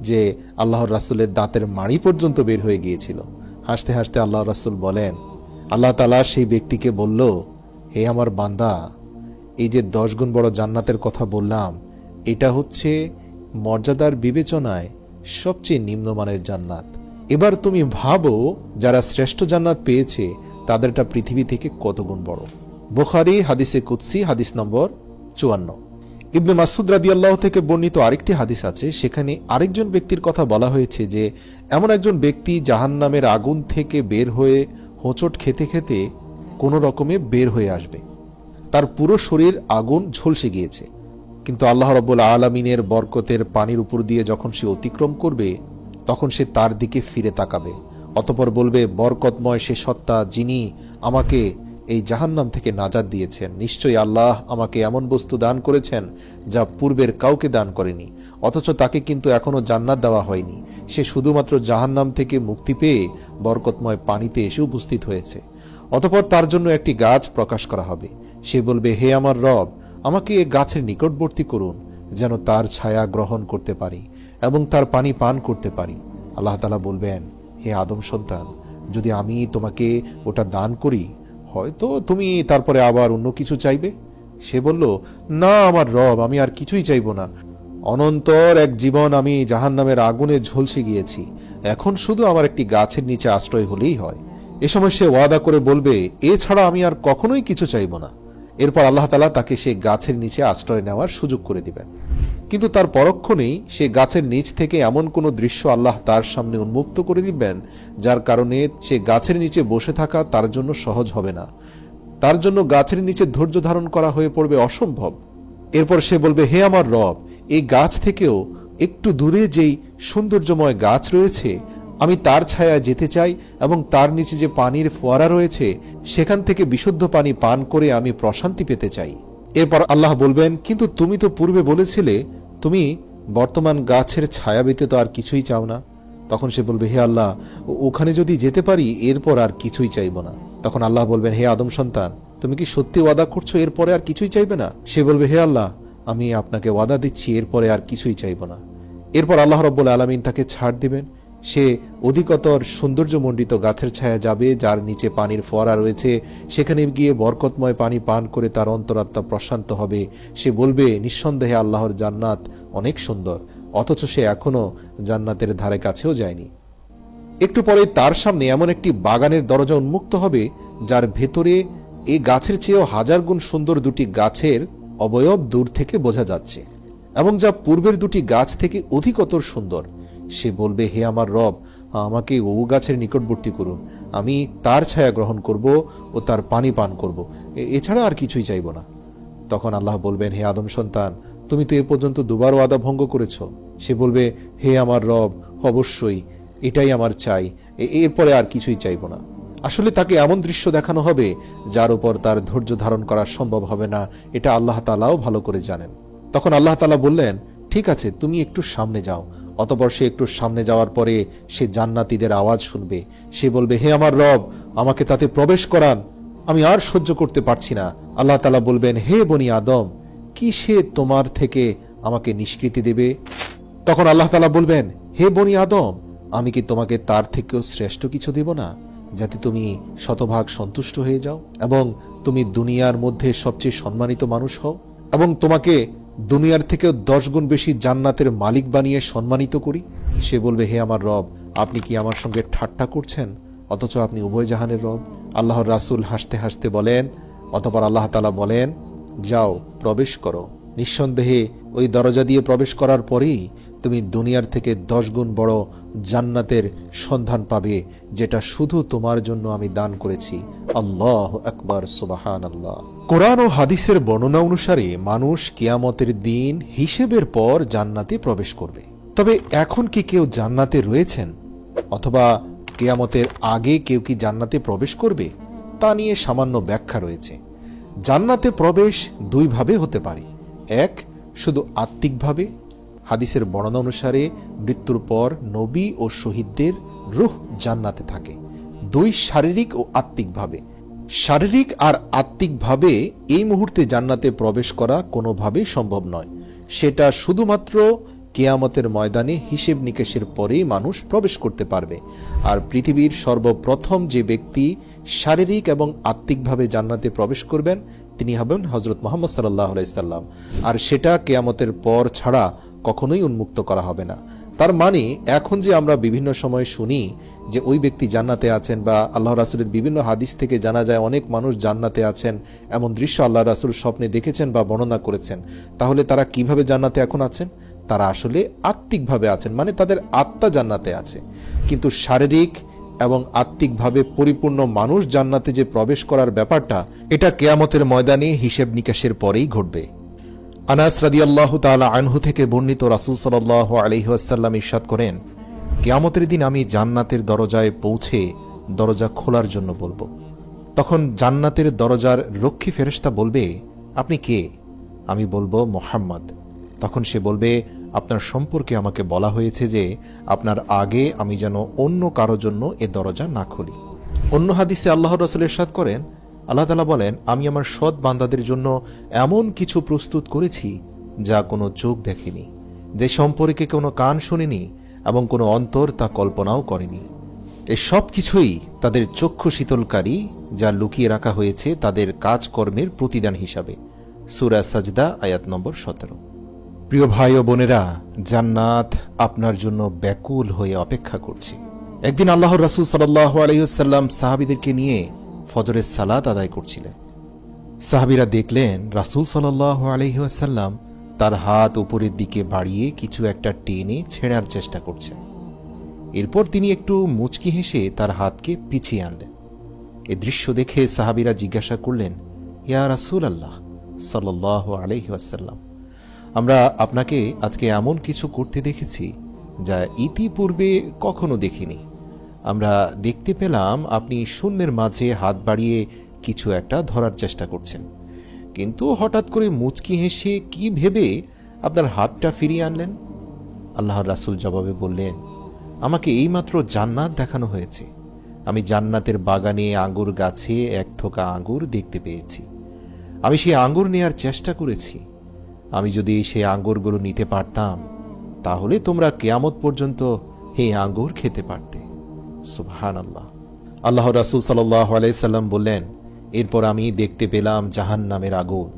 যে আল্লাহর রাসূলের দাঁতের মাড়ি পর্যন্ত বের হয়ে গিয়েছিল। হাসতে হাসতে আল্লাহর রাসূল বলেন, আল্লাহ তাআলা সেই ব্যক্তিকে বলল, হে আমার বান্দা, এই যে 10 গুণ বড় জান্নাতের কথা বললাম, এটা হচ্ছে মর্যাদার বিবেচনায় সবচেয়ে নিম্নমানের জান্নাত। এবার তুমি ভাবো, যারা শ্রেষ্ঠ জান্নাত পেয়েছে তাদেরটা পৃথিবী থেকে কত গুণ বড়। বুখারী হাদিসে কুদসি হাদিস নম্বর 54। ইবনে মাসউদ রাদিয়াল্লাহু থেকে বর্ণিত আরেকটি হাদিস আছে, সেখানে আরেকজন ব্যক্তির কথা বলা হয়েছে যে এমন একজন ব্যক্তি জাহান্নামের আগুন থেকে বের হয়ে হোঁচট খেতে খেতে কোনো রকমে বের হয়ে আসবে। তার পুরো শরীর আগুন ঝলসে গিয়েছে, কিন্তু আল্লাহ রাব্বুল আলামিনের বরকতের পানির উপর দিয়ে যখন সে অতিক্রম করবে, তখন সে তার দিকে ফিরে তাকাবে, অতঃপর বলবে, বরকতময় সে সত্তা যিনি আমাকে এই জাহান্নাম থেকে নাজাত দিয়েছেন, নিশ্চয়ই আল্লাহ আমাকে এমন বস্তু দান করেছেন যা পূর্বের কাউকে দান করেনি, অথচ তাকে কিন্তু এখনো জান্নাত দেওয়া হয়নি। সে শুধুমাত্র জাহান্নাম থেকে মুক্তি পেয়ে বরকতময় পানিতে এসে উপস্থিত হয়েছে। অতঃপর তার জন্য একটি গাছ প্রকাশ করা হবে। সে বলবে, হে আমার রব, আমাকে এ গাছের নিকটবর্তী করুন, যেন তার ছায়া গ্রহণ করতে পারি এবং তার পানি পান করতে পারি। আল্লাহ তাআলা বলবেন, হে আদম সন্তান, যদি আমি তোমাকে ওটা দান করি, হয়তো তুমি তারপরে আবার অন্য কিছু চাইবে। সে বলল, না আমার রব, আমি আর কিছুই চাইব না। অনন্তর এক জীবন আমি জাহান্নামের আগুনে ঝলসে গিয়েছি, এখন শুধু আমার একটি গাছের নিচে আশ্রয় হলেই হয়। এ সময় সে ওয়াদা করে বলবে, এছাড়া আমি আর কখনোই কিছু চাইব না। এরপর আল্লাহ তাআলা তাকে সে গাছের নিচে আশ্রয় নেওয়ার সুযোগ করে দিবেন। কিন্তু তার পরক্ষণেই সে গাছের নিচ থেকে এমন কোনো দৃশ্য আল্লাহ তার সামনে উন্মুক্ত করে দিবেন, যার কারণে সে গাছের নিচে বসে থাকা তার জন্য সহজ হবে না। তার জন্য গাছের নিচে ধৈর্য ধারণ করা হয়ে পড়বে অসম্ভব। এরপর সে বলবে, হে আমার রব, এই গাছ থেকেও একটু দূরে যেই সৌন্দর্যময় গাছ রয়েছে, আমি তার ছায়ায় যেতে চাই এবং তার নিচে যে পানির ফোয়ারা রয়েছে সেখান থেকে বিশুদ্ধ পানি পান করে আমি প্রশান্তি পেতে চাই। এরপর আল্লাহ বলবেন, কিন্তু তুমি তো পূর্বে বলেছিলে তুমি বর্তমান গাছের ছায়া ব্যতীত আর কিছুই চাও না। তখন সে বলবে, হে আল্লাহ, ওখানে যদি যেতে পারি এরপর আর কিছুই চাইব না। তখন আল্লাহ বলবেন, হে আদম সন্তান, তুমি কি সত্যি ওয়াদা করছো এরপরে আর কিছুই চাইবে না? সে বলবে, হে আল্লাহ, আমি আপনাকে ওয়াদা দিচ্ছি এরপরে আর কিছুই চাইব না। এরপর আল্লাহ রাব্বুল আলামিন তাকে ছাড় দিবেন। সে অধিকতর সৌন্দর্যমণ্ডিত গাছের ছায়া যাবে, যার নিচে পানির ফোয়ারা রয়েছে। সেখানে গিয়ে বরকতময় পানি পান করে তার অন্তরাত্মা প্রশান্ত হবে। সে বলবে, নিঃসন্দেহে আল্লাহর জান্নাত অনেক সুন্দর, অথচ সে এখনো জান্নাতের ধারে কাছেও যায়নি। একটু পরে তার সামনে এমন একটি বাগানের দরজা উন্মুক্ত হবে, যার ভেতরে এই গাছের চেয়েও হাজার গুণ সুন্দর দুটি গাছের অবয়ব দূর থেকে বোঝা যাচ্ছে, এবং যা পূর্বের দুটি গাছ থেকে অধিকতর সুন্দর। সে বলবে, হে আমার রব, আমাকে ও গাছের নিকটবর্তী করুন, আমি তার ছায়া গ্রহণ করব ও তার পানি পান করব, এছাড়া আর কিছুই চাইব না। তখন আল্লাহ বলবেন, হে আদম সন্তান, তুমি তো এ পর্যন্ত দুবার ওয়াদা ভঙ্গ করেছ। সে বলবে, হে আমার রব, অবশ্যই এটাই আমার চাই, এরপরে আর কিছুই চাইব না। আসলে তাকে এমন দৃশ্য দেখানো হবে যার উপর তার ধৈর্য ধারণ করা সম্ভব হবে না, এটা আল্লাহ তাআলাও ভালো করে জানেন। তখন আল্লাহ তাআলা বললেন, ঠিক আছে, তুমি একটু সামনে যাও। অতঃপর সে একটু সামনে যাওয়ার পরে সে জান্নাতীদের আওয়াজ শুনবে। সে বলবে, হে আমার রব, আমাকে তাতে প্রবেশ করান, আমি আর সহ্য করতে পারছি না। আল্লাহ তাআলা বলবেন, হে বনি আদম, কি সে তোমার থেকে আমাকে নিষ্কৃতি দেবে? তখন আল্লাহ তাআলা বলবেন, হে বনি আদম, আমি কি তোমাকে তার থেকেও শ্রেষ্ঠ কিছু দেব না, যাতে তুমি শতভাগ সন্তুষ্ট হয়ে যাও এবং তুমি দুনিয়ার মধ্যে সবচেয়ে সম্মানিত মানুষ হও, এবং তোমাকে দুনিয়ার থেকেও 10 গুণ বেশি জান্নাতের মালিক বানিয়ে সম্মানিত করি? সে বলবে, হে আমার রব, আপনি কি আমার সঙ্গে ঠাট্টা করছেন? অথচ আপনি উভয় জাহানের রব। আল্লাহর রাসূল হাসতে হাসতে বলেন, অতঃপর আল্লাহ তাআলা বলেন, যাও প্রবেশ করো। নিঃসন্দেহে ওই দরজা দিয়ে প্রবেশ করার পরেই তুমি দুনিয়ার থেকে 10 গুণ বড় জান্নাতের সন্ধান পাবে, যেটা শুধু তোমার জন্য আমি দান করেছি। আল্লাহু আকবার, সুবহানাল্লাহ। কোরআন ও হাদিসের বর্ণনা অনুসারে মানুষ কিয়ামতের দিন হিসেবের পর জান্নাতে প্রবেশ করবে। তবে এখন কি কেউ জান্নাতে রয়েছেন, অথবা কিয়ামতের আগে কেউ কি জান্নাতে প্রবেশ করবে, তা নিয়ে সামান্য ব্যাখ্যা রয়েছে। জান্নাতে প্রবেশ দুইভাবে হতে পারে। এক, শুধু আত্মিকভাবে। হাদিসের বর্ণনা অনুসারে মৃত্যুর পর নবী ও শহীদদের রূহ জান্নাতে থাকে। দুই, শারীরিক ও আত্মিকভাবে। শারীরিক আর আত্মিকভাবে এই মুহূর্তে জান্নাতে প্রবেশ করা কোনোভাবেই সম্ভব নয়। সেটা শুধুমাত্র কিয়ামতের ময়দানে হিসেব নিকেশের পরেই মানুষ প্রবেশ করতে পারবে। আর পৃথিবীর সর্বপ্রথম যে ব্যক্তি শারীরিক এবং আত্মিকভাবে জান্নাতে প্রবেশ করবেন তিনি হবেন হযরত মুহাম্মদ সাল্লাল্লাহু আলাইহি সাল্লাম। আর সেটা কিয়ামতের পর ছাড়া কখনোই উন্মুক্ত করা হবে না। তার মানে এখন যে আমরা বিভিন্ন সময় শুনি যে ওই ব্যক্তি জান্নাতে আছেন, বা আল্লাহ রাসূলের বিভিন্ন হাদিস থেকে জানা যায় অনেক মানুষ জান্নাতে আছেন, এমন দৃশ্য আল্লাহ রাসূল স্বপ্নে দেখেছেন বা বর্ণনা করেছেন, তাহলে তারা কিভাবে জান্নাতে এখন আছেন? তারা আসলে আত্মিকভাবে আছেন, মানে তাদের আত্মা জান্নাতে আছে, কিন্তু শারীরিক এবং আত্মিকভাবে পরিপূর্ণ মানুষ জান্নাতে যে প্রবেশ করার ব্যাপারটা, এটা কিয়ামতের ময়দানে হিসেব নিকাশের পরেই ঘটবে। আনাস রাদিয়াল্লাহু তাআলা আনহু থেকে বর্ণিত, রাসূল সাল্লাল্লাহু আলাইহি ওয়াসাল্লাম ইরশাদ করেন, কিয়ামতের দিন আমি জান্নাতের দরজায় পৌঁছে দরজা খোলার জন্য বলবো। তখন জান্নাতের দরজার রক্ষী ফেরেশতা বলবে, আপনি কে? আমি বলবো, মুহাম্মদ। তখন সে বলবে, আপনার সম্পর্কে আমাকে বলা হয়েছে যে আপনার আগে আমি যেন অন্য কারো জন্য এ দরজা না খুলি। অন্য হাদিসে আল্লাহর রাসূল ইরশাদ করেন, আল্লাহ তাআলা বলেন, আমি আমার সৎ বান্দাদের জন্য এমন কিছু প্রস্তুত করেছি যা কোনো চোখ দেখেনি, যে সম্পর্কে কোনো কান শুনেনি এবং কোনো অন্তর তা কল্পনাও করেনি। এই সব কিছুই তাদের চক্ষু শীতলকারী, যা লুকিয়ে রাখা হয়েছে তাদের কাজকর্মের প্রতিদান হিসাবে। সূরা সাজদা আয়াত নম্বর 17। প্রিয় ভাই ও বোনেরা, জান্নাত আপনার জন্য ব্যাকুল হয়ে অপেক্ষা করছে। একদিন আল্লাহর রাসূল সাল্লাল্লাহু আলাইহি ওয়াসাল্লাম সাহাবীদেরকে নিয়ে ফজরের সালাত আদায় করছিলেন। সাহাবীরা দেখলেন রাসূল সাল্লাল্লাহু আলাইহি ওয়াসাল্লাম তার হাত উপরের দিকে বাড়িয়ে কিছু একটা টেনে ছেঁড়ার চেষ্টা করছেন। এরপর তিনি একটু মুচকি হেসে তার হাতকে পিছিয়ে আনলেন। এ দৃশ্য দেখে সাহাবীরা জিজ্ঞাসা করলেন, ইয়া রাসূলাল্লাহ সাল্লাল্লাহু আলাইহি ওয়াসাল্লাম, আমরা আপনাকে আজকে এমন কিছু করতে দেখেছি যা ইতিপূর্বে কখনো দেখিনি। আমরা দেখতে পেলাম আপনি শূন্যের মাঝে হাত বাড়িয়ে কিছু একটা ধরার চেষ্টা করছেন, কিন্তু হঠাৎ করে মুচকি হেসে কি ভেবে আপনার হাতটা ফিরিয়ে আনলেন? আল্লাহর রাসূল জবাবে বললেন, আমাকে এইমাত্র জান্নাত দেখানো হয়েছে। আমি জান্নাতের বাগানে আঙ্গুর গাছে এক থোকা আঙ্গুর দেখতে পেয়েছি। আমি সেই আঙ্গুর নেয়ার চেষ্টা করেছি। আমি যদি সেই আঙ্গুরগুলো নিতে পারতাম, তাহলে তোমরা কিয়ামত পর্যন্ত এই আঙ্গুর খেতে পারতে। সুবহানাল্লাহ। আল্লাহর রাসূল সাল্লাল্লাহু আলাইহি সাল্লাম বললেন, এরপর আমি দেখতে পেলাম জাহান্নামের আগুন।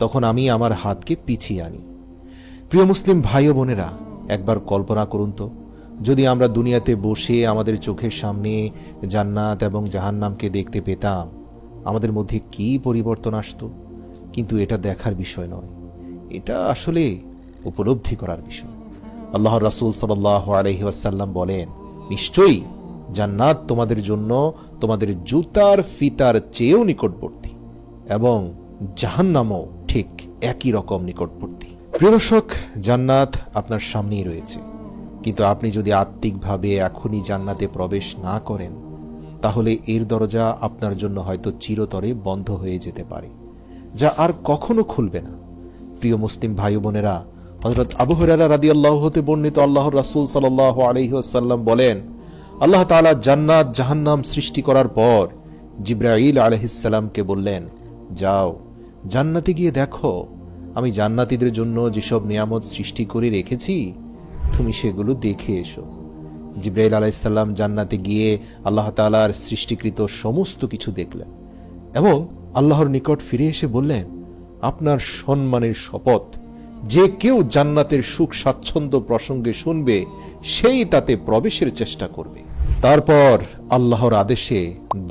তখন আমি আমার হাতকে পিছিয়ে আনি। প্রিয় মুসলিম ভাই ও বোনেরা, একবার কল্পনা করুন তো, যদি আমরা দুনিয়াতে বসে আমাদের চোখের সামনে জান্নাত এবং জাহান্নামকে দেখতে পেতাম, আমাদের মধ্যে কি পরিবর্তন আসতো। কিন্তু এটা দেখার বিষয় নয়, এটা আসলে উপলব্ধি করার বিষয়। আল্লাহর রাসূল সাল্লাল্লাহু আলাইহি ওয়াসাল্লাম বলেন, নিশ্চয়ই জান্নাত তোমাদের জন্য তোমাদের জুতার ফিতার চেয়েও নিকটবর্তী এবং জাহান্নামও ঠিক একই রকম নিকটবর্তী। প্রিয় দর্শক, জান্নাত আপনার সামনেই রয়েছে, কিন্তু আপনি যদি আত্মিকভাবে এখনই জান্নাতে প্রবেশ না করেন, তাহলে এর দরজা আপনার জন্য হয়তো চিরতরে বন্ধ হয়ে যেতে পারে, যা আর কখনো খুলবে না। প্রিয় মুসলিম ভাই বোনেরা, হযরত আবু হুরায়রা রাদিয়াল্লাহু হতে বর্ণিত আল্লাহর রাসূল সাল্লাল্লাহু আলাইহি ওয়াসাল্লাম বলেন, আল্লাহ তাআলা জান্নাত জাহান্নাম সৃষ্টি করার পর জিবরাইল আলাইহিস সালামকে বললেন, যাও জান্নাতে গিয়ে দেখো আমি জান্নাতীদের জন্য যেসব নিয়ামত সৃষ্টি করে রেখেছি, তুমি সেগুলো দেখে এসো। জিবরাইল আলাইহিস সালাম জান্নাতে গিয়ে আল্লাহ তাআলার সৃষ্টিকৃত সমস্ত কিছু দেখলেন এবং আল্লাহর নিকট ফিরে এসে বললেন, আপনার সম্মানের শপথ, যে কেউ জান্নাতের সুখ স্বাচ্ছন্দ্য প্রসঙ্গে শুনবে, সেই তাতে প্রবেশের চেষ্টা করবে। তারপর আল্লাহর আদেশে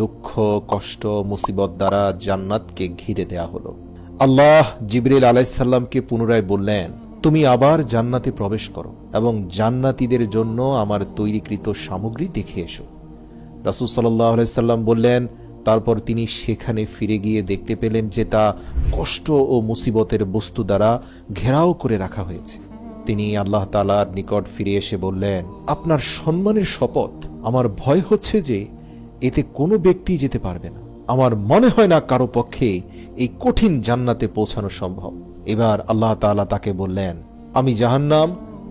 দুঃখ, কষ্ট, মুসিবত দ্বারা জান্নাতকে ঘিরে দেয়া হলো। আল্লাহ জিবরাইল আলাইহিস সালামকে পুনরায় বললেন, তুমি আবার জান্নাতে প্রবেশ করো এবং জান্নাতীদের জন্য আমার তৈরিকৃত সামগ্রী দেখে এসো। রাসূল সাল্লাল্লাহু আলাইহি সাল্লাম বললেন, তারপর তিনি সেখানে ফিরে গিয়ে দেখতে পেলেন যে তা কষ্ট ও মুসিবতের বস্তু দ্বারা ঘেরাও করে রাখা হয়েছে। তিনি আল্লাহ তাআলার নিকট ফিরে এসে বললেন, আপনার সম্মানের শপথ, আমার ভয় হচ্ছে যে এতে কোনো ব্যক্তি যেতে পারবে না। আমার মনে হয় না কারো পক্ষে এই কঠিন জান্নাতে পৌঁছানো সম্ভব। এবার আল্লাহ তাআলা তাকে বললেন, আমি জাহান্নাম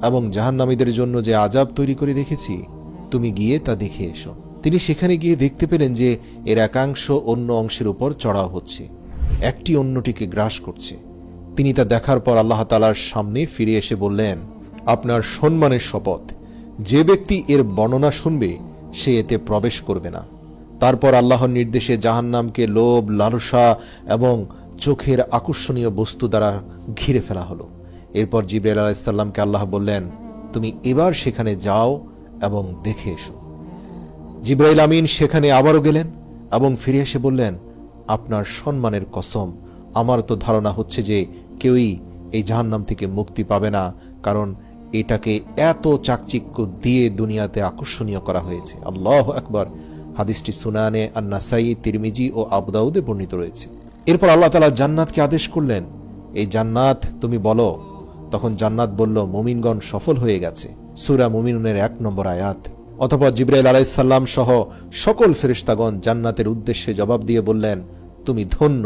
এবং জাহান্নামীদের জন্য যে আযাব তৈরি করে রেখেছি, তুমি গিয়ে তা দেখে এসো। তিনি সেখানে গিয়ে দেখতে পেলেন যে এর একাংশ অন্য অংশের উপর চড়াও হচ্ছে, একটি অন্যটিকে গ্রাস করছে। তিনি তা দেখার পর আল্লাহ তাআলার সামনে ফিরে এসে বললেন, আপনার সম্মানের শপথ, যে ব্যক্তি এর বর্ণনা শুনবে সে এতে প্রবেশ করবে না। তারপর আল্লাহর নির্দেশে জাহান্নামকে লোভ, লালসা এবং চোখের আকর্ষণীয় বস্তু দ্বারা ঘিরে ফেলা হলো। এরপর জিবরাইল আলাইহিস সালামকে আল্লাহ বললেন, তুমি এবার সেখানে যাও এবং দেখে এসো। জিবরাইল আমিন সেখানে আবারও গেলেন এবং ফিরে এসে বললেন, আপনার সম্মানের কসম, আমার তো ধারণা হচ্ছে যে কেউই এই জাহান্নাম থেকে মুক্তি পাবে না, কারণ এটাকে এত চাকচিক্য দিয়ে দুনিয়াতে আকর্ষণীয় করা হয়েছে। আল্লাহু আকবার। হাদিসটি সুনানে আন-নাসাই, তিরমিজি ও আবু দাউদে বর্ণিত রয়েছে। এরপর আল্লাহ তাআলা জান্নাতকে আদেশ করলেন, এই জান্নাত তুমি বলো। তখন জান্নাত বলল, মুমিনগণ সফল হয়ে গেছে। সূরা মুমিনুনের 1 নম্বর আয়াত। অতঃপর জিবরাইল আলাইহিস সালাম সহ সকল ফেরেশতাগণ জান্নাতের উদ্দেশ্যে জবাব দিয়ে বললেন, তুমি ধন্য,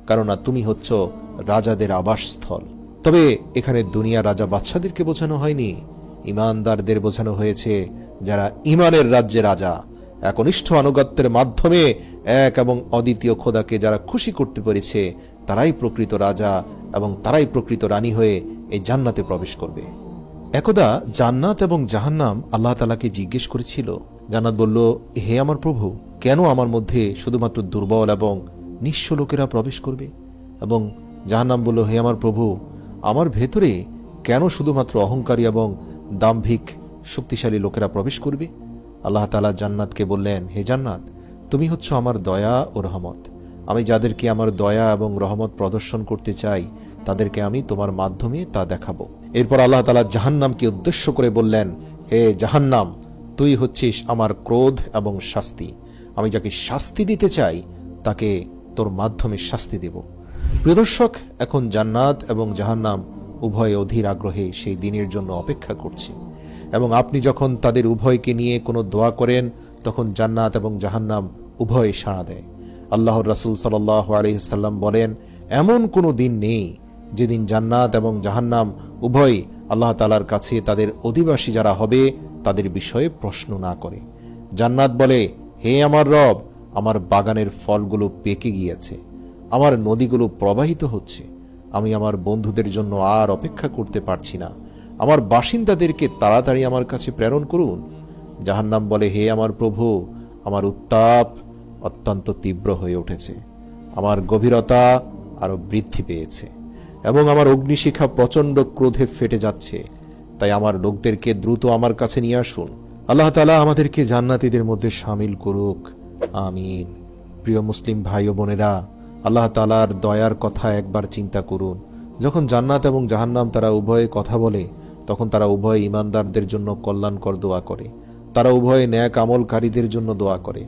কারণ তুমি হচ্ছ রাজাদের আবাসস্থল। তবে এখানে দুনিয়া রাজা বাদশাদেরকে বোঝানো হয়নি, ঈমানদারদের বোঝানো হয়েছে, যারা ঈমানের রাজ্যে রাজা, একনিষ্ঠ আনুগত্যের মাধ্যমে এক এবং অদ্বিতীয় খোদাকে যারা খুশি করতে পেরেছে, তারাই প্রকৃত রাজা এবং তারাই প্রকৃত রানী হয়ে এই জান্নাতে প্রবেশ করবে। একদা জান্নাত এবং জাহান্নাম আল্লাহ তাআলাকে জিজ্ঞেস করেছিল। জান্নাত বলল, হে আমার প্রভু, কেন আমার মধ্যে শুধুমাত্র দুর্বল এবং নিঃস্ব লোকেরা প্রবেশ করবে? এবং জাহান্নাম বলল, হে আমার প্রভু, আমার ভেতরে কেন শুধুমাত্র অহংকারী এবং দাম্ভিক শক্তিশালী লোকেরা প্রবেশ করবে? আল্লাহ তাআলা জান্নাতকে বললেন, হে জান্নাত, তুমি হচ্ছ আমার দয়া ও রহমত। আমি যাদেরকে আমার দয়া এবং রহমত প্রদর্শন করতে চাই, তাদেরকে আমি তোমার মাধ্যমে তা দেখাবো। এরপর আল্লাহ তাআলা জাহান্নামকে উদ্দেশ্য করে বললেন, হে জাহান্নাম, তুই হচ্ছিস আমার ক্রোধ এবং শাস্তি। আমি যাকে শাস্তি দিতে চাই তাকে তোর মাধ্যমে শাস্তি দেব। প্রিয় দর্শক, এখন জান্নাত এবং জাহান্নাম উভয়ে অধীর আগ্রহে সেই দিনের জন্য অপেক্ষা করছে। এবং আপনি যখন তাদের উভয়কে নিয়ে কোনো দোয়া করেন, তখন জান্নাত এবং জাহান্নাম উভয়ে সাড়া দেয়। আল্লাহর রাসূল সাল্লাল্লাহু আলাইহি ওয়াসাল্লাম বলেন, এমন কোনো দিন নেই যেদিন জান্নাত এবং জাহান্নাম উভয় আল্লাহ তাআলার কাছে তাদের অধিবাসী যারা হবে তাদের বিষয়ে প্রশ্ন না করে। জান্নাত বলে, হে আমার রব, আমার বাগানের ফলগুলো পেকে গিয়েছে, আমার নদীগুলো প্রবাহিত হচ্ছে, আমি আমার বন্ধুদের জন্য আর অপেক্ষা করতে পারছি না, আমার বাসিন্দাদেরকে তাড়াতাড়ি আমার কাছে প্রেরণ করুন। জাহান্নাম বলে, হে আমার প্রভু, আমার উত্তাপ অত্যন্ত তীব্র হয়ে উঠেছে, আমার গভীরতা আরো বৃদ্ধি পেয়েছে এবং আমার অগ্নিশিখা প্রচণ্ড ক্রোধে ফেটে যাচ্ছে, তাই আমার লোকদেরকে দ্রুত আমার কাছে নিয়ে আসুন। আল্লাহ তাআলা আমাদেরকে জান্নাতীদের মধ্যে শামিল করুক, আমিন। প্রিয় মুসলিম ভাই ও বোনেরা, আল্লাহ তাআলার দয়ার কথা একবার চিন্তা করুন। যখন জান্নাত এবং জাহান্নাম তারা উভয়ে কথা বলে, তখন তারা উভয়ে ঈমানদারদের জন্য কল্যাণকর দোয়া করে, তারা উভয়ে ন্যাক আমলকারীদের জন্য দোয়া করে।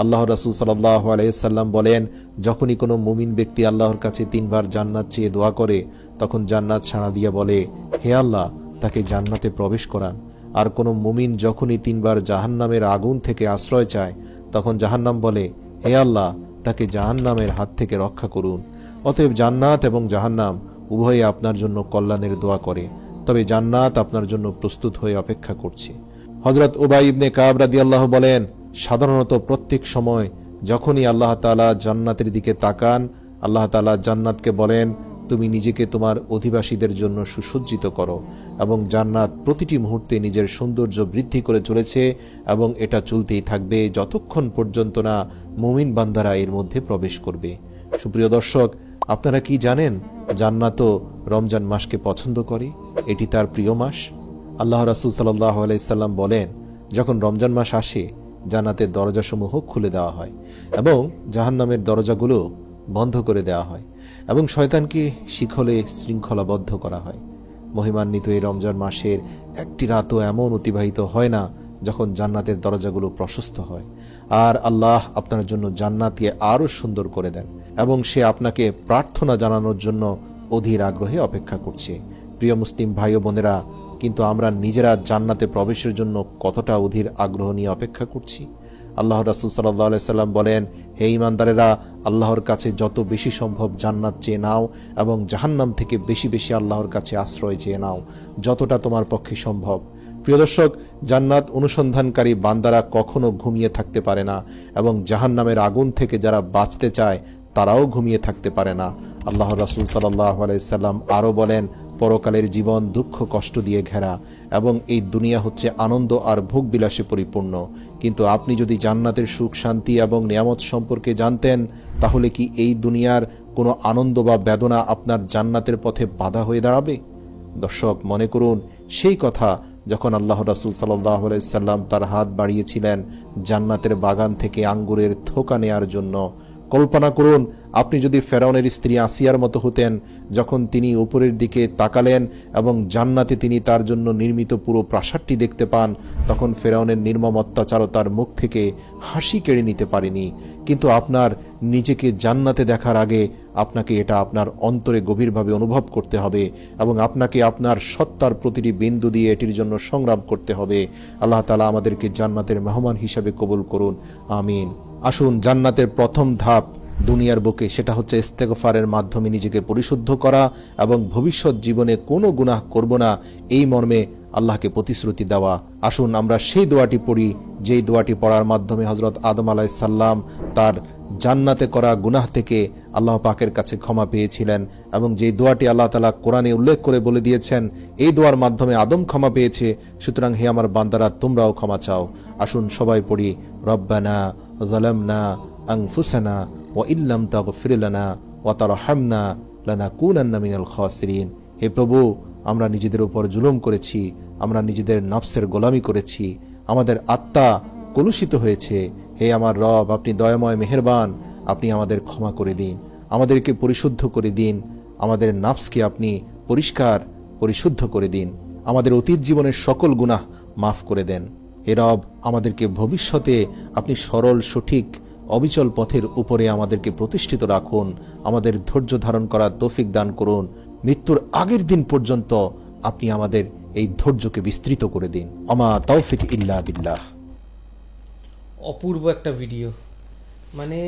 আল্লাহর রাসূল সাল্লাল্লাহু আলাইহি সাল্লাম বলেন, যখনই কোনো মুমিন ব্যক্তি আল্লাহর কাছে 3 বার জান্নাত চেয়ে দোয়া করে, তখন জান্নাত সাড়া দিয়ে বলে, হে আল্লাহ, তাকে জান্নাতে প্রবেশ করান। আর কোনো মুমিন যখনই 3 বার জাহান্নামের আগুন থেকে আশ্রয় চায়, তখন জাহান্নাম বলে, হে আল্লাহ, তাকে জাহান্নামের হাত থেকে রক্ষা করুন। অতএব জান্নাত এবং জাহান্নাম উভয়ে আপনার জন্য কল্যাণের দোয়া করে, তবে জান্নাত আপনার জন্য প্রস্তুত হয়ে অপেক্ষা করছে। হযরত উবাই ইবনে কাব রাদিয়াল্লাহু বলেন, সাধারণত প্রত্যেক সময় যখনই আল্লাহ তাআলা জান্নাতের দিকে তাকান, আল্লাহ তাআলা জান্নাতকে বলেন, তুমি নিজেকে তোমার অধিবাসীদের জন্য সুসজ্জিত করো। এবং জান্নাত প্রতিটি মুহূর্তে নিজের সৌন্দর্য বৃদ্ধি করে চলেছে এবং এটা চলতেই থাকবে যতক্ষণ পর্যন্ত না মুমিন বান্দারা এর মধ্যে প্রবেশ করবে। সুপ্রিয় দর্শক, আপনারা কি জানেন জান্নাতও রমজান মাসকে পছন্দ করে? এটি তার প্রিয় মাস। আল্লাহ রাসূল সাল্লাল্লাহু আলাইহি সাল্লাম বলেন, যখন রমজান মাস আসে, জান্নাতের দরজাসমূহ খুলে দেওয়া হয় এবং জাহান্নামের দরজাগুলো বন্ধ করে দেওয়া হয় এবং শয়তানকে শিকলে শৃঙ্খলাবদ্ধ করা হয়। মহিমান্বিত এই রমজান মাসের একটি রাতও এমন অতিবাহিত হয় না যখন জান্নাতের দরজাগুলো প্রশস্ত হয়, আর আল্লাহ আপনার জন্য জান্নাতকে আরও সুন্দর করে দেন এবং সে আপনাকে প্রার্থনা জানানোর জন্য অধীর আগ্রহে অপেক্ষা করছে। প্রিয় মুসলিম ভাই ও বোনেরা, কিন্তু আমরা নিজেরা জান্নাতে প্রবেশের জন্য কতটা অধীর আগ্রহ নিয়ে অপেক্ষা করছি? আল্লাহর রাসূল সাল্লাল্লাহু আলাইহি সাল্লাম বলেন, হে ঈমানদারেরা, আল্লাহর কাছে যত বেশি সম্ভব জান্নাত চেয়ে নাও এবং জাহান্নাম থেকে বেশি বেশি আল্লাহর কাছে আশ্রয় চেয়ে নাও, যতটা তোমার পক্ষে সম্ভব। প্রিয় দর্শক, জান্নাত অনুসন্ধানকারী বান্দারা কখনো ঘুমিয়ে থাকতে পারে না এবং জাহান্নামের আগুন থেকে যারা বাঁচতে চায় তারাও ঘুমিয়ে থাকতে পারে না। আল্লাহর রাসূল সাল্লাল্লাহু আলাইহি সাল্লাম আরও বলেন, পরকালের জীবন দুঃখ কষ্ট দিয়ে ঘেরা এবং এই দুনিয়া হচ্ছে আনন্দ আর ভোগ বিলাসে পরিপূর্ণ। কিন্তু আপনি যদি জান্নাতের সুখ শান্তি এবং নিয়ামত সম্পর্কে জানতেন, তাহলে কি এই দুনিয়ার কোনো আনন্দ বা বেদনা আপনার জান্নাতের পথে বাধা হয়ে দাঁড়াবে? দর্শক, মনে করুন সেই কথা যখন আল্লাহ রাসূল সাল্লাল্লাহু আলাইহি সাল্লাম তার হাত বাড়িয়েছিলেন জান্নাতের বাগান থেকে আঙ্গুরের থোকা নেয়ার জন্য। কল্পনা করুন আপনি যদি ফেরাউনের স্ত্রী আসিয়ার মতো হতেন, যখন তিনি উপরের দিকে তাকালেন এবং জান্নাতে তিনি তার জন্য নির্মিত পুরো প্রাসাদটি দেখতে পান, তখন ফেরাউনের নির্মম অত্যাচারও তার মুখ থেকে হাসি কেড়ে নিতে পারেনি। কিন্তু আপনার নিজেকে জান্নাতে দেখার আগে আপনাকে এটা আপনার অন্তরে গভীরভাবে অনুভব করতে হবে এবং আপনাকে আপনার সত্তার প্রতিটি বিন্দু দিয়ে এটির জন্য সংগ্রাম করতে হবে। আল্লাহ তাআলা আমাদেরকে জান্নাতের মেহমান হিসাবে কবুল করুন, আমিন। আসুন, জান্নাতের প্রথম ধাপ দুনিয়ার বুকে, সেটা হচ্ছে ইস্তেগফারের মাধ্যমে নিজেকে পরিশুদ্ধ করা এবং ভবিষ্যৎ জীবনে কোনো গুনাহ করব না, এই মর্মে আল্লাহকে প্রতিশ্রুতি দেওয়া। আসুন আমরা সেই দোয়াটি পড়ি, যেই দোয়াটি পড়ার মাধ্যমে হযরত আদম আলাইহিস সালাম তার জান্নাতে করা গুনাহ থেকে আল্লাহ পাকের কাছে ক্ষমা পেয়েছিলেন এবং যেই দোয়াটি আল্লাহ তাআলা কোরআনে উল্লেখ করে বলে দিয়েছেন এই দোয়ার মাধ্যমে আদম ক্ষমা পেয়েছে, সুতরাং হে আমার বান্দারা তোমরাও ক্ষমা চাও। আসুন সবাই পড়ি, রব্বানা যালামনা আনফুসানা ওয়া ইল্লাম তাগফির লানা ওয়া তারহামনা লানাকুনান্না মিনাল খাসিরিন। হে প্রভু, আমরা নিজেদের উপর জুলুম করেছি, আমরা নিজেদের নফসের গোলামি করেছি, আমাদের আত্মা কলুষিত হয়েছে। হে আমার রব, আপনি দয়াময় মেহেরবান, আপনি আমাদের ক্ষমা করে দিন, আমাদেরকে পরিশুদ্ধ করে দিন, আমাদের নফসকে আপনি পরিষ্কার পরিশুদ্ধ করে দিন, আমাদের অতীত জীবনের সকল গুনাহ মাফ করে দেন। হে রব, আমাদেরকে ভবিষ্যতে আপনি সরল সঠিক অবিচল পথের উপরে আমাদেরকে প্রতিষ্ঠিত রাখুন, আমাদের ধৈর্য ধারণ করার তৌফিক দান করুন। মৃত্যুর আগের দিন পর্যন্ত আপনি আমাদের এই ধৈর্যকে বিস্তৃত করে দিন। আমা তাওফিক ইল্লা বিল্লাহ। অপূর্ব একটা ভিডিও, মানে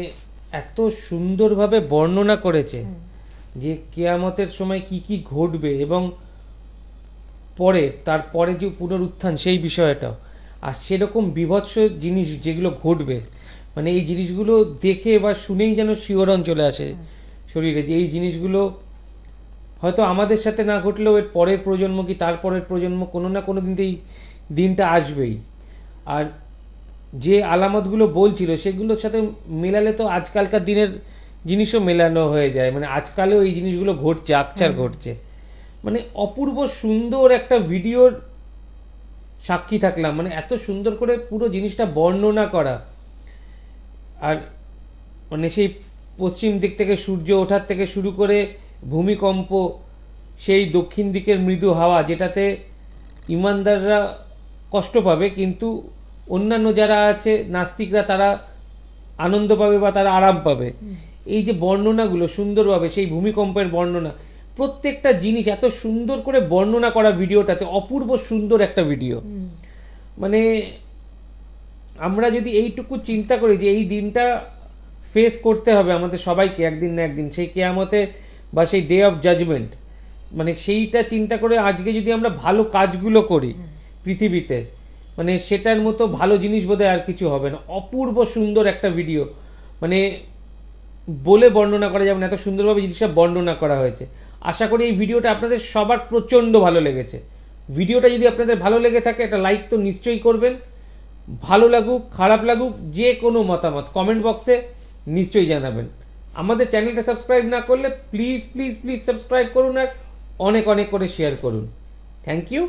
এত সুন্দরভাবে বর্ণনা করেছে যে কিয়ামতের সময় কি কি ঘটবে এবং তারপরে যে পুনরুত্থান সেই বিষয়টাও, আর সেরকম বিভৎস জিনিস যেগুলো ঘটবে, মানে এই জিনিসগুলো দেখে বা শুনেই যেন শিহরণ চলে আসে শরীরে, যে এই জিনিসগুলো হয়তো আমাদের সাথে না ঘটলেও এর পরের প্রজন্ম কি তারপরের প্রজন্ম কোনো না কোনো দিন এই দিনটা আসবেই। আর যে আলামতগুলো বলছিল সেগুলোর সাথে মেলালে তো আজকালকার দিনের জিনিসও মেলানো হয়ে যায়, মানে আজকালেও এই জিনিসগুলো ঘটছে, আকছার ঘটছে। মানে অপূর্ব সুন্দর একটা ভিডিওর সাক্ষী থাকলাম, মানে এত সুন্দর করে পুরো জিনিসটা বর্ণনা করা। আর মানে সেই পশ্চিম দিক থেকে সূর্য ওঠার থেকে শুরু করে ভূমিকম্প, সেই দক্ষিণ দিকের মৃদু হাওয়া যেটাতে ইমানদাররা কষ্ট পাবে কিন্তু অন্যান্য যারা আছে নাস্তিকরা তারা আনন্দ পাবে বা তারা আরাম পাবে। এই যে বর্ণনাগুলো সুন্দরভাবে, সেই ভূমিকম্পের বর্ণনা, প্রত্যেকটা জিনিস এত সুন্দর করে বর্ণনা করা ভিডিওটাতে, অপূর্ব সুন্দর একটা ভিডিও। মানে আমরা যদি এইটুকু চিন্তা করি যে এই দিনটা ফেস করতে হবে আমাদের সবাইকে একদিন না একদিন, সেই কিয়ামতে বা সেই ডে অফ জাজমেন্ট, মানে সেইটা চিন্তা করে আজকে যদি আমরা ভালো কাজগুলো করি পৃথিবীতে, মানে সেটার মতো ভালো জিনিস বোধহয় আর কিছু হবে না। অপূর্ব সুন্দর একটা ভিডিও, মানে বলে বর্ণনা করা যাবে না, এত সুন্দরভাবে জিনিসটা বর্ণনা করা হয়েছে। আশা করি এই ভিডিওটা আপনাদের সবার প্রচণ্ড ভালো লেগেছে। ভিডিওটা যদি আপনাদের ভালো লেগে থাকে একটা লাইক তো নিশ্চয়ই করবেন। ভালো লাগুক খারাপ লাগুক যে কোনো মতামত কমেন্ট বক্সে নিশ্চয়ই জানাবেন। আমাদের চ্যানেলটা সাবস্ক্রাইব না করলে প্লিজ প্লিজ প্লিজ সাবস্ক্রাইব করুন আর অনেক অনেক করে শেয়ার করুন। Thank you.